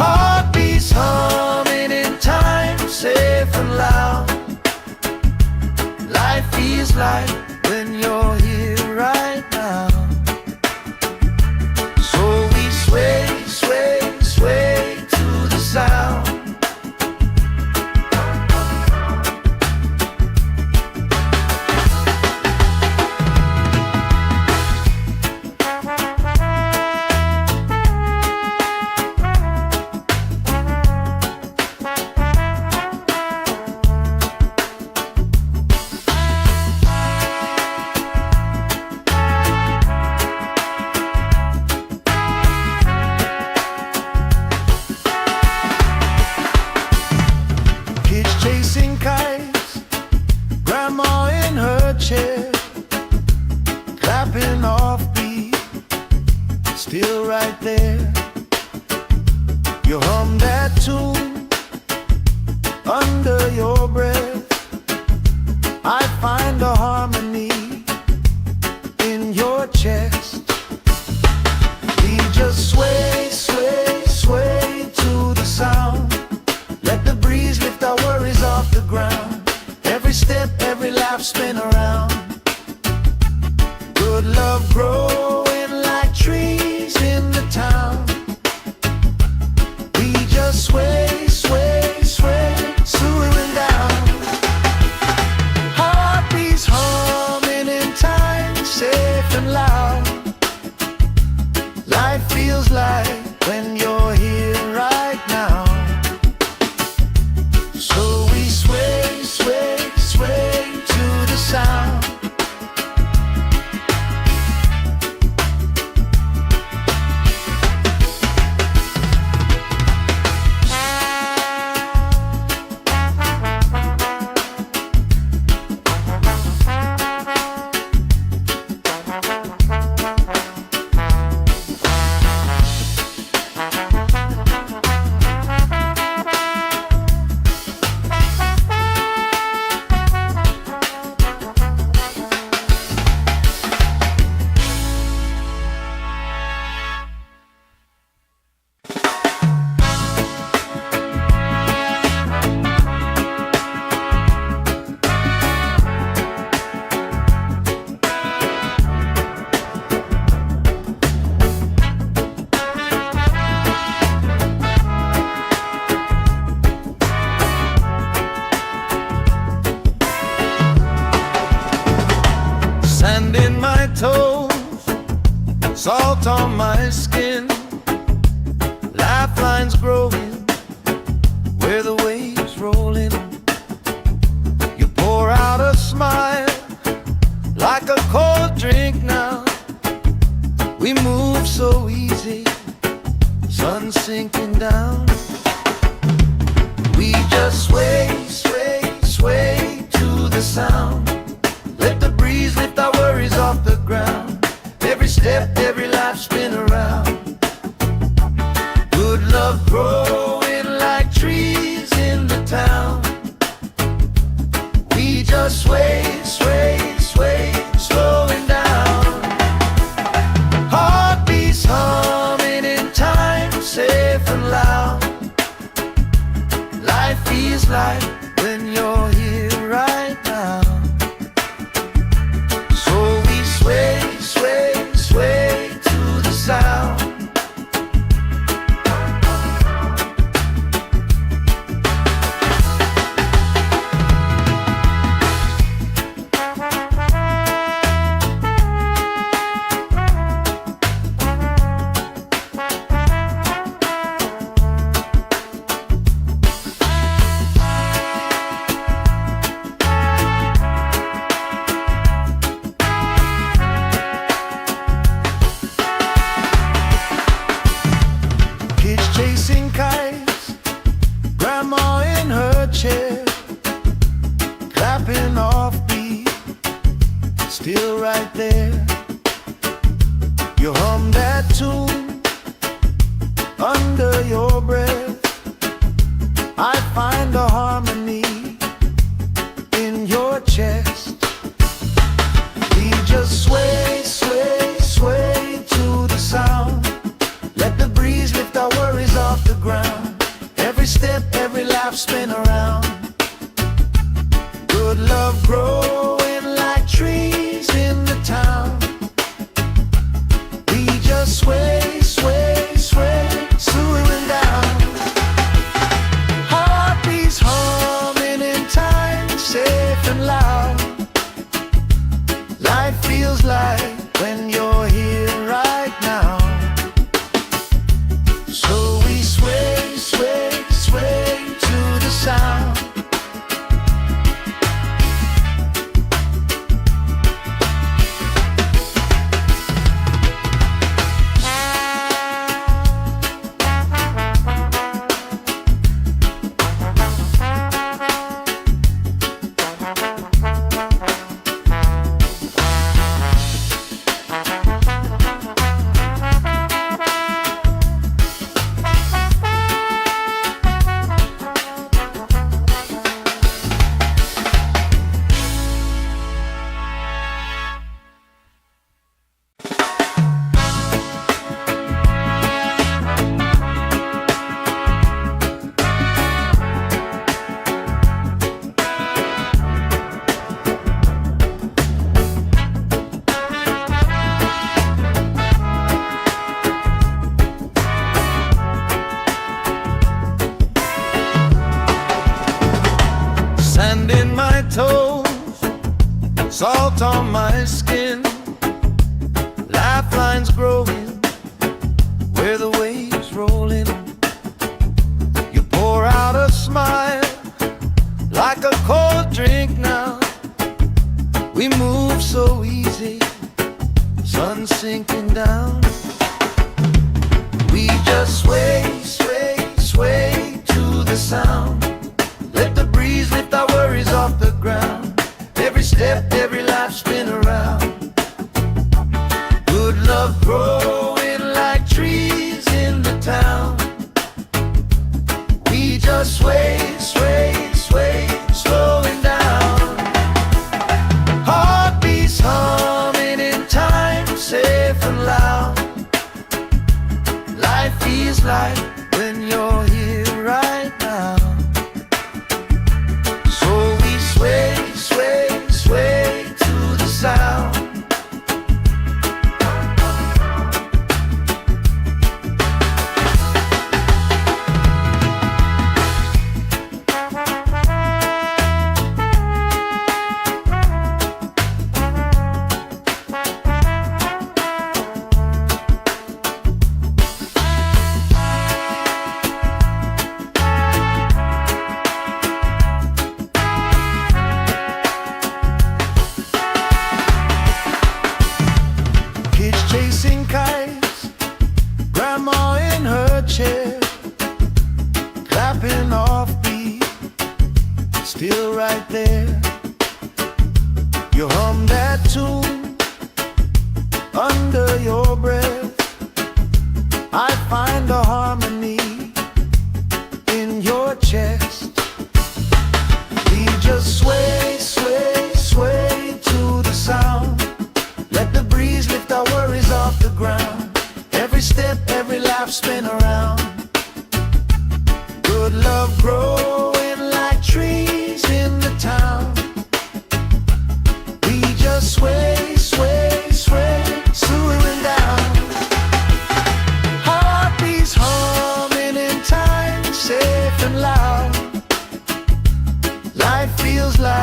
Heartbeats humming in time, safe and loud. Life feels like when you're here right now. So we sway, sway, sway to the sound. Chasing kites, grandma in her chair, clapping off beat, still right there. You hum that tune under your breath. I find a harmony in your chest. We just sway, sway, sway to the sound. Let the breeze lift our worries off the ground. Every step, every life spin around. Good love growing like trees in the town. We just sway, sway, sway, swooning down. Heartbeats humming in time, safe and loud. Life feels like when you're here right now. So we sway, sway, sway to the sound. Sand in my toes, salt on my skin, lifelines growing where the waves rolling. You pour out a smile like a cold drink now. We move so easy, sun sinking down. We just sway, sway, sway to the sound. Let the breeze lift our worries off the ground. Every step, every life spin around. Good love growing like trees in the town. We just sway, sway, sway, slowing down. Heartbeats humming in time, safe and loud. Life feels like when you're here right now. So we sway, sway, sway to the sound. clapping off beat, still right there. You hum that tune under your breath. I find a harmony in your chest. We just sway, sway, sway to the sound. Let the breeze lift our worries off the ground. Every step, every laugh, spin around. Good love growing like trees in the town. We just sway, sway, sway, slowing down. Heartbeats humming in time, safe and loud. Life feels like when you're here right now. So we sway, sway, sway to the sound. Sand in my toes, salt on my skin, lifelines growing where the waves rolling. You pour out a smile like a cold drink now. We move so easy, sun sinking down. We just sway, sway, sway to the sound. Let the breeze lift our worries off the ground. Every step, every life, spin around. Good love growing like trees in the town. We just sway, sway, sway, slowing down. Heartbeats humming in time, safe and loud. Life feels like when you're here right now. Sway, sway, sway to the sound. Chasing kites, grandma in her chair, clapping off beat, still right there. You hum that tune under your breath. I find a harmony in your chest. We just sway, sway, sway to the sound. Let the breeze lift our worries off the ground. Every step, every laugh, spin around. Good love growing like trees in the town. We just sway, sway, sway, slowing down. Heartbeats humming in time, safe and loud. Life feels like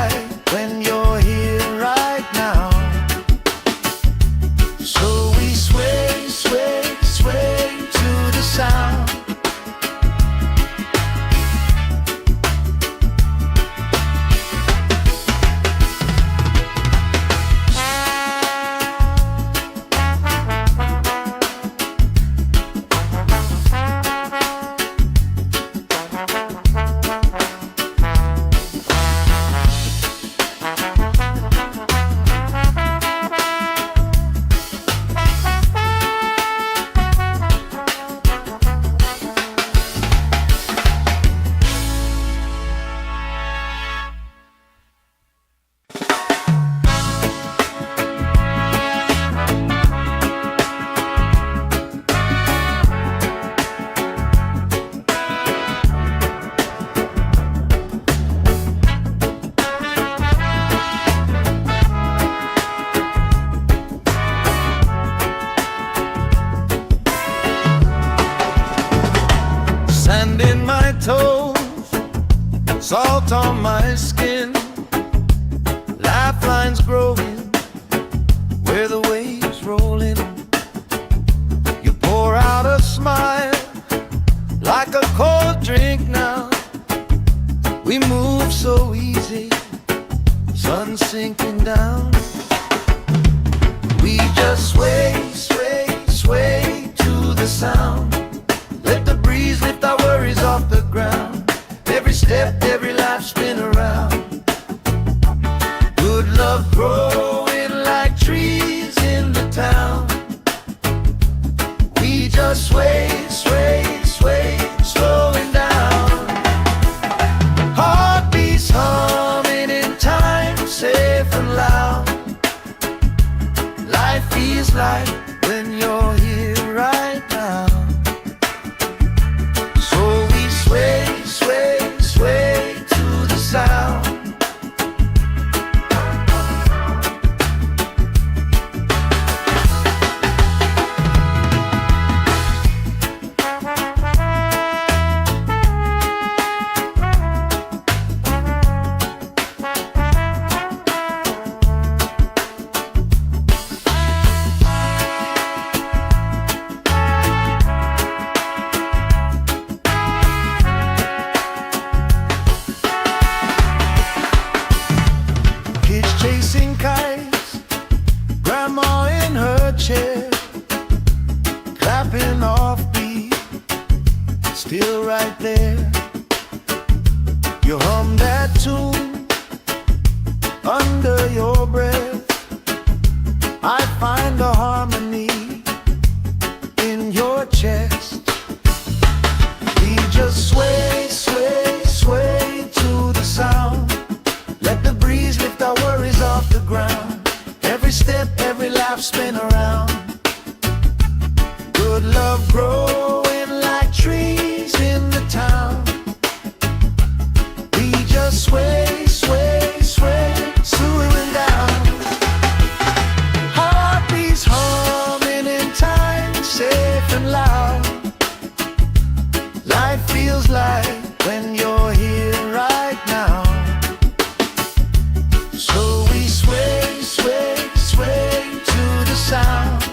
salt on my skin, lifelines growing where the waves rolling. You pour out a smile like a cold drink now. We move so easy, sun sinking down. We just sway, sway, sway to the sound. Let the breeze lift our worries off the ground. Every step, every life spin around. Good love growing like trees in the town. We just sway, sway, sway, slowing down. Heartbeats humming in time, safe and loud. Life feels like when you're here right now. So we sway, sway, sway to the sound. Chasing kites, grandma in her chair, clapping off beat, still right there. You hum that tune under your breath. I find the harmony in your chest. We just sway, sway, sway to the sound. Let the breeze lift our worries off the ground. Every step, every life spin around. Good love growing like trees in the town. We just sway, sway, sway, slowing down. Heartbeats humming in time, safe and loud. Life feels like when you're here right now. So we sway, sway, sway to the sound.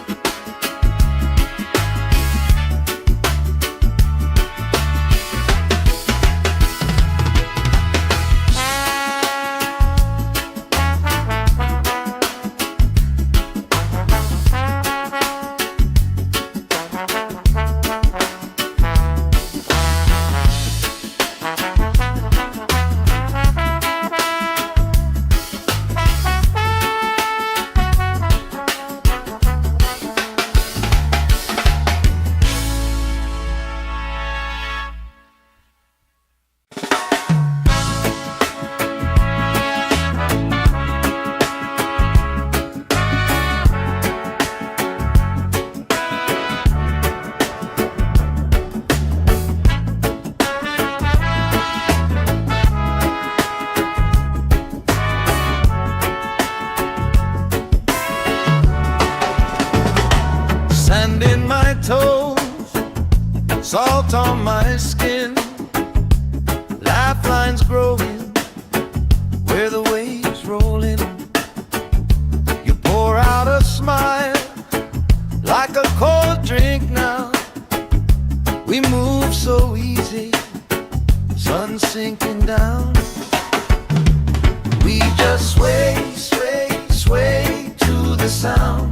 Sand in my toes, salt on my skin, lifelines growing where the waves rolling. You pour out a smile like a cold drink now. We move so easy, sun sinking down. We just sway, sway, sway to the sound.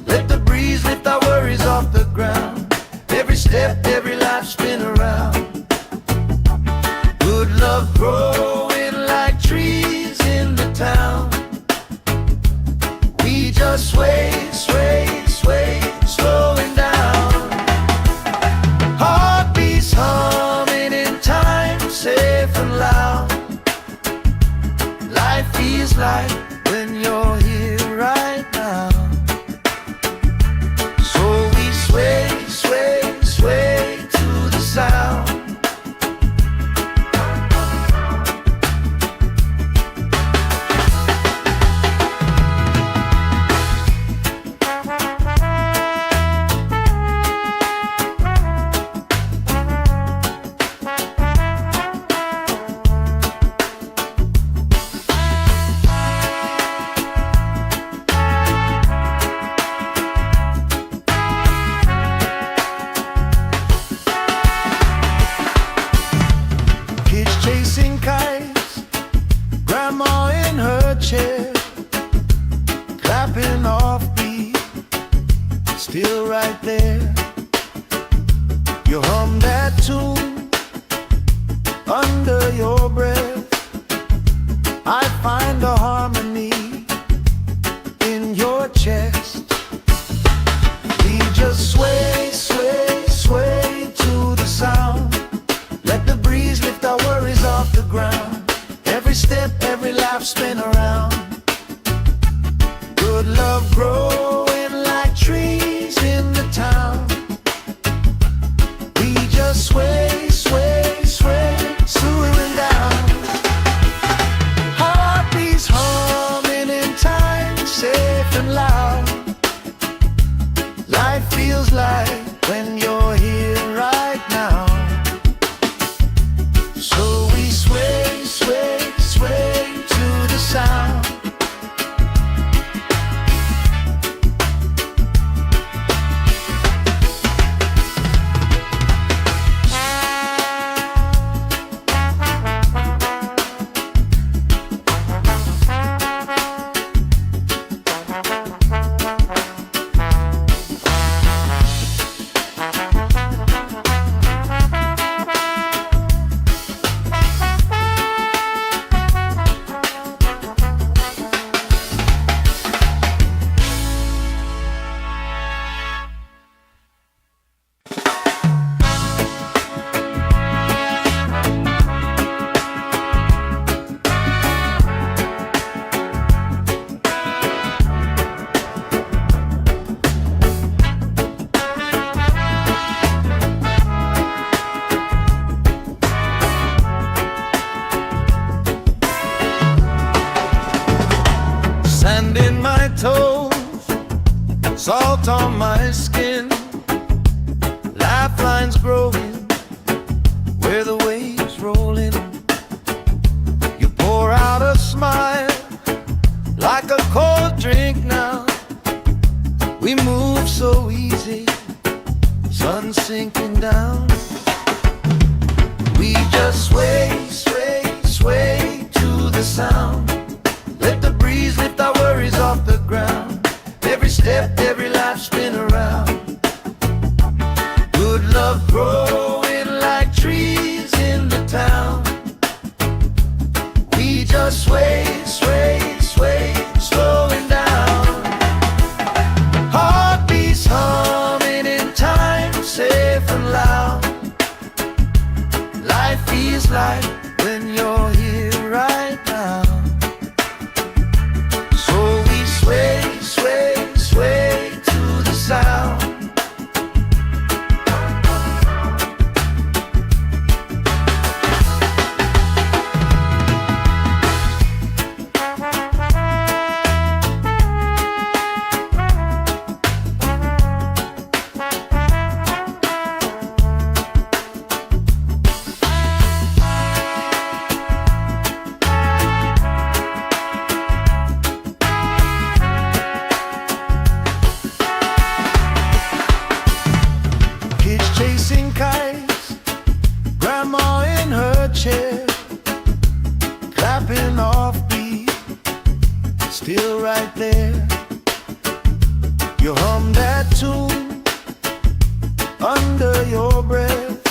Let the breeze lift our worries off the ground. Every step, every life spin around. Good love growing like trees in the town. We just sway, sway, sway, slowing down. Heartbeats humming in time, safe and loud. Life feels like when you're here right now. So we sway, sway, sway to the sound. chair, clapping off beat, still right there. You hum that tune under your breath. I find a harmony in your chest. We just sway, sway, sway to the sound. Let the breeze lift our worries off the ground. Every step, every laugh, spin around. Good love growing like trees in the town. We just sway, sway, sway, slowing down. Heartbeats humming in time, safe and loud. Life feels like when you're here right now. So we sway, sway, sway to the sound. Sand in my toes, salt on my skin, lifelines growing where the waves rolling. You pour out a smile like a cold drink now. We move so easy, sun sinking down. We just sway, sway, sway to the sound. Let the breeze lift our worries off the ground. Every step, every laugh, spin around. Good love growing like trees in the town. We just sway, sway, sway, slowing down. Heartbeats humming in time, safe and loud. Life feels like when you're here right now. Sway, sway, sway to the sound. Chasing kites, grandma in her chair, clapping off beat, still right there. You hum that tune under your breath.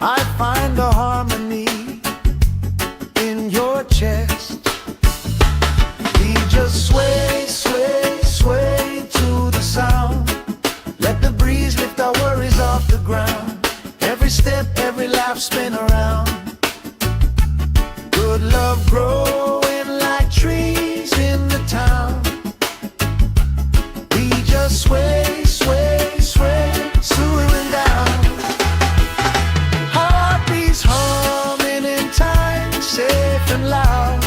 I find a harmony in your chest. We just sway, sway, sway to the sound. Let the breeze lift our worries off the ground. Every step, every laugh, spin around. Good love growing like trees in the town. We just sway, sway, sway, slowing down. Heartbeats humming in time, safe and loud.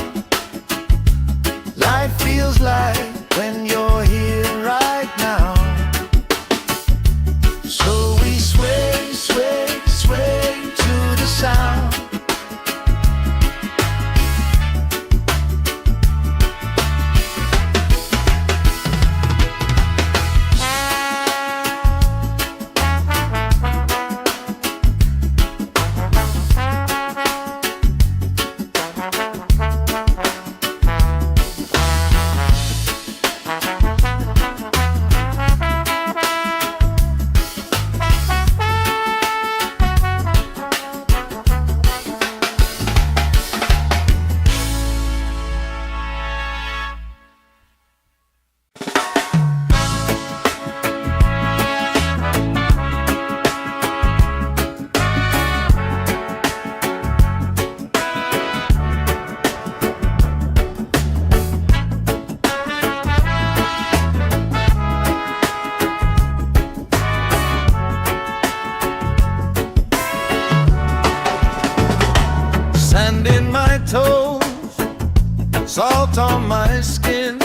salt on my skin,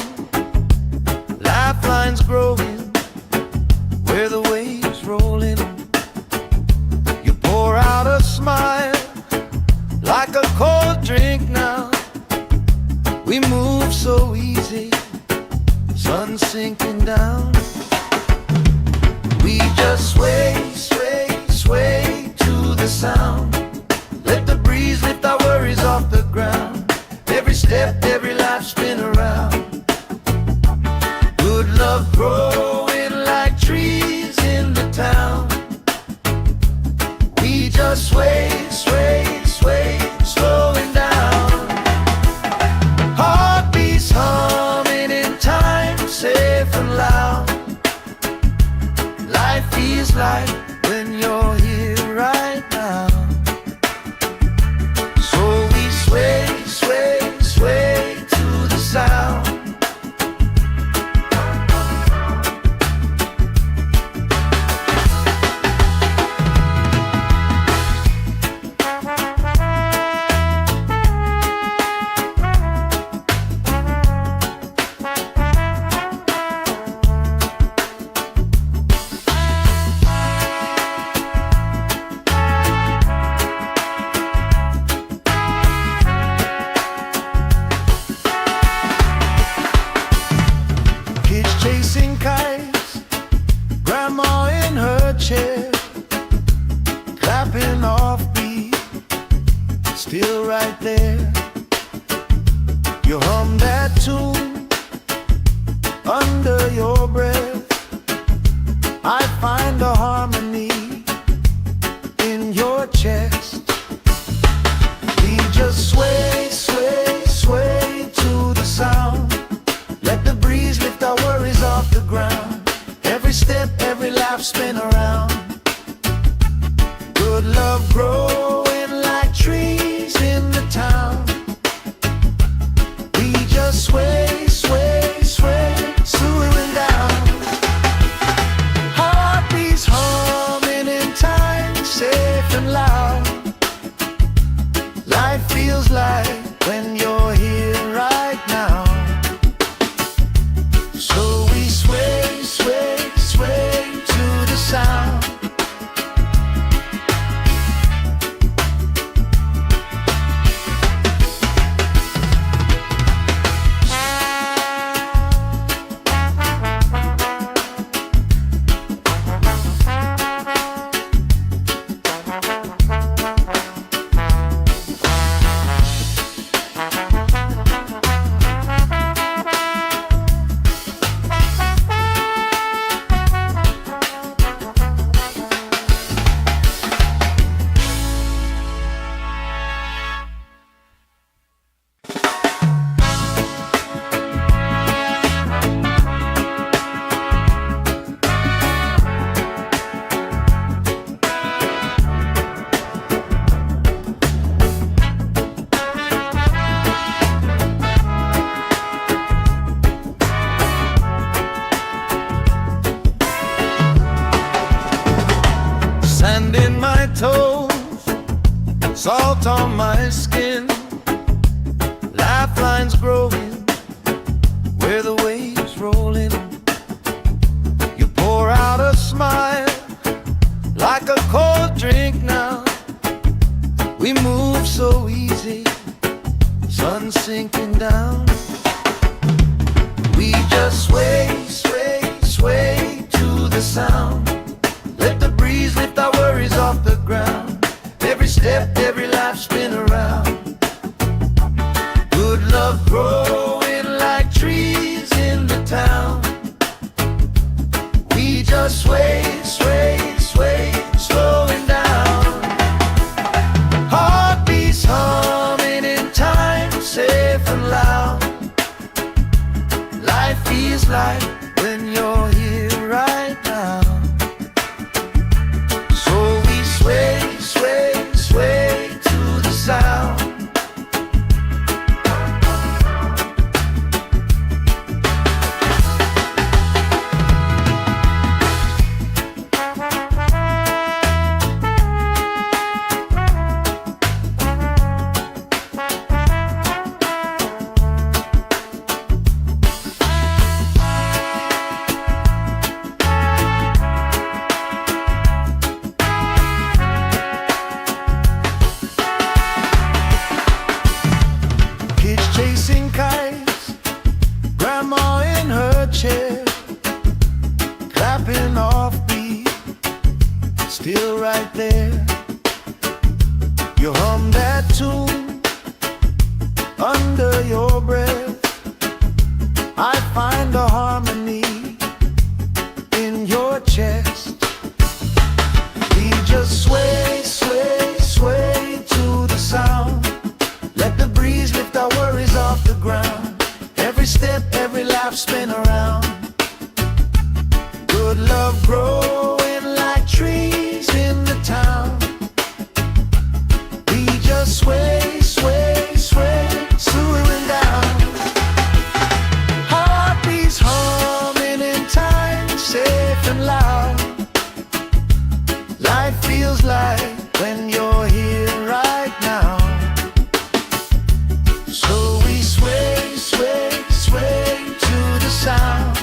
lifelines growing where the waves rolling. You pour out a smile like a cold drink now. We move so easy, sun sinking down. We just sway, sway, sway to the sound. Let the breeze lift our worries off the ground. Every step, every life spin around. Good love growing like trees in the town. We just sway, sway, sway, slowing down. Heartbeats humming in time, safe and loud. Life feels like when you're here right now. So we sway, sway, sway to the sound. Chasing kites, grandma in her chair, clapping off beat, still right there. You hum that tune under your breath. I find a harmony in your chest. We just sway, sway, sway to the sound. Let the breeze lift our worries off the ground. Every step, every laugh spin around. Good love growing like trees in the town. We just sway, sway, sway, slowing down. Heartbeats humming in time, safe and loud. Life feels like when you're here right now. So we sway, sway, sway to the sound. Sand in my toes, salt on my skin, lifelines growing where the waves rolling. You pour out a smile like a cold drink now. We move so easy, sun sinking down. We just sway, sway, sway to the sound. Let the breeze lift our worries off the ground. Every step, every life spin around. Good love growing like trees in the town. We just sway, sway, sway, slowing down. Heartbeats humming in time, safe and loud. Life feels like when you're here right now. So we sway, sway, sway to the sound. Every step, every laugh spin around. Good love growing like trees in the town. We just sway, sway, sway, swooning down. Heartbeats humming in time, safe and loud. Life feels like when you're here right now. So we sway, sway, sway to the sound.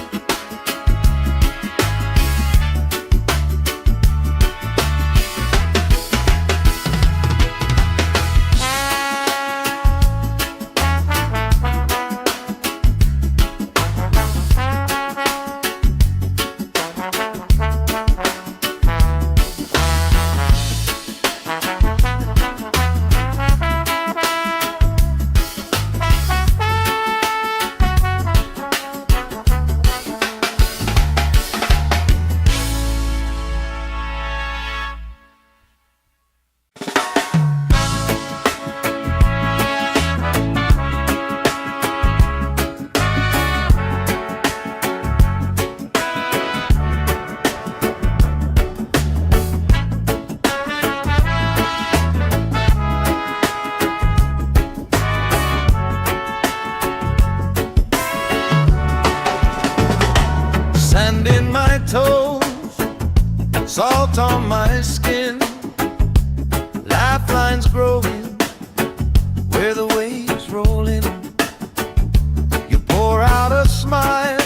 Sand in my toes, salt on my skin, lifelines growing where the waves rolling. You pour out a smile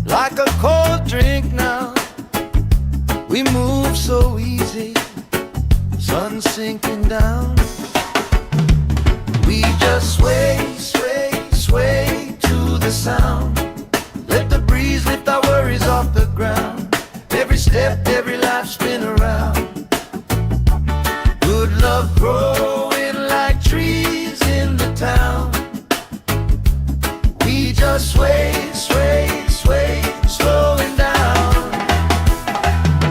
like a cold drink now. We move so easy, sun sinking down. We just sway, sway, sway to the sound. Let the breeze lift our worries off the ground. Every step, every laugh spin around. Good love growing like trees in the town. We just sway, sway, sway, slowing down.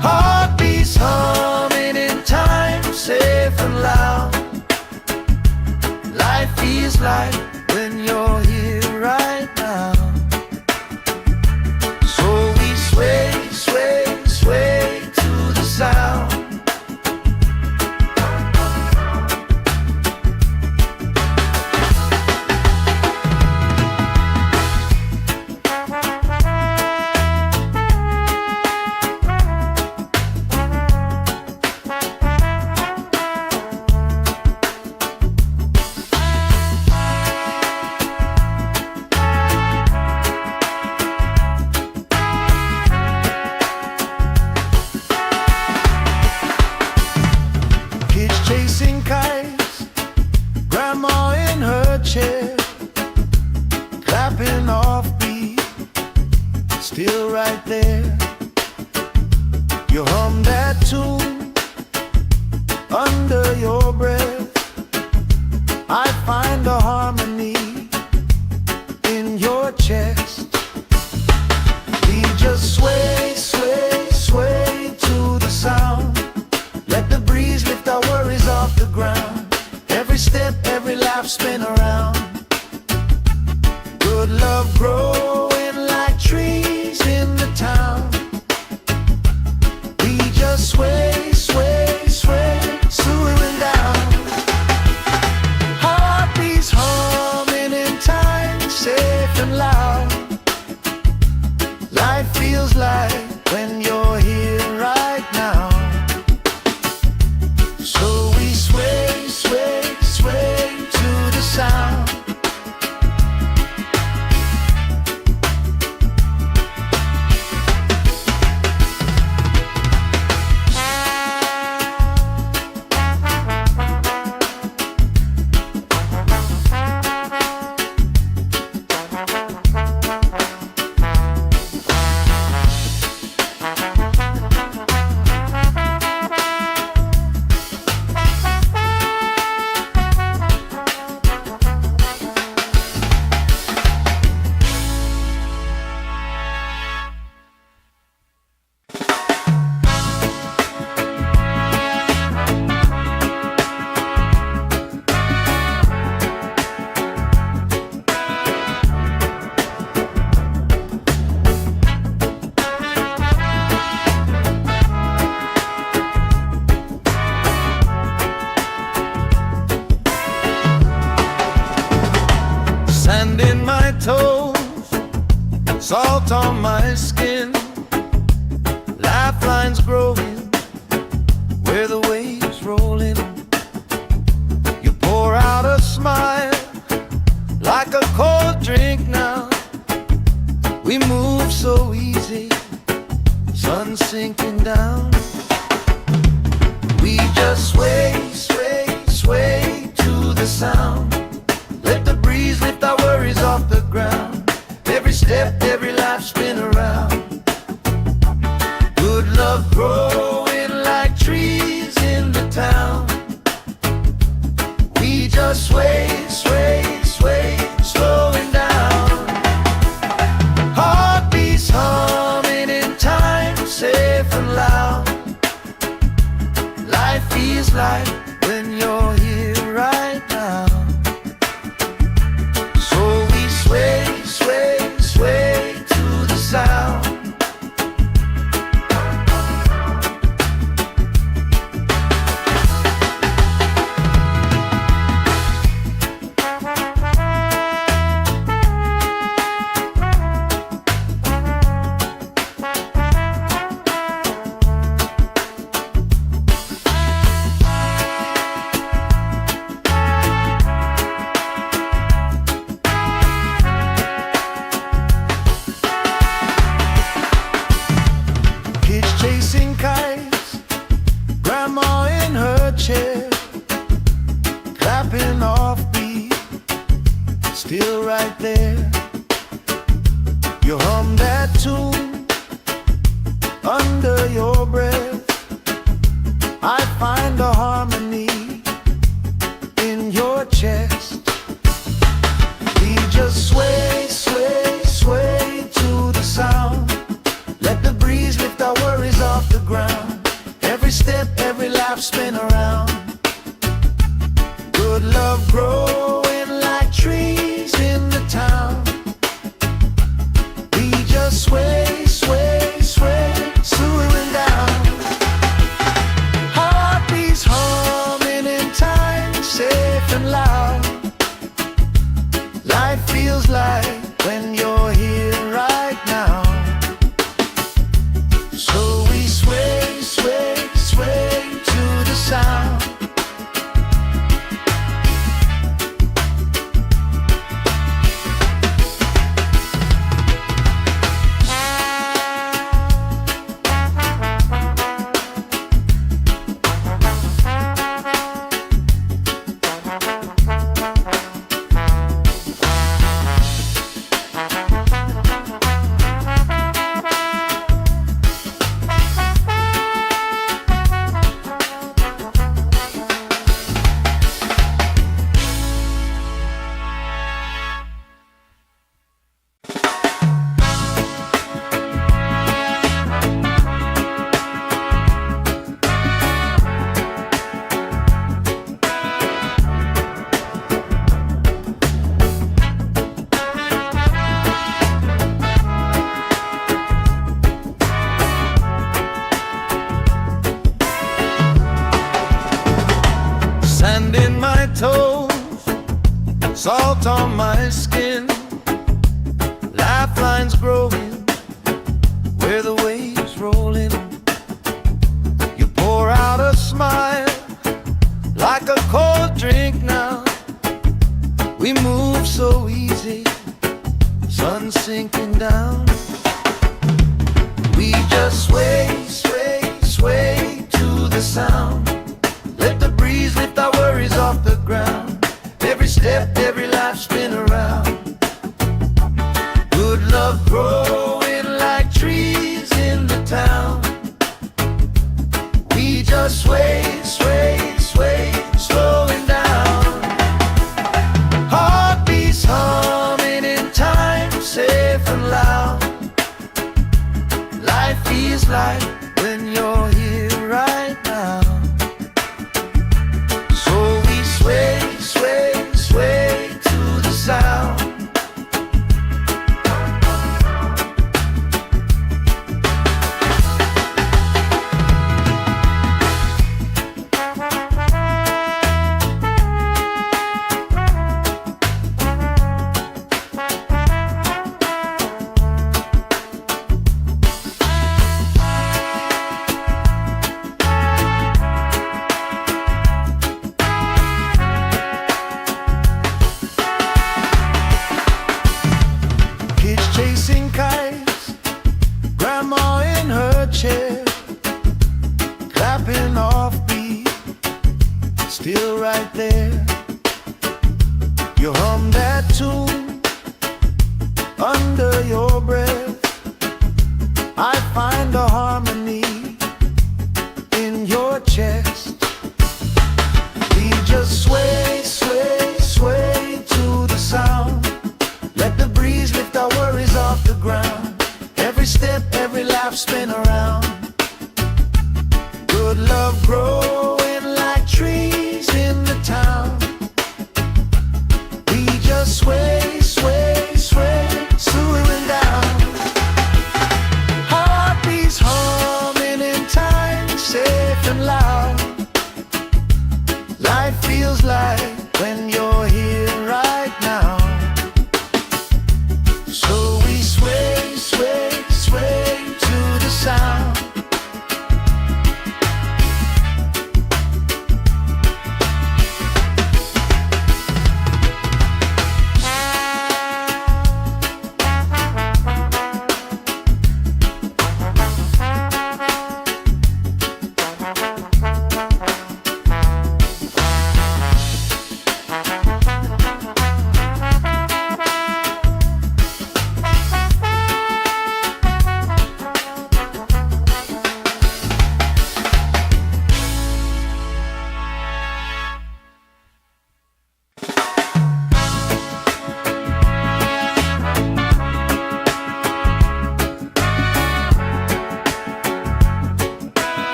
Heartbeats humming in time, safe and loud. Life feels like when you're here right now. Sway, sway, sway to the sound. Chasing kites, grandma in her chair, clapping off beat, still right there. You hum that tune under your breath. I find a harmony in your chest. We just sway, sway, sway to the sound. Let the breeze lift our worries off the ground. Every step, every laugh spin around. Good love growing like trees in the town. We just sway, sway, sway, swooning down. Heartbeats humming in time, safe and loud. Life feels like when you're here right now. So we sway, sway, sway to the sound. Sand in my toes, salt on my skin, lifelines growing where the waves roll in. You pour out a smile like a cold drink now. We move so easy, sun sinking down. We just sway, sway, sway to the sound. Let the breeze lift our worries off the ground. Every step, every life spin around. Good love growing like trees in the town. We just sway, sway, sway, slowing down. Heartbeats humming in time, safe and loud. Life feels like when you're here right now. So we sway, sway, sway to the sound. Chasing kites, grandma in her chair, clapping off beat, still right there. You hum that tune under your breath. I find a harmony in your chest. We just sway, sway, sway to the sound. Let the breeze lift our worries off the ground. Every step, every life spin around. Good love growing like trees in the town. We just sway, sway, sway, slowing down. Heartbeats humming in time, safe and loud. Life feels like when you're here right now. So we sway, sway, sway to the sound. Sand in my toes, salt on my skin, lifelines growing where the waves roll in. You pour out a smile like a cold drink now. We move so easy, sun sinking down. We just sway, sway, sway to the sound. Let the breeze lift our worries off the ground. Every step, every life spin around. Good love growing like trees in the town. We just sway, sway, sway, slowing down. Heartbeats humming in time, safe and loud. Life feels like when you're here right now. So we sway, sway, sway to the sound. your breath, I find a harmony in your chest. We just sway, sway, sway to the sound. Let the breeze lift our worries off the ground. Every step, every laugh, spin around. Good love growing like trees in the town. We just sway, sway, sway, swooing down. Heartbeats humming in time, safe and loud. Life feels like when you're here right now. So we sway, sway, sway to the sound.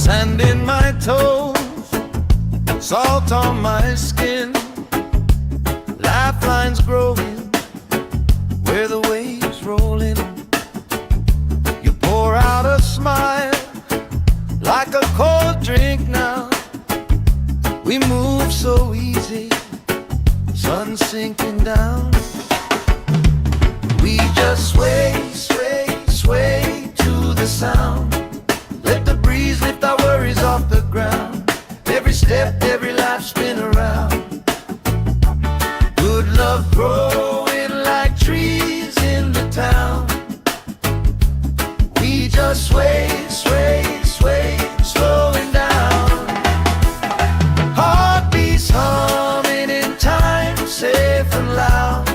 Sand in my toes, salt on my skin, lifelines growing where the waves rolling. You pour out a smile like a cold drink now. We move so easy, sun sinking down. We just sway, sway, sway to the sound. Let the breeze lift our worries off the ground. Every step, every laugh, spin around. Good love growing like trees in the town. We just sway, sway, sway, slowing down. Heartbeats humming in time, safe and loud.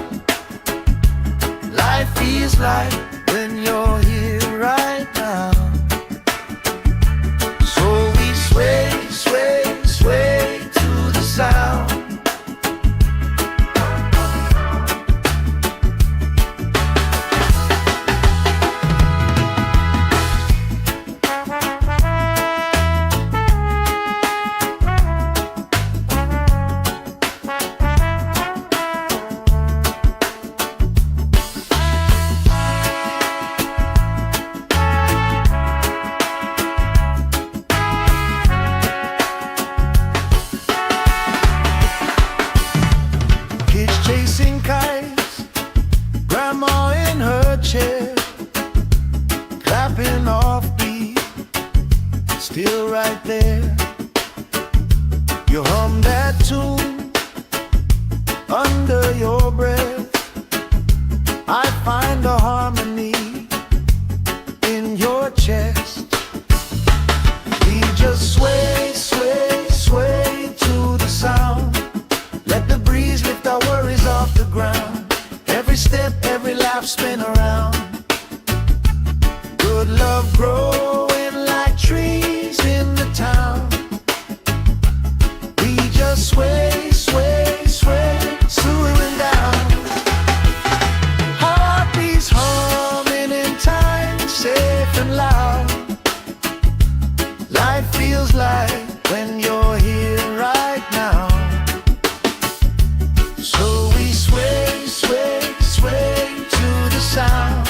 Life feels like when you're here right now. Sway, sway, sway to the sound. Chasing kites, grandma in her chair, clapping off beat, still right there. You hum that tune under your breath. I find a harmony in your chest. We just sway, sway, sway to the sound. Let the breeze lift our worries off the ground. Every step, every laugh, spin around. Good love growing like trees in the town. We just sway, sway, sway, swooing down. Heartbeats humming in time, safe and loud. Life feels like when you're here right now. So we sway, sway, sway to the sound.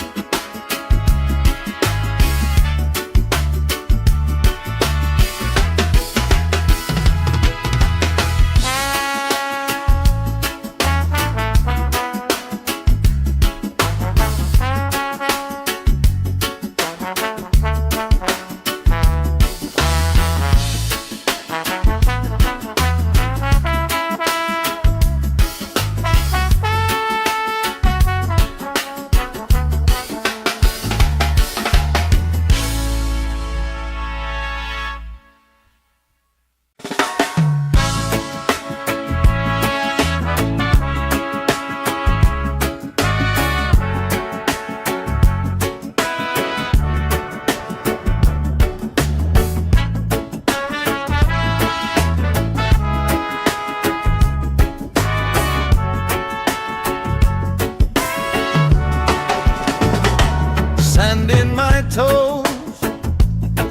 Sand in my toes,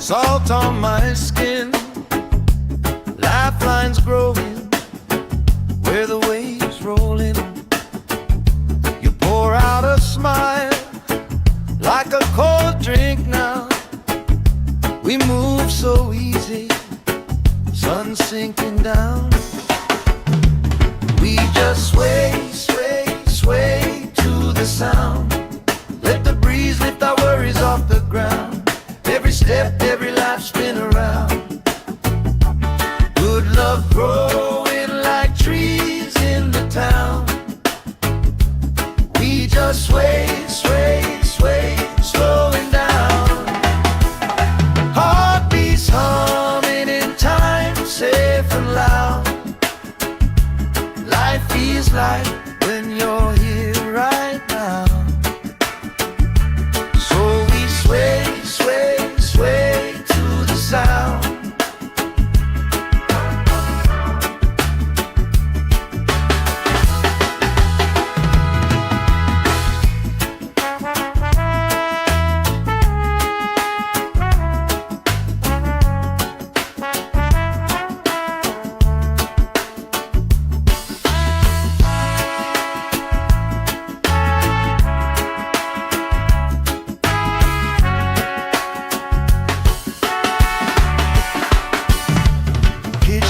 salt on my skin, lifelines growing where the waves rolling. You pour out a smile like a cold drink now. We move so easy, sun sinking down. We just sway, sway, sway to the sound. Let the breeze lift our worries off the ground. Every step, every life spin around. Good love growing like trees in the town. We just sway, sway, sway, slowing down. Heartbeats humming in time, safe and loud. Life feels like when you're here right now. So we sway, sway, sway to the sound.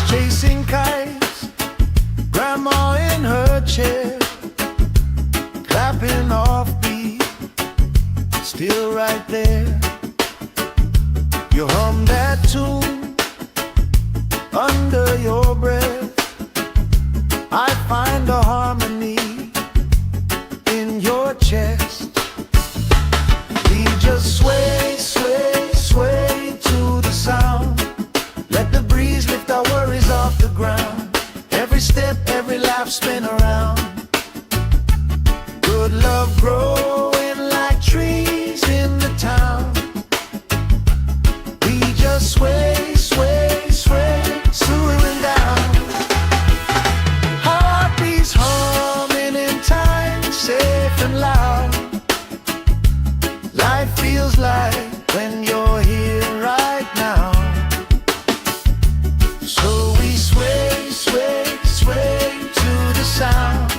Chasing kites, grandma in her chair, clapping off beat, still right there. You hum that tune under your breath. I find a harmony in your chest. We just sway, sway, sway to the sound. Let the breeze lift our worries off the ground. Every step, every life spin around. Good love growing like trees in the town. We just sway, sway, sway, slowing down. Heartbeats humming in time, safe and loud. Life feels like when you're here right now. So we sway, sway, sway to the sound.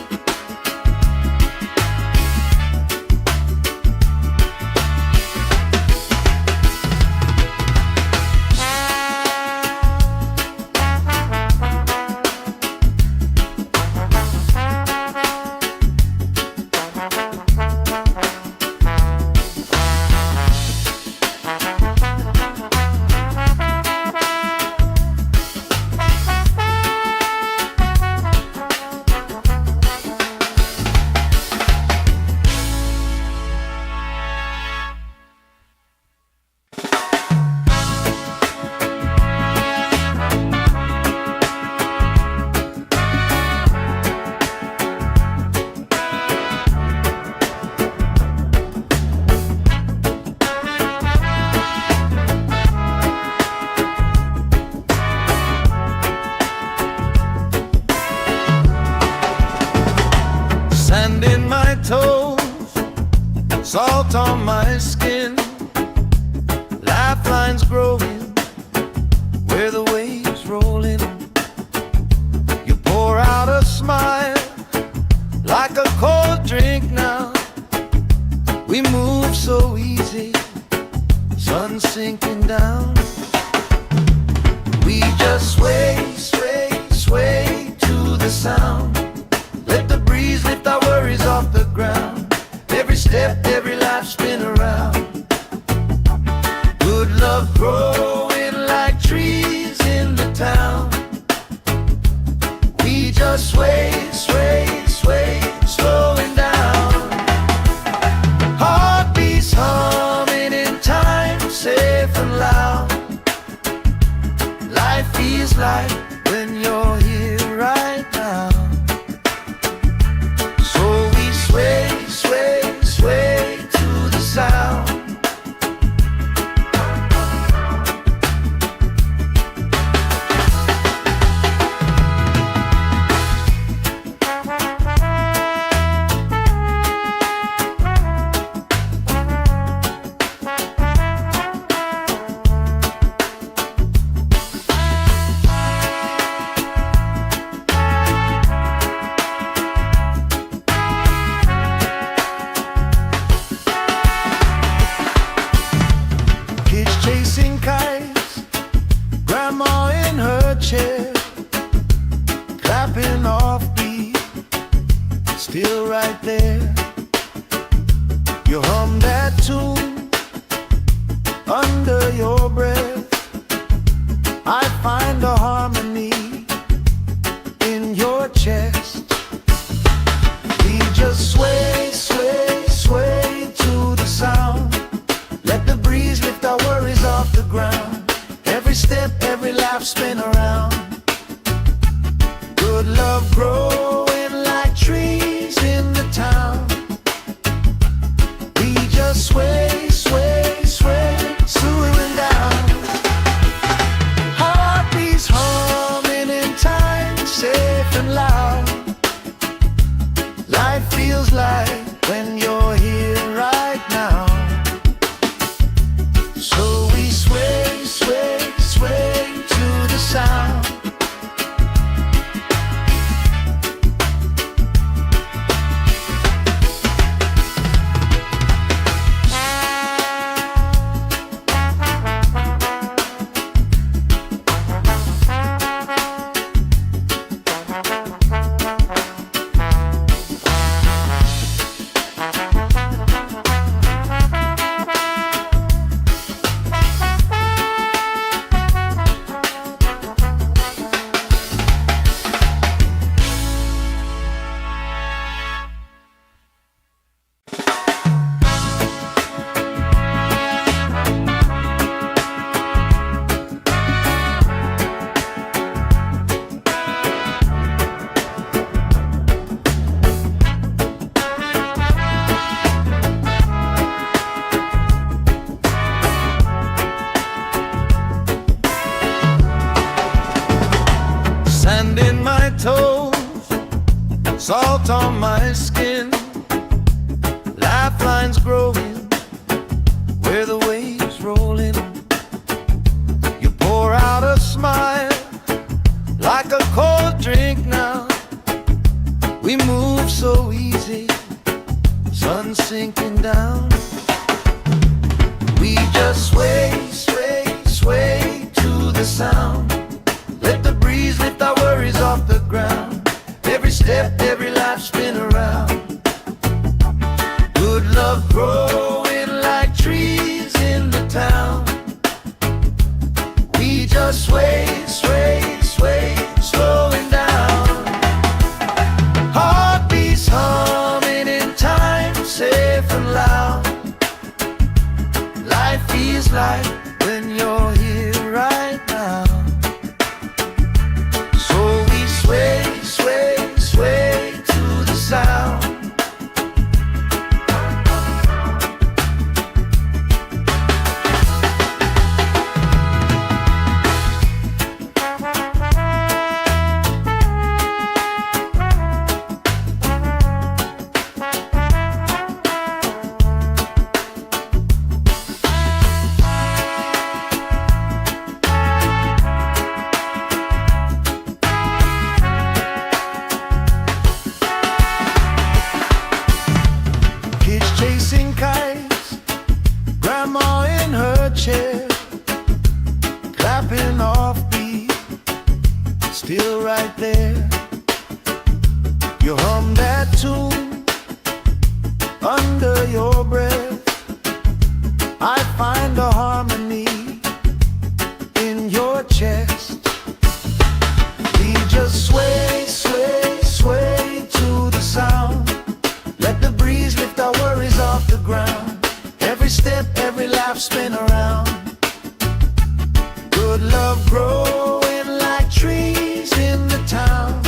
Sand in my toes, salt on my skin, lifelines growing where the waves rolling. You pour out a smile like a cold drink now. We move so easy, sun sinking down. We just sway, sway, sway to the sound. Let the breeze lift our worries off the ground. Every step, every life spin around. Good love growing like trees in the town. We just sway, sway, sway, slowing down. Heartbeats humming in time, safe and loud. Life feels like when you're here right now. So we sway, sway, sway to the sound. You hum that tune under your breath. I find a harmony in your chest. We just sway, sway, sway to the sound. Let the breeze lift our worries off the ground. Every step, every laugh, spin around. Good love growing like trees in the town. We just sway, sway, sway, swooing down. Heartbeats humming in time, safe and loud. Life feels like when you're here right now. So we sway, sway, sway to the sound. Sand in my toes, salt on my skin, lifelines growing where the waves roll in. You pour out a smile like a cold drink now. We move so easy, sun sinking down. We just sway, sway, sway to the sound. Let the breeze lift our worries off the ground. Every step, every life, spin around. Good love growing like trees in the town. We just sway, sway, sway, slowing down. Heartbeats humming in time, safe and loud. Life feels like when you're here right now. Sway, sway, sway to the sound. Chasing kites, grandma in her chair, clapping off beat, still right there. You hum that tune under your breath. I find a harmony in your chest. We just sway, sway, sway to the sound. Let the breeze lift our worries off the ground. Every step, every laugh, spin around. Good love growing like trees in the town.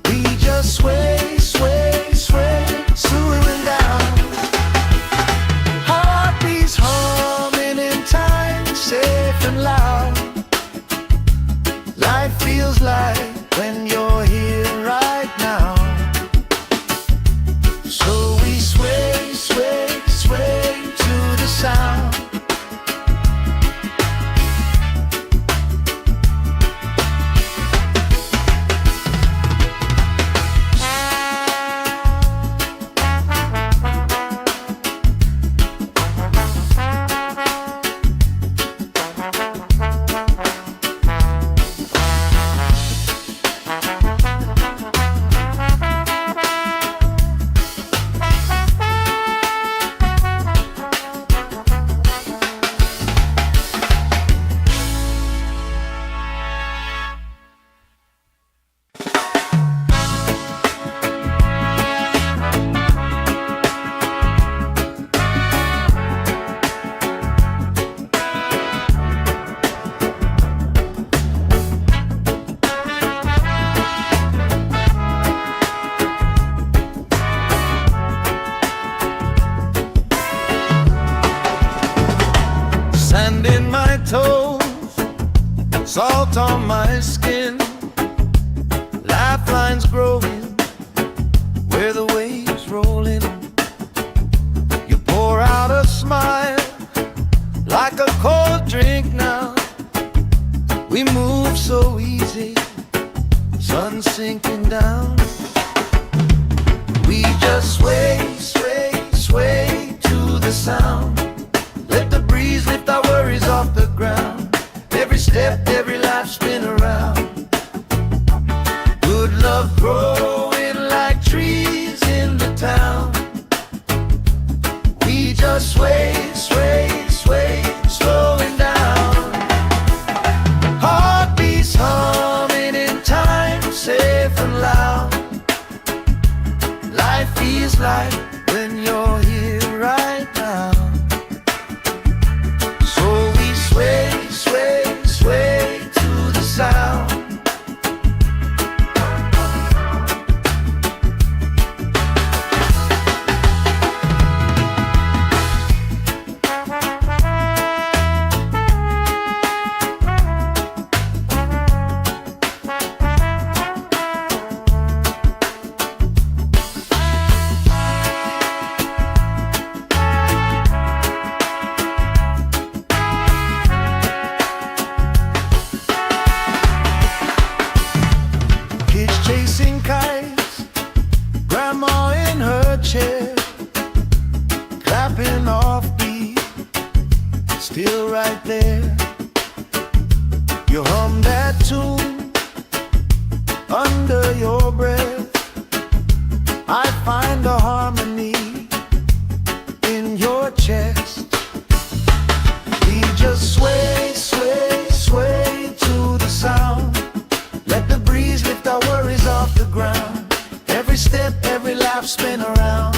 We just sway, sway, sway, swooing down. salt on my skin, lifelines growing where the waves rolling. You pour out a smile like a cold drink now. We move so easy, sun sinking down. We just sway, sway, sway to the sound. Let the breeze lift our worries off the ground. Every step, every life spin around. Good love growing like trees in the town. We just sway, sway, sway, slowing down. Heartbeats humming in time, safe and loud. Life feels like when you're here right now. So we sway, sway, sway to the sound. Chasing kites, grandma in her chair, clapping off beat, still right there. You hum that tune under your breath. I find a harmony in your chest. We just sway, sway, sway to the sound. Let the breeze lift our worries off the ground. Every step, every life spin around.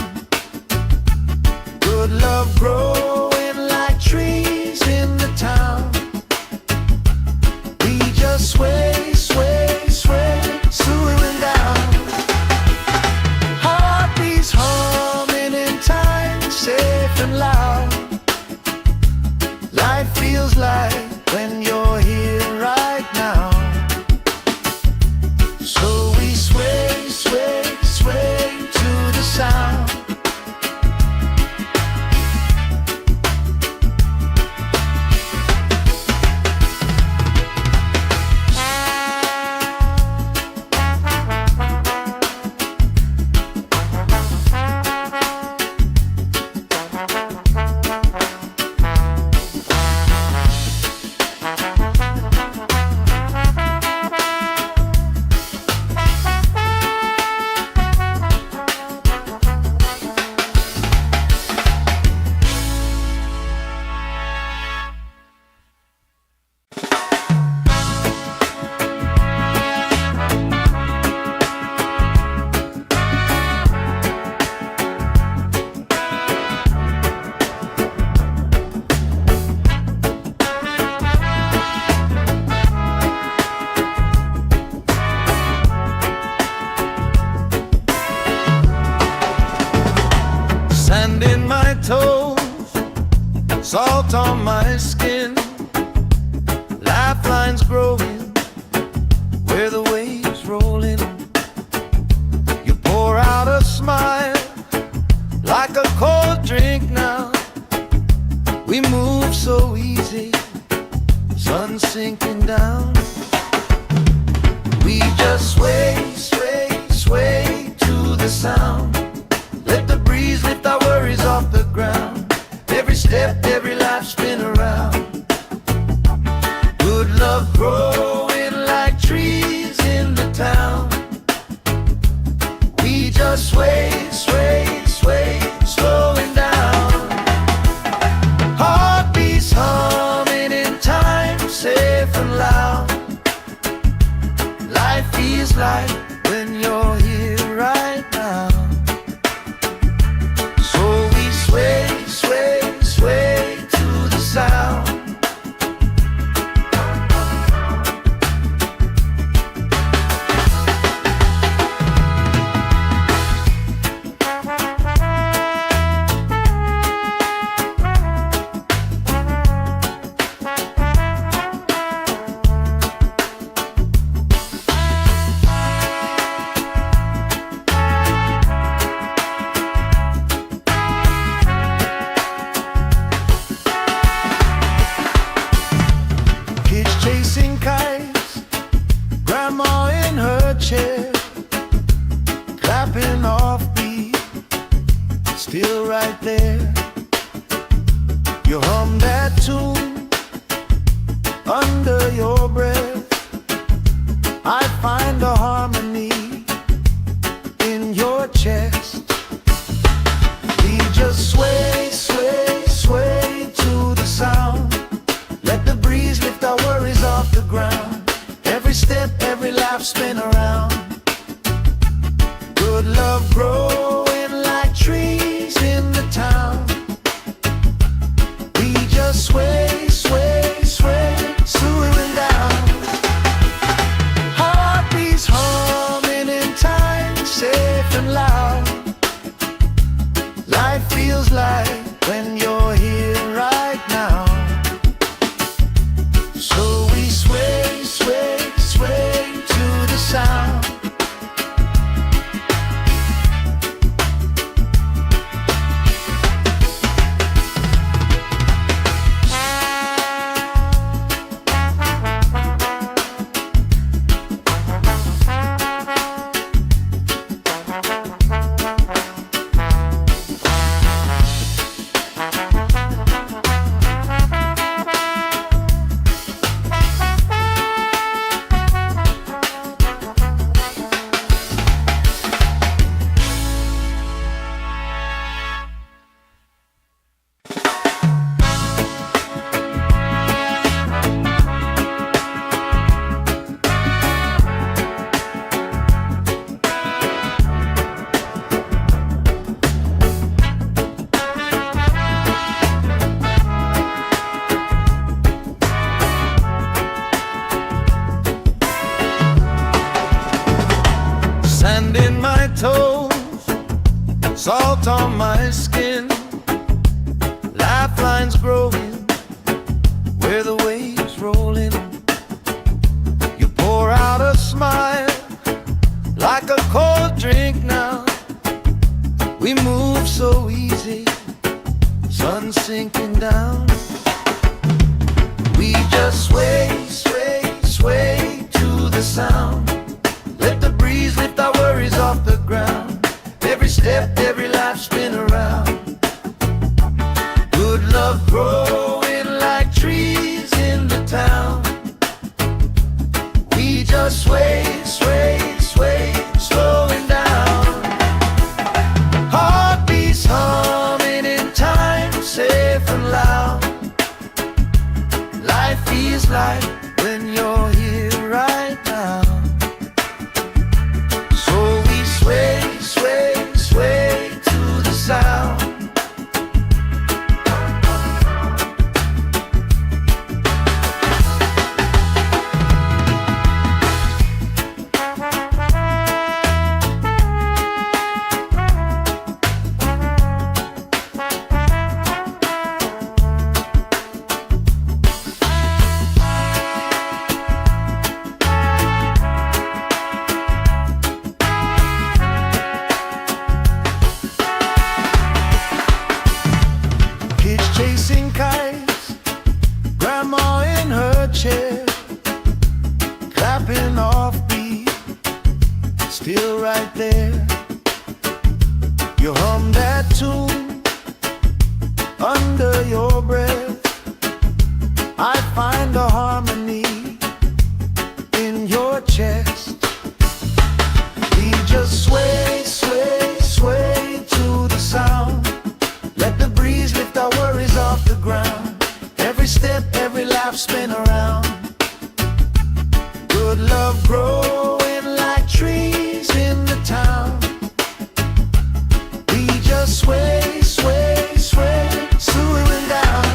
Good love growing like trees in the town. We just sway, sway, sway, slowing down. Heartbeats humming in time, safe and loud. Life feels like when you're here right now. So we sway, sway, sway to the sound. Sand in my toes, salt on my skin, lifelines growing where the waves rolling. You pour out a smile like a cold drink now. We move so easy, sun sinking down. We just sway, sway, sway to the sound. Let the breeze lift our worries off the ground. Every step, every life spin around. Good love growing like trees in the town. We just sway, sway, sway, slowing down. Heartbeats humming in time, safe and loud. Life feels like when you're here right now. So we sway, there. You hum that tune under your breath. I find a harmony in your chest. We just sway, sway, sway to the sound. Let the breeze lift our worries off the ground. Every step, every laugh, spin around. Good love growing like trees in the town. We just sway, sway, sway, swaying down. Heartbeats humming in time, safe and loud. Life feels like when you're here right now. So we sway, sway, sway to the sound. Sand in my toes, salt on my skin, lifelines growing where the waves rolling. You pour out a smile like a cold drink now. We move so easy, sun sinking down. We just sway, sway, sway to the sound. Let the breeze lift our worries off the ground. Every step, every life, spin around. Good love growing like trees in the town. We just sway, sway, sway, slowing down. Heartbeats humming in time, safe and loud. Life feels like when you're here right now. Sway, sway, sway to the sound. Chasing kites, grandma in her chair, clapping off beat, still right there. You hum that tune under your breath. I find a harmony in your chest. We just sway, sway, sway to the sound. Let the breeze lift our worries off the ground. Every step, every laugh, spin around. Good love growing like trees in the town. We just sway, sway, sway, swaying down.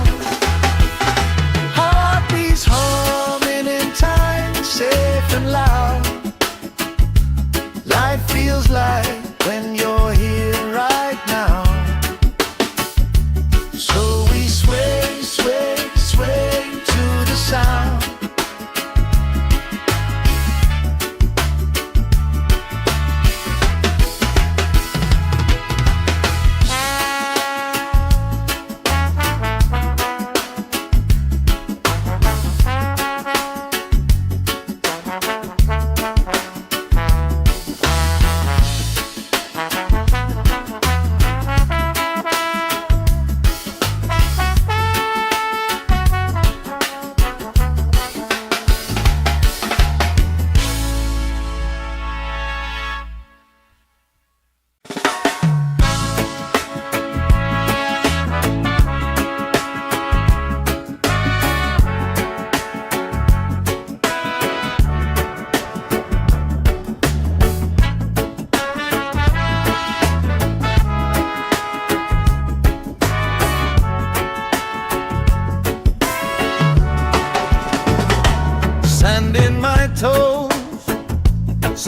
Heartbeats home.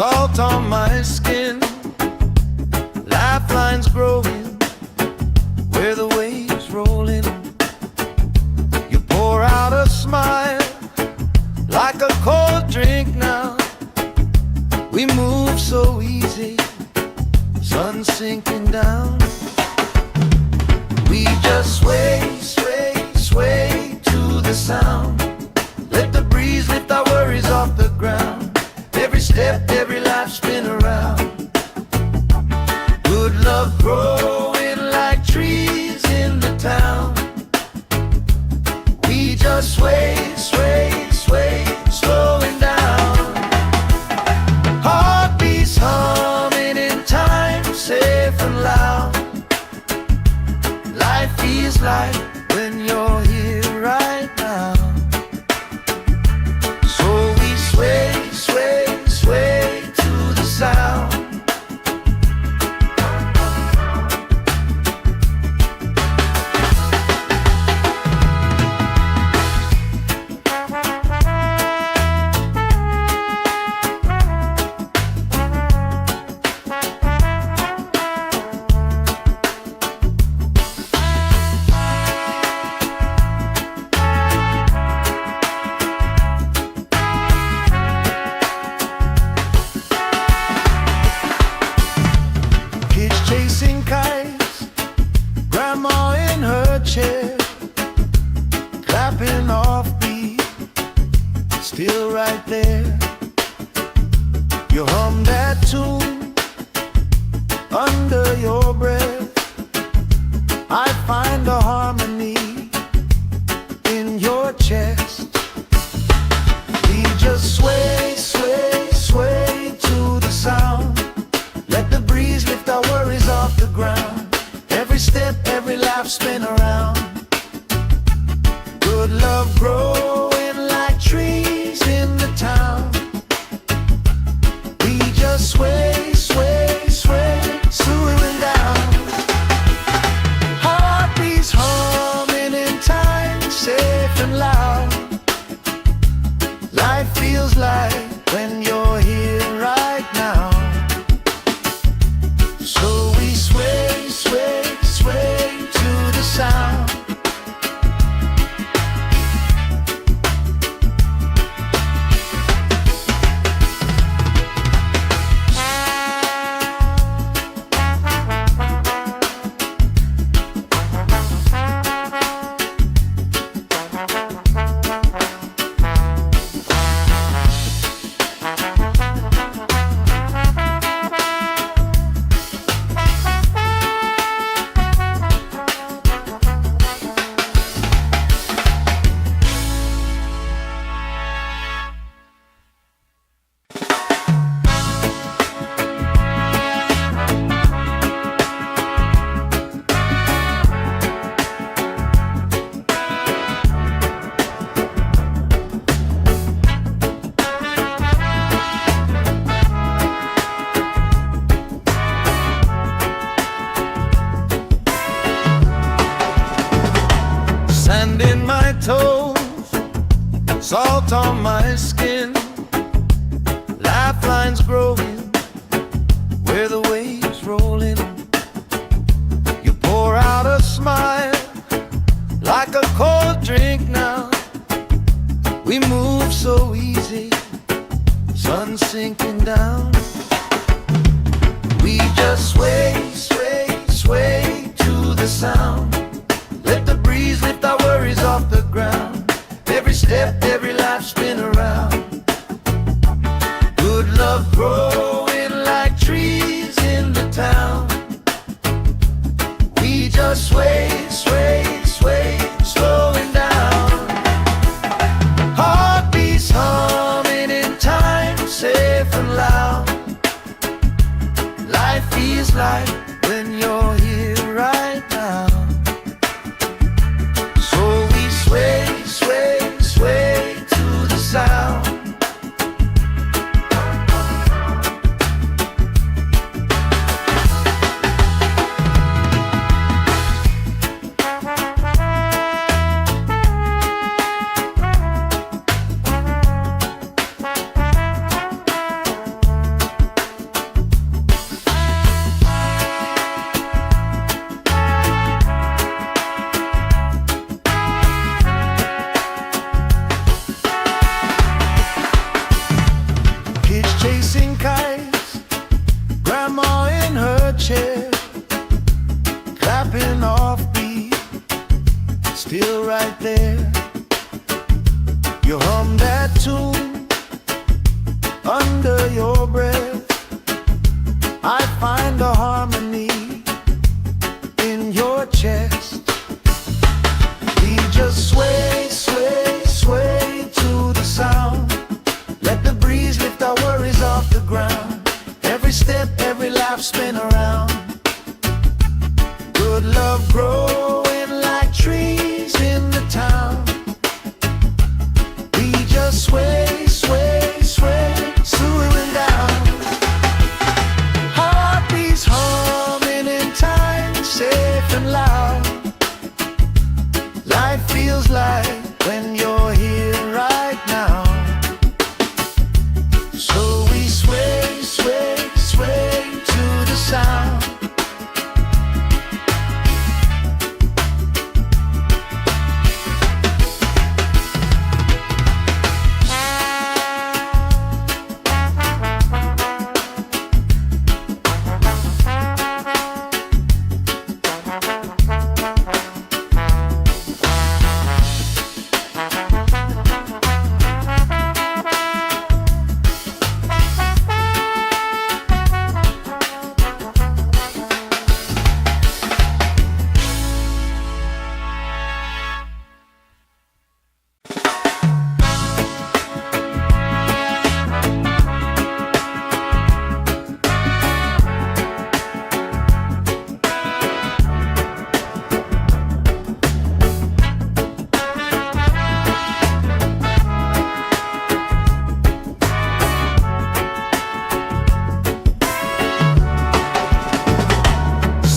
salt on my skin, lifelines growing where the waves rolling. You pour out a smile like a cold drink now. We move so easy, sun sinking down. We just sway, sway, sway to the sound. Let the breeze lift our worries off the ground. Every step, every life spin around. Good love growing like trees in the town. We just sway, sway, sway, slowing down. Heartbeats humming in time, safe and loud. Life feels like when you're here right now. So we sway, sway, sway to the sound. Chasing kites, grandma in her chair, clapping off beat, still right there. You hum that tune under your breath. I find a harmony in your chest. We just sway, sway, sway to the sound. Let the breeze lift our worries off the ground. Every step, every laugh spin around. Good love growing like trees in the town. We just sway, sway, sway, slowing down. Heartbeats humming in time, safe and loud. Life feels like when you're here right now. So we sway, sway, sway to the sound. Sand in my toes, salt on my skin, lifelines growing where the waves rolling. You pour out a smile like a cold drink now. We move so easy, sun sinking down. We just sway, sway, sway to the sound. Let the breeze lift our worries off the ground. Every step, every life spin around. Good love growing like trees in the town. We just sway, sway, sway, slowing down. Heartbeats humming in time, safe and loud. Life feels like when you're here right now. Sway, sway, sway to the sound. still right there. You hum that tune under your breath. I find a harmony in your chest. We just sway, sway, sway to the sound. Let the breeze lift our worries off the ground. Every step, every laugh, spin around. Good love growing like trees in the town. We just sway, sway, sway, swooing down. Heartbeats humming in time, safe and loud. Life feels like when you're here right now. So we sway, sway, sway to the sound.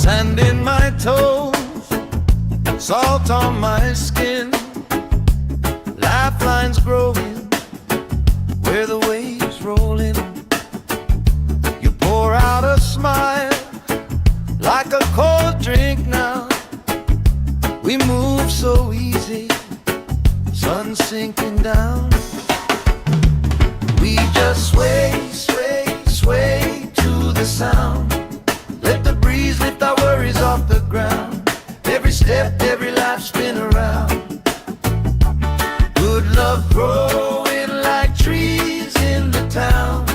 Sand in my toes, salt on my skin, lifelines growing where the waves rolling. You pour out a smile like a cold drink now. We move so easy, sun sinking down. We just sway, sway, sway to the sound. Let the breeze lift our worries off the ground. Every step, every life, spin around. Good love growing like trees in the town.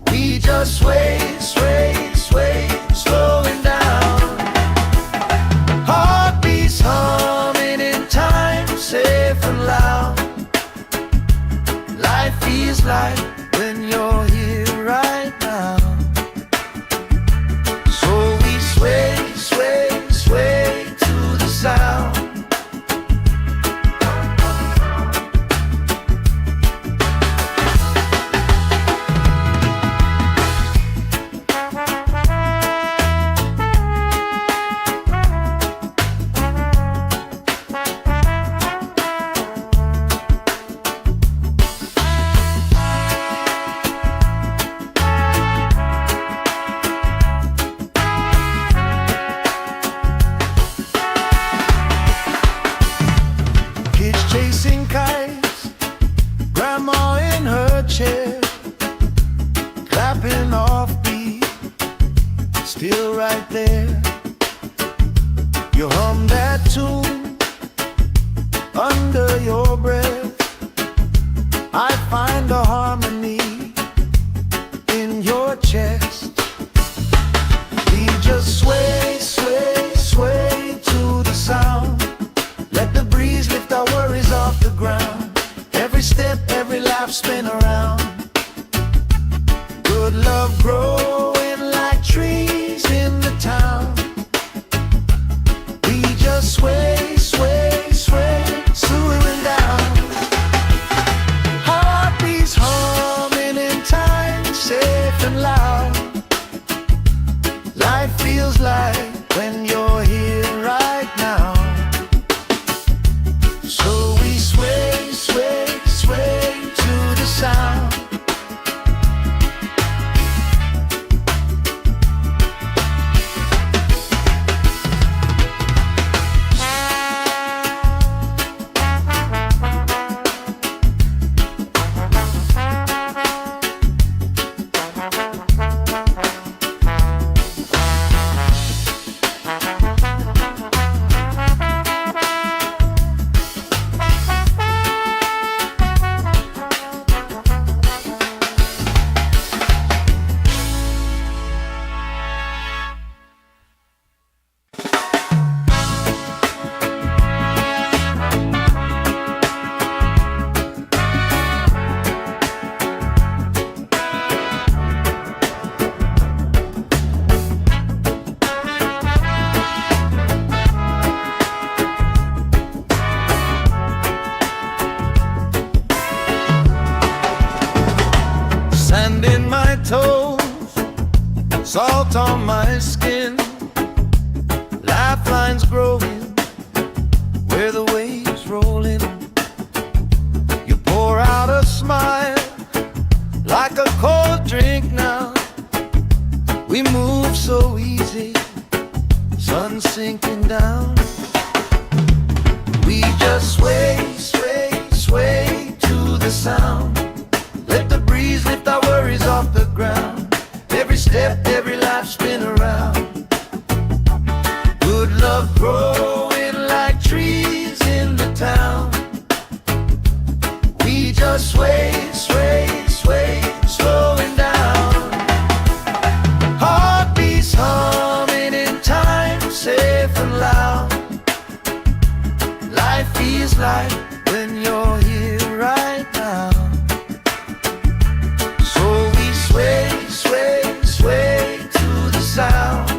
We just sway, sway, sway, slowing down. Heartbeats humming in time, safe and loud. Life feels like when you're here right now. Sway, sway, sway to the sound. Chasing kites, grandma in her chair, clapping off beat, still right there. You hum that tune under your breath. I find a harmony in your chest. We just sway, sway, sway to the sound. Let the breeze lift our worries off the ground. Every step, every laugh, spin around. Good love growing like trees in the town. We just sway, sway, sway, swooing down. Heartbeats humming in time, safe and loud. Life feels like salt on my skin, lifelines growing where the waves roll in. You pour out a smile like a cold drink now. We move so easy, sun sinking down. We just sway, sway, sway to the sound. Let the breeze lift our worries off the ground. Every step, every life spin around. Good love growing like trees in the town. We just sway, sway, sway, slowing down. Heartbeats humming in time, safe and loud. Life feels like when you're here right now. So we sway, sway, sway to the sound.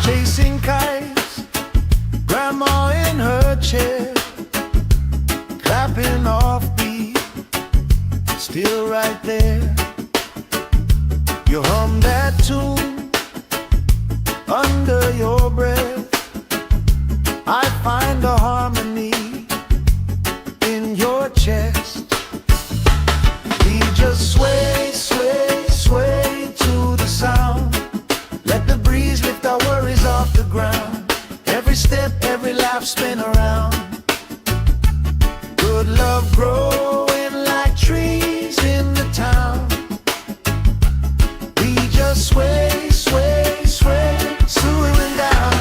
Chasing kites, grandma in her chair, clapping off beat, still right there. You hum that tune under your breath. I find a harmony in your chest. We just sway, sway, sway to the sound. Let the breeze lift our worries off the ground. Every step, every laugh spin around. Good love growing like trees in the town. We just sway, sway, sway, slowing down.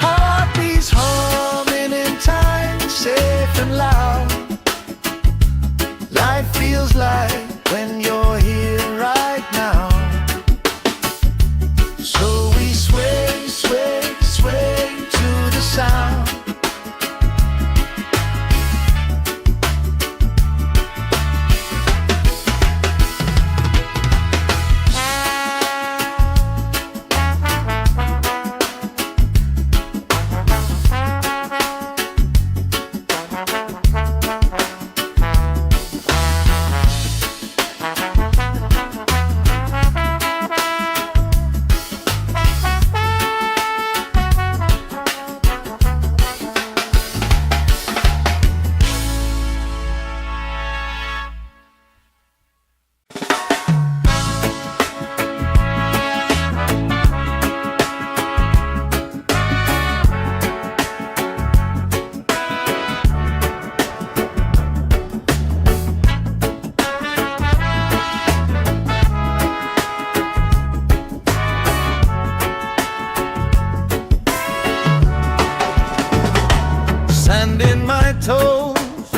Heartbeats humming in time, safe and loud. Life feels like when you're here right now. So we sway, sway, sway to the sound. Sand in my toes,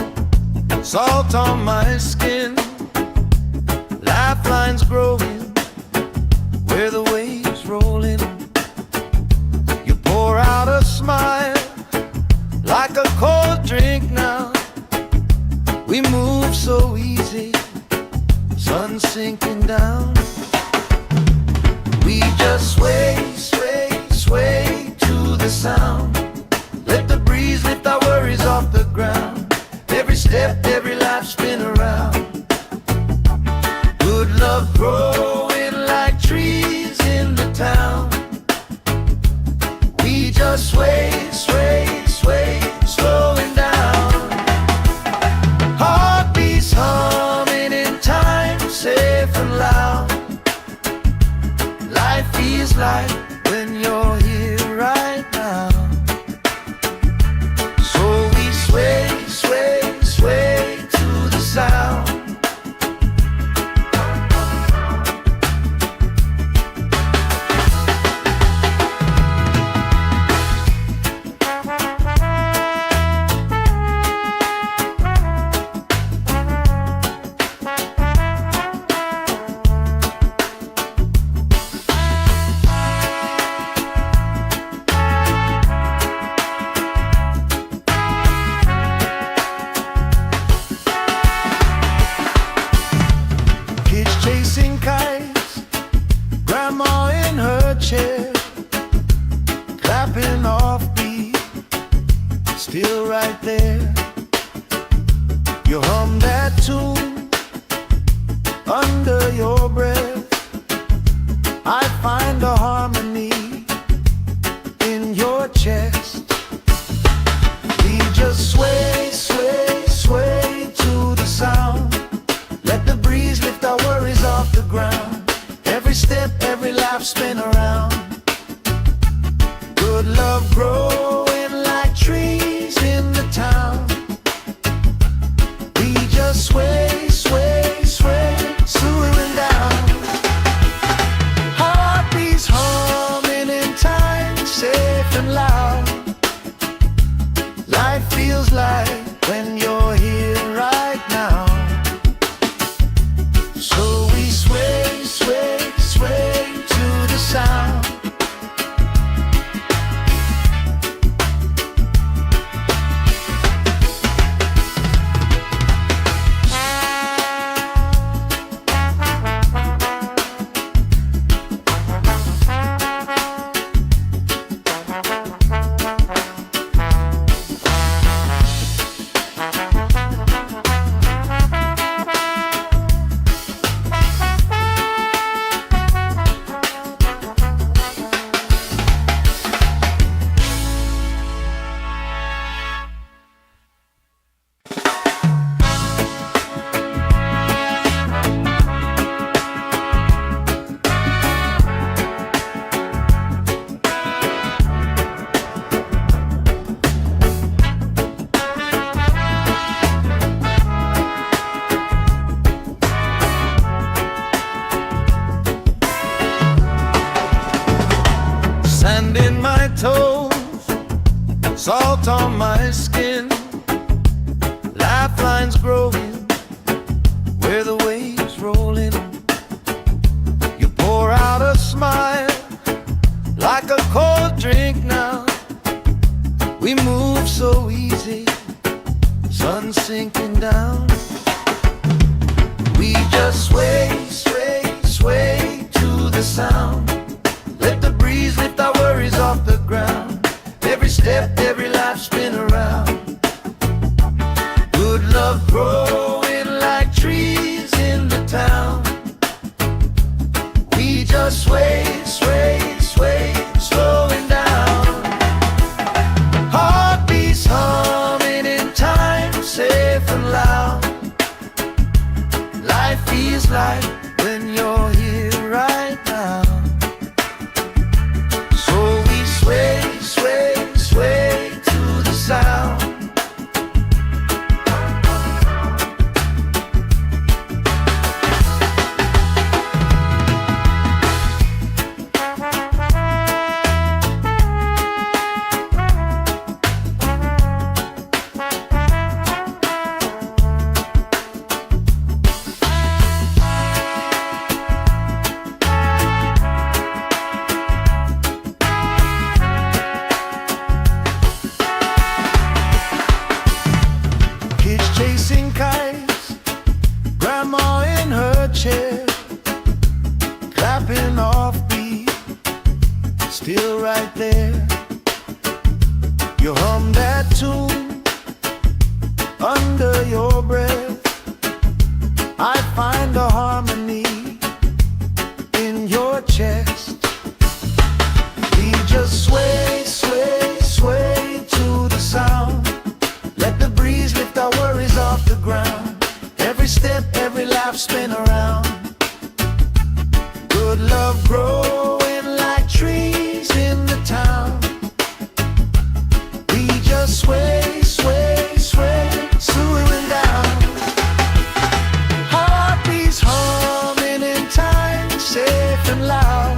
salt on my skin, lifelines growing where the waves roll in. You pour out a smile like a cold drink now. We move so easy, sun sinking down. We just sway, sway, sway to the sound. Let the breeze lift our worries off the ground. Every step, every life spin around. Good love growing like trees in the town. We just sway, sway, sway, slowing down. Heartbeats humming in time, safe and loud. Life feels like when you're here right now. So we sway, sway, sway to the sound. still right there. You hum that tune under your breath. I find a harmony in your chest. We just sway, sway, sway to the sound. Let the breeze lift our worries off the ground. Every step, every laugh, spin around. Good love growing like trees in the town. We just sway, sway, sway, swooing down. Heartbeats humming in time, safe and loud. Life feels like when you're here right now. So we sway, sway, sway to the sound. Sand in my toes, salt on my skin, lifelines growing where the waves rolling. You pour out a smile like a cold drink now. We move so easy, sun sinking down. We just sway, sway, sway to the sound. Let the breeze lift our worries off the ground. Every step, every life, spin around. Good love growing like trees in the town. We just sway, sway, sway, slowing down. Heartbeats humming in time, safe and loud. Life feels like when you're here right now. Sway, sway, sway to the sound. Chasing kites, grandma in her chair, clapping off beat, still right there. You hum that tune under your breath. I find a harmony in your chest. We just sway, sway, sway to the sound. Let the breeze lift our worries off the ground. Every step, every laugh, spin around. Good love growing like trees in the town. We just sway, sway, sway, swooing down. Heartbeats humming in time, safe and loud.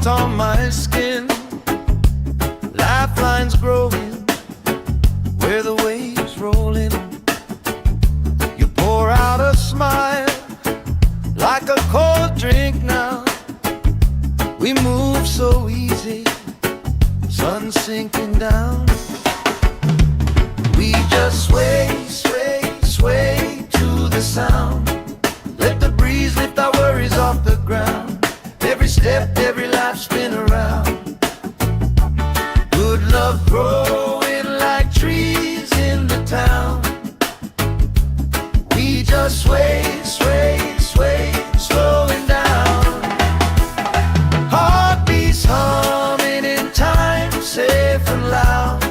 salt on my skin, lifelines growing where the waves roll in. You pour out a smile like a cold drink now. We move so easy, sun sinking down. We just sway, sway, sway to the sound. Let the breeze lift our worries off the ground. Every step, every life spin around. Good love growing like trees in the town. We just sway, sway, sway, slowing down. Heartbeats humming in time, safe and loud.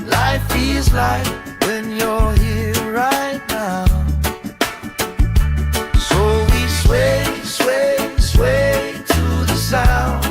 Life feels like when you're here right now. So we sway, sway, sway to the sound.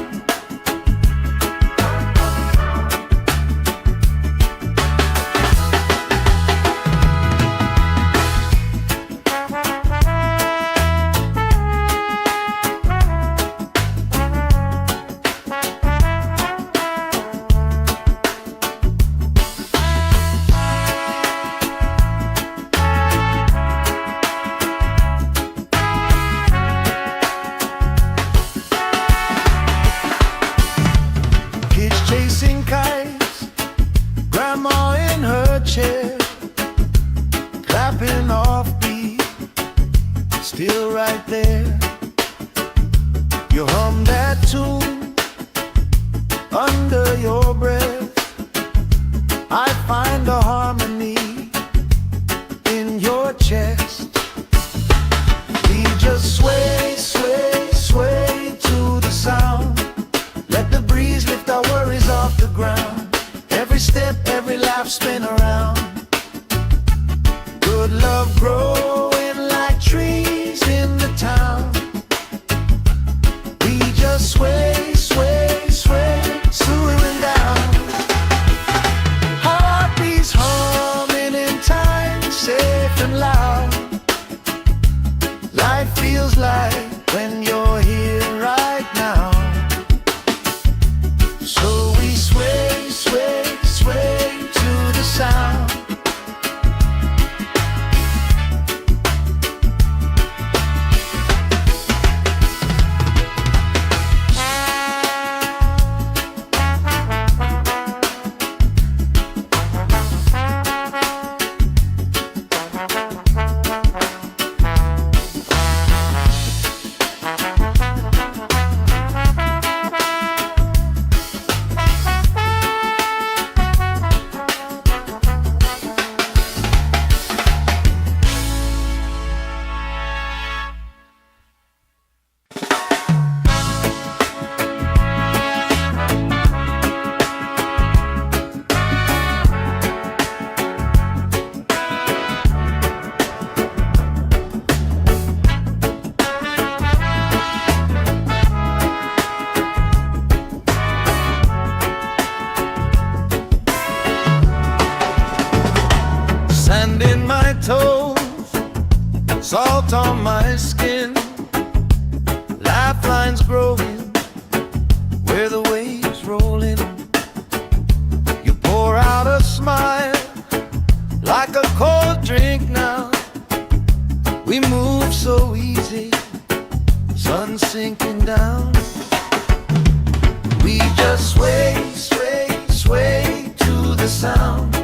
Chasing kites, grandma in her chair, clapping off beat, still right there. You hum that tune under your breath. I find a harmony in your chest. We just sway, sway, sway to the sound. Let the breeze lift our worries off the ground. Every step, every life spin around. Good love growing like trees in the town. We just sway, sway, sway, slowing down. Heartbeats humming in time, safe and loud. Life feels like when you're here right now. So we sway, sway, sway to the sound. Sand in my toes, salt on my skin, lifelines growing where the waves roll in. You pour out a smile like a cold drink now. We move so easy, sun sinking down. We just sway, sway, sway to the sound.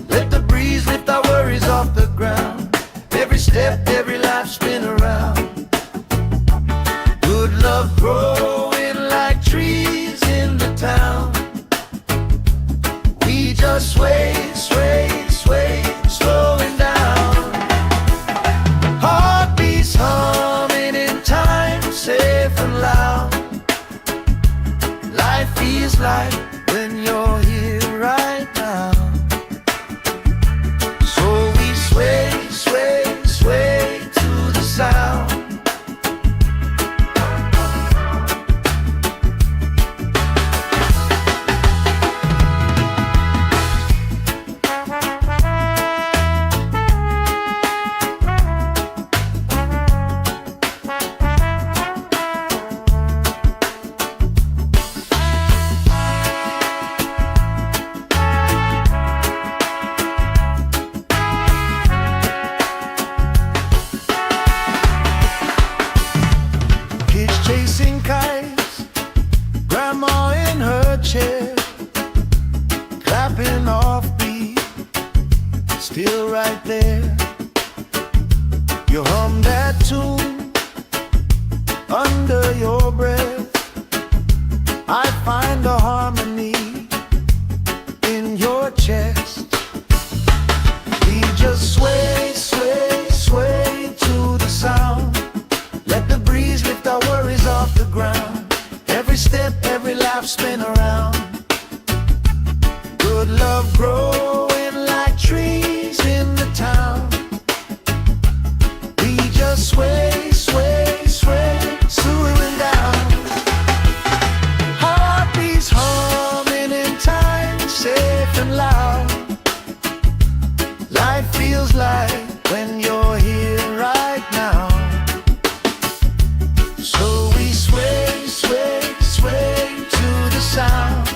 Let the breeze lift our worries off the ground. Every step, every life spin around. Good love growing like trees in the town. We just sway, sway, sway, slowing down. Heartbeats humming in time, safe and loud. Life feels like when you're here right now. So we sway, sway, sway to the sound. chair, clapping off beat, still right there. You hum that tune under your breath. I find a harmony in your chest. We just sway, sway, sway to the sound. Let the breeze lift our worries off the ground. Every step, every laugh, spin around. Good love growing like trees in the town. We just sway, sway, sway, swooing down. Heartbeats humming in time, safe and loud. Life feels like when you're here right now. So we sway, sway, sway to the sound.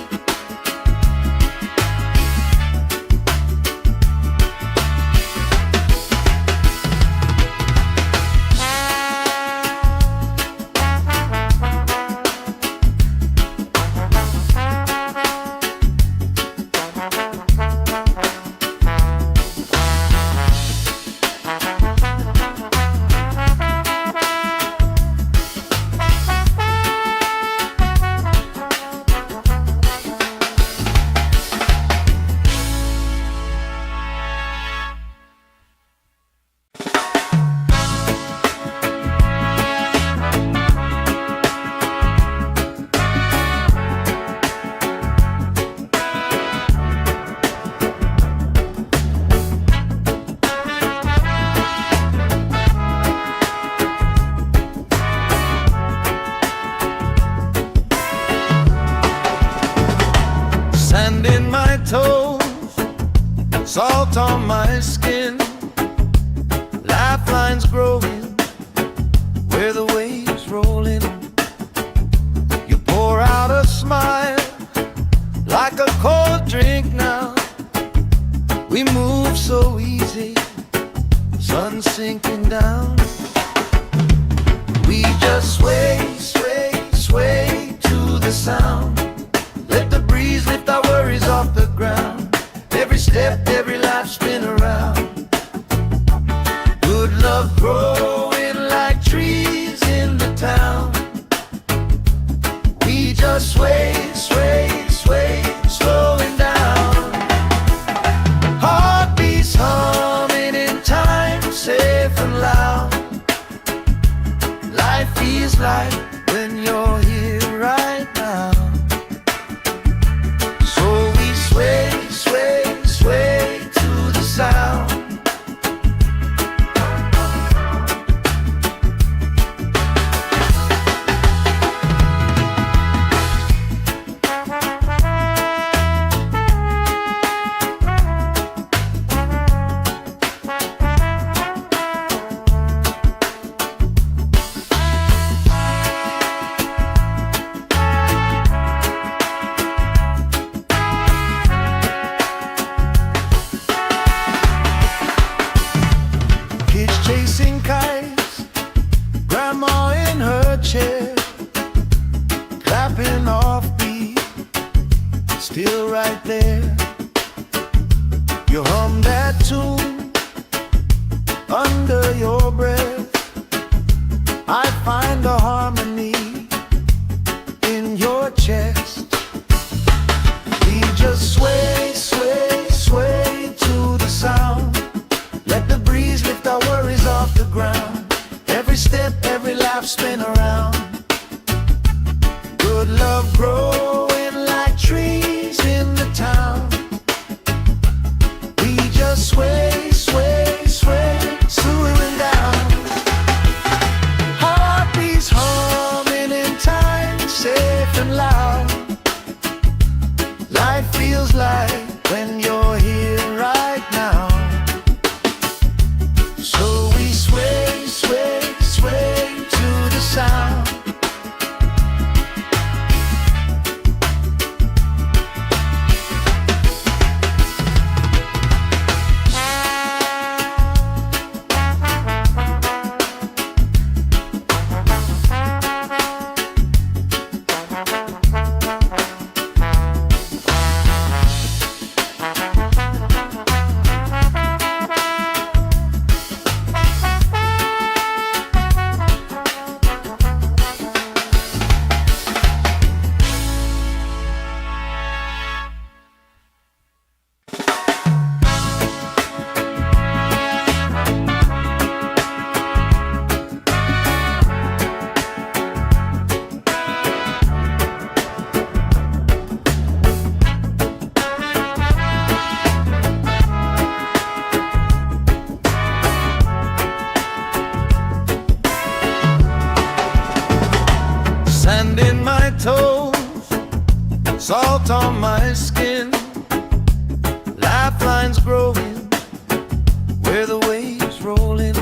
Sand in my toes, salt on my skin, lifelines growing where the waves roll in. You pour out a smile like a cold drink now. We move so easy, sun sinking down. We just sway, sway, sway to the sound. Let the breeze lift our worries off the ground. Every step, every life, spin around. Good love growing like trees in the town. We just sway, sway, sway, slowing down. Heartbeats humming in time, safe and loud. Life feels like when you're here right now. Sway, sway, sway to the sound. Chasing kites, grandma in her chair, clapping off beat, still right there. You hum that tune under your breath. I find a harmony in your chest. We just sway, sway, sway to the sound. Let the breeze lift our worries off the ground. Every step, every laugh, spin around. Good love growing like trees in the town. We just sway, sway, sway, swooing down. Heartbeats humming in time, safe and loud. Life feels like when you're here right now. So we sway, sway, sway to the sound. salt on my skin, lifelines growing where the waves rolling.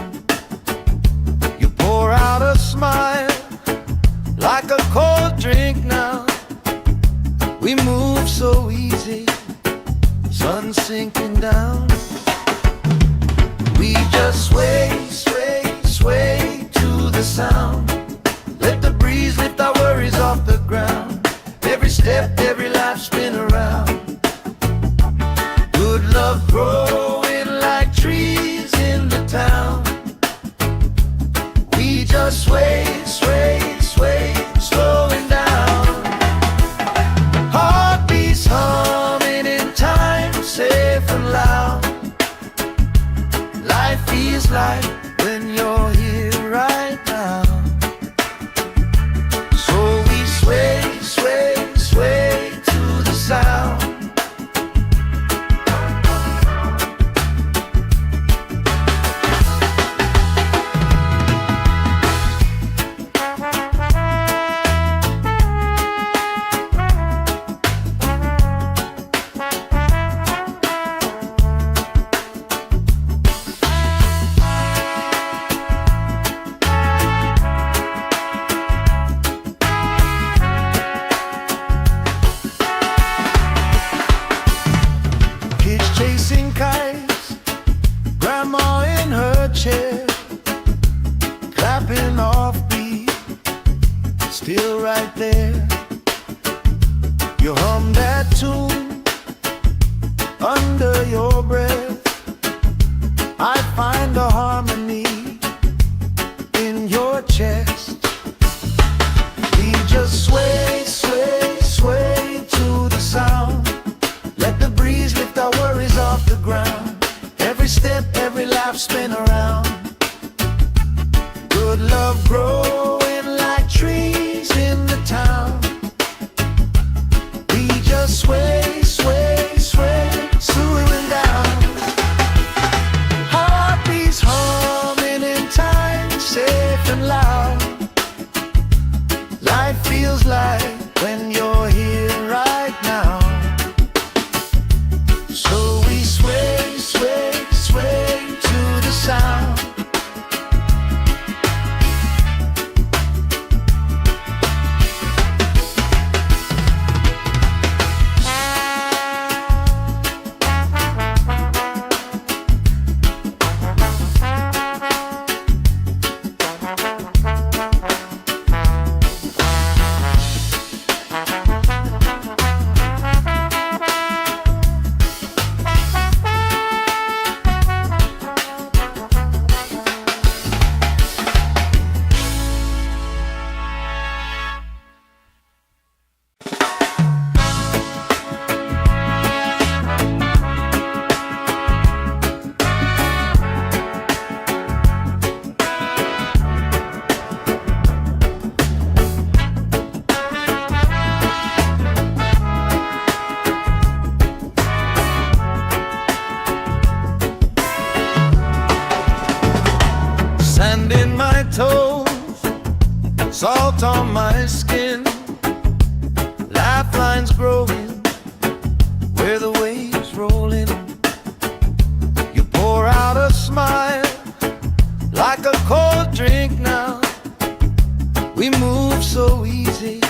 You pour out a smile like a cold drink now. We move so easy, sun sinking down. We just sway, sway, sway to the sound. Let the breeze lift our worries off the ground. Every step, every life spin around. Good love growing like trees in the town. We just sway, sway, sway, slowing down. Heartbeats humming in time, safe and loud. Life feels like when you're here right now. So we sway, sway, sway to the sound. Chasing kites, grandma in her chair, clapping off beat, still right there. You hum that tune under your breath. I find a harmony in your chest. We just sway, sway, sway to the sound. Let the breeze lift our worries off the ground. Every step, every life spin around. Good love growing like trees in the town. We just sway, sway, sway, swooning down. Heartbeats humming in time, safe and loud. Life feels like when you're here right now. So we sway, sway, sway to the sound. Sand in my toes, salt on my skin, lifelines growing where the waves rolling. You pour out a smile like a cold drink now. We move so easy,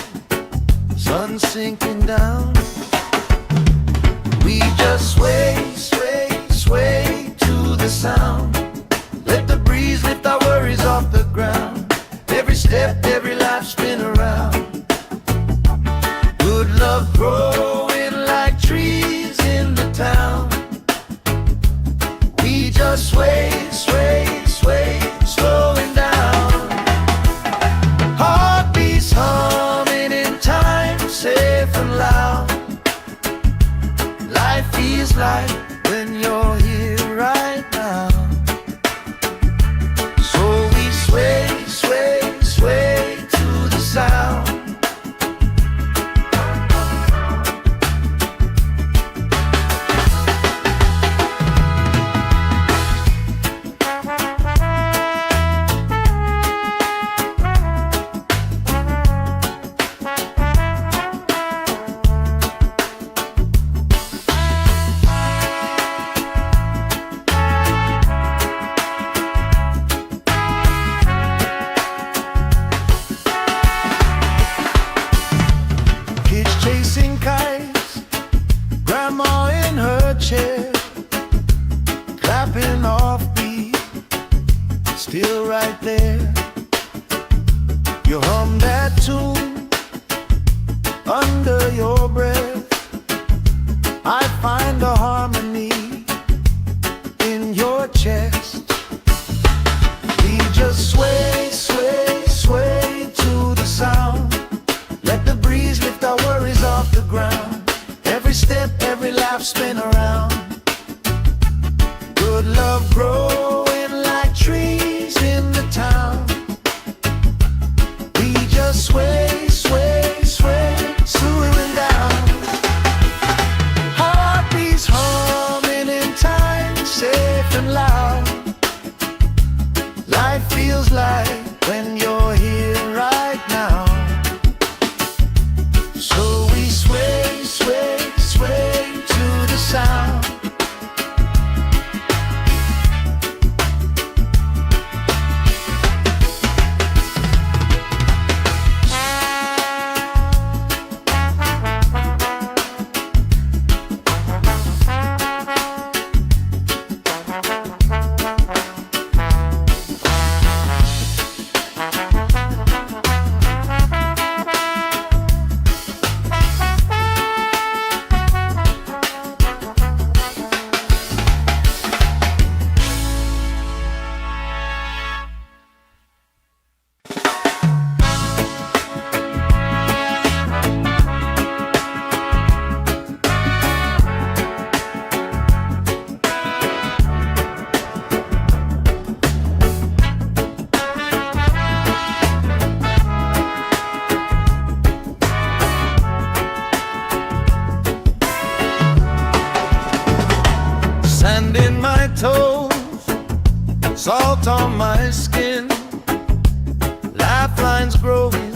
sun sinking down. We just sway, sway, sway to the sound. Let the breeze lift our worries off the ground. Every step, every life spin around. Good love growing like trees in the town. We just sway, sway, sway, slowing down. Heartbeats humming in time, safe and loud. Life feels like when you're here right now. So we sway, sway, sway to the sound. chasing kites, grandma in her chair, clapping off beat, still right there. You hum that tune under your breath. I find a harmony in your chest. We just sway, sway, sway to the sound. Let the breeze lift our worries off the ground. Every step, every laugh, spin around. Good love growing like trees in the town. We just sway, sway, sway, swaying down. Heartbeats humming in time, safe and loud. Life feels like when you're here right now. So we sway, sway, sway to the sound. Sand in my toes, salt on my skin, lifelines growing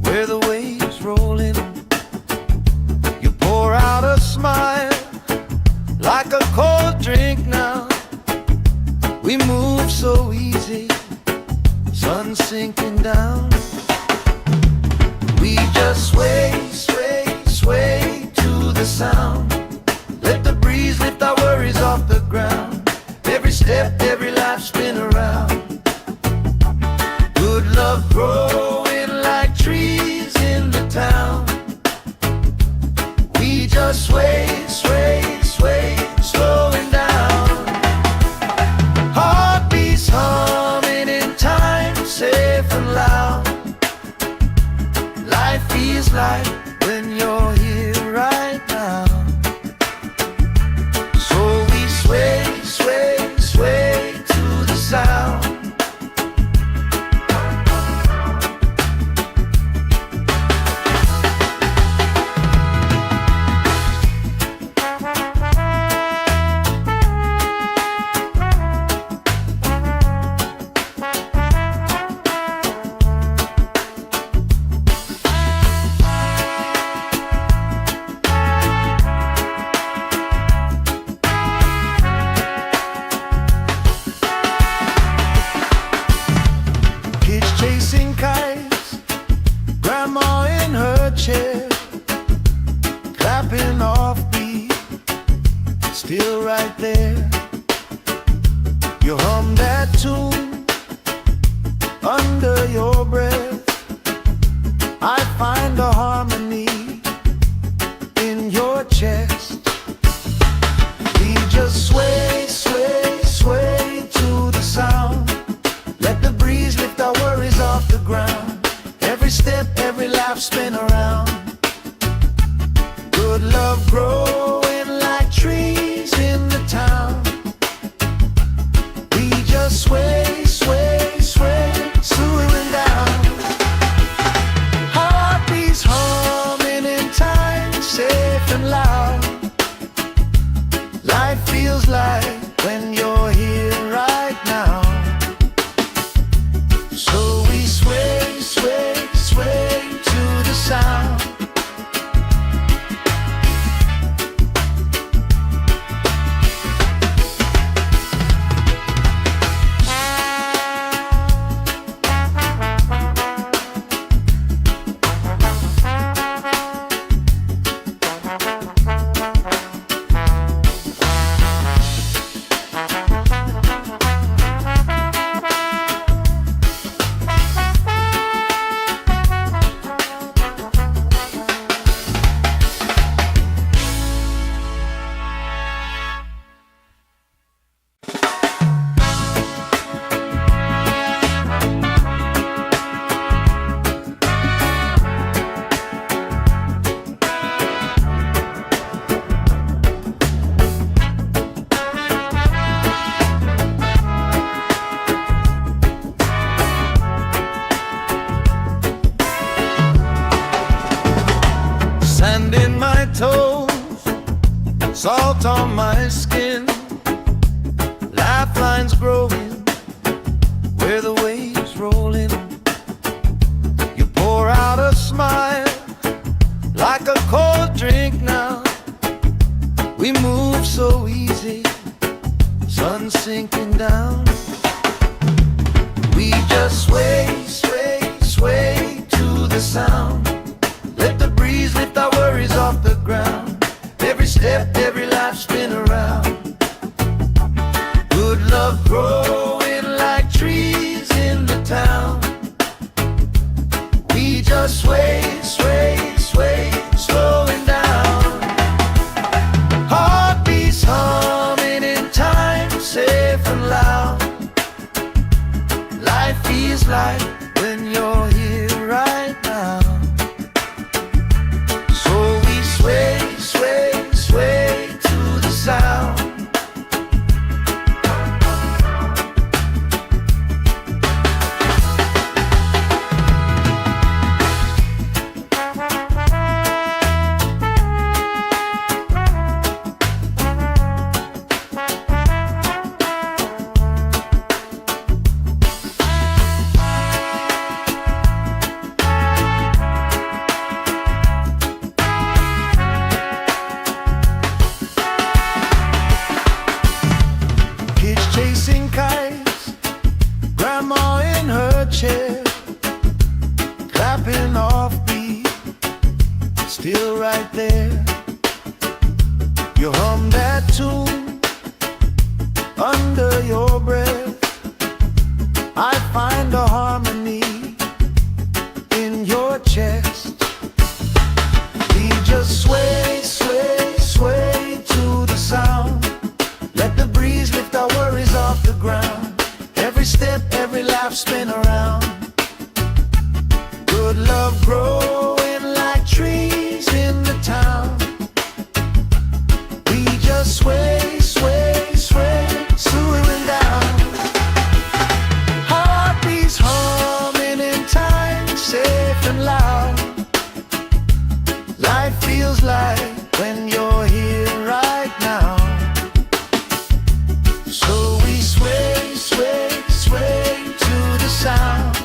where the waves roll in. You pour out a smile like a cold drink now. We move so easy, sun sinking down. We just sway, sway, sway to the sound. Let the breeze lift our worries off the ground. Every step, every life, spin around. Good love growing like trees in the town. We just sway, sway, sway, slowing down. Heartbeats humming in time, safe and loud. Life feels like when you're here right now. Sway, sway, sway to the sound. Chasing kites, grandma in her chair, clapping off beat, still right there. You hum that tune under your breath. I find a harmony in your chest. We just sway, sway, sway to the sound. Let the breeze lift our worries off the ground. Every step, every laugh, spin around. Good love growing like trees in the town. We just sway, sway, sway, swaying down. Heartbeats humming in time, safe and loud. Life feels like when you're here right now. So we sway, sway, sway to the sound. Sand in my toes, salt on my skin, lifelines growing where the waves roll in. You pour out a smile like a cold drink now. We move so easy, sun sinking down. We just sway, sway, sway to the sound. Let the breeze lift our worries off the ground. Every step, every life spin around. Good love growing like trees in the town. We just sway, sway, sway, slowing down. Heartbeats humming in time, safe and loud. Life feels like when you're here right now. So we sway, sway, sway to the sound. Chasing kites, grandma in her chair, clapping off beat, still right there. You hum that tune under your breath. I find a harmony in your chest. We just sway, sway, sway to the sound. Let the breeze lift our worries off the ground. Every step, every laugh spin around. Good love growing like trees in the town. We just sway, sway, sway, slowing down. Heartbeats humming in time, safe and loud. Life feels like when you're here right now. So we sway, sway, sway to the sound.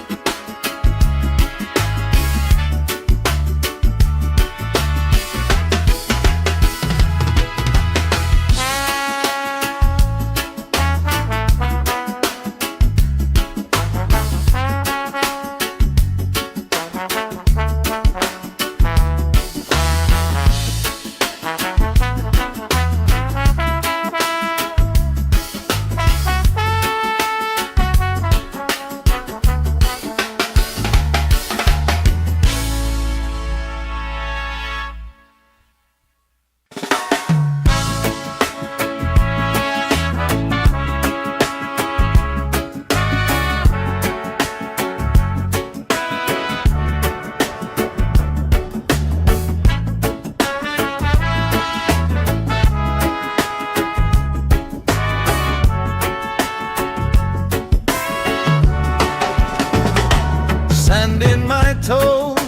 Sand in my toes,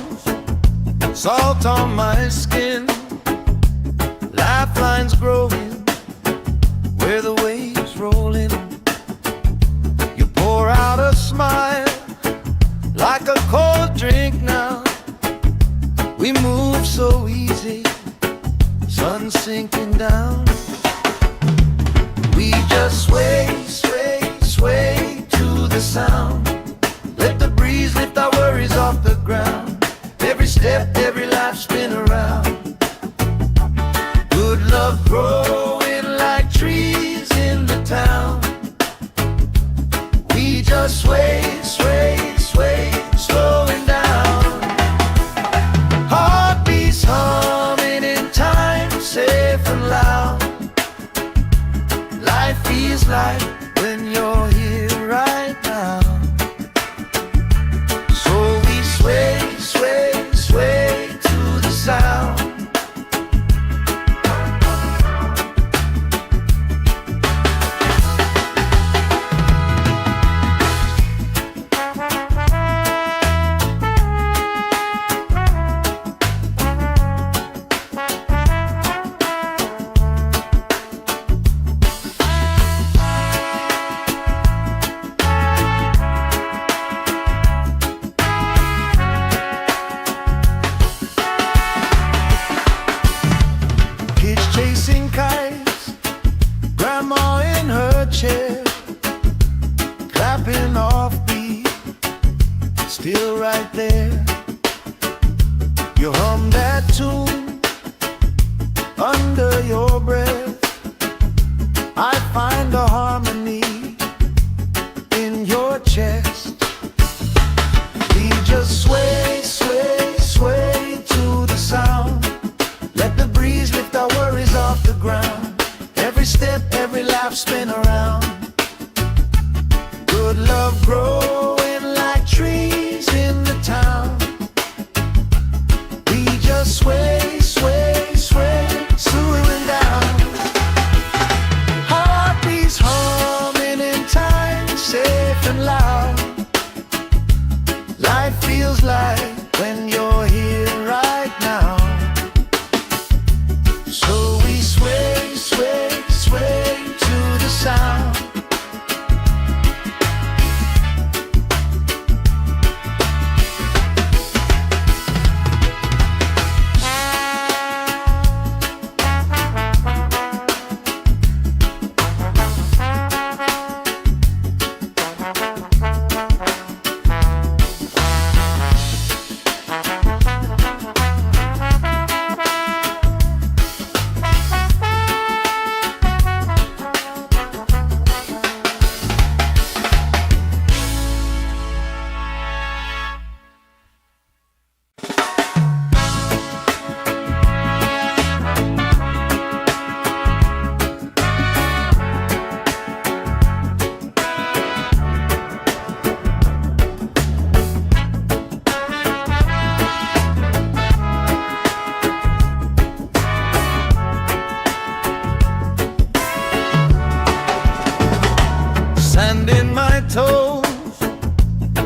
salt on my skin, lifelines growing where the waves roll in. You pour out a smile like a cold drink now. We move so easy, sun sinking down. We just sway, sway, sway to the sound. Let the breeze lift our worries off the ground. Every step, every life spin around. Good love growing like trees in the town. We just sway, sway, sway, slowing down. Heartbeats humming in time, safe and loud. Life feels like when you're here right now. So we sway, sway, sway to the sound.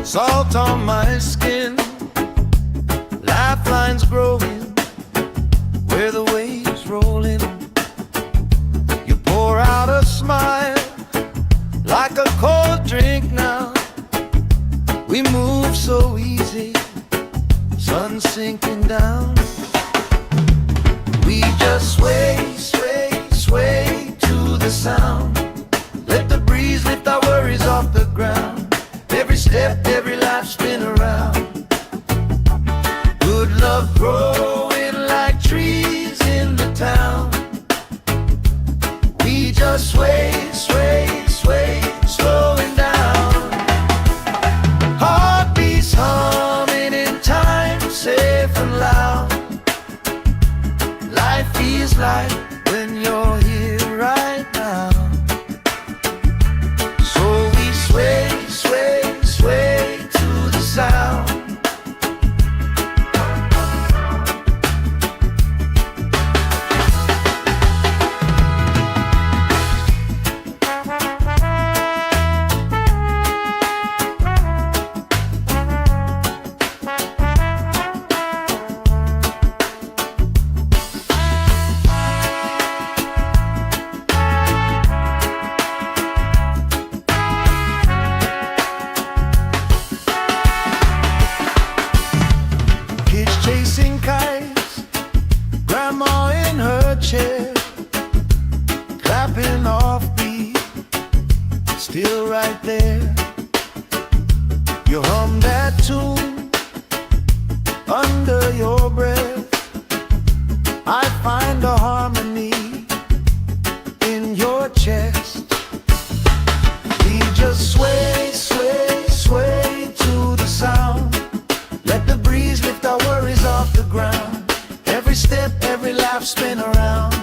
salt on my skin, lifelines growing where the waves rolling. You pour out a smile like a cold drink now. We move so easy, sun sinking down. We just sway, sway, sway to the sound. Let the breeze lift our worries off the ground. Every step, every life spin around. Good love growing like trees in the town. We just sway, sway, sway, slowing down. Heartbeats humming in time, safe and loud. Life feels like when you're here right now. So we sway, sway, sway to the sound. Chasing kites, grandma in her chair, clapping off beat, still right there. You hum that tune under your breath. I find a harmony in your chest. We just sway, sway, sway to the sound. Let the breeze lift our worries off the ground. Every step, every life spin around.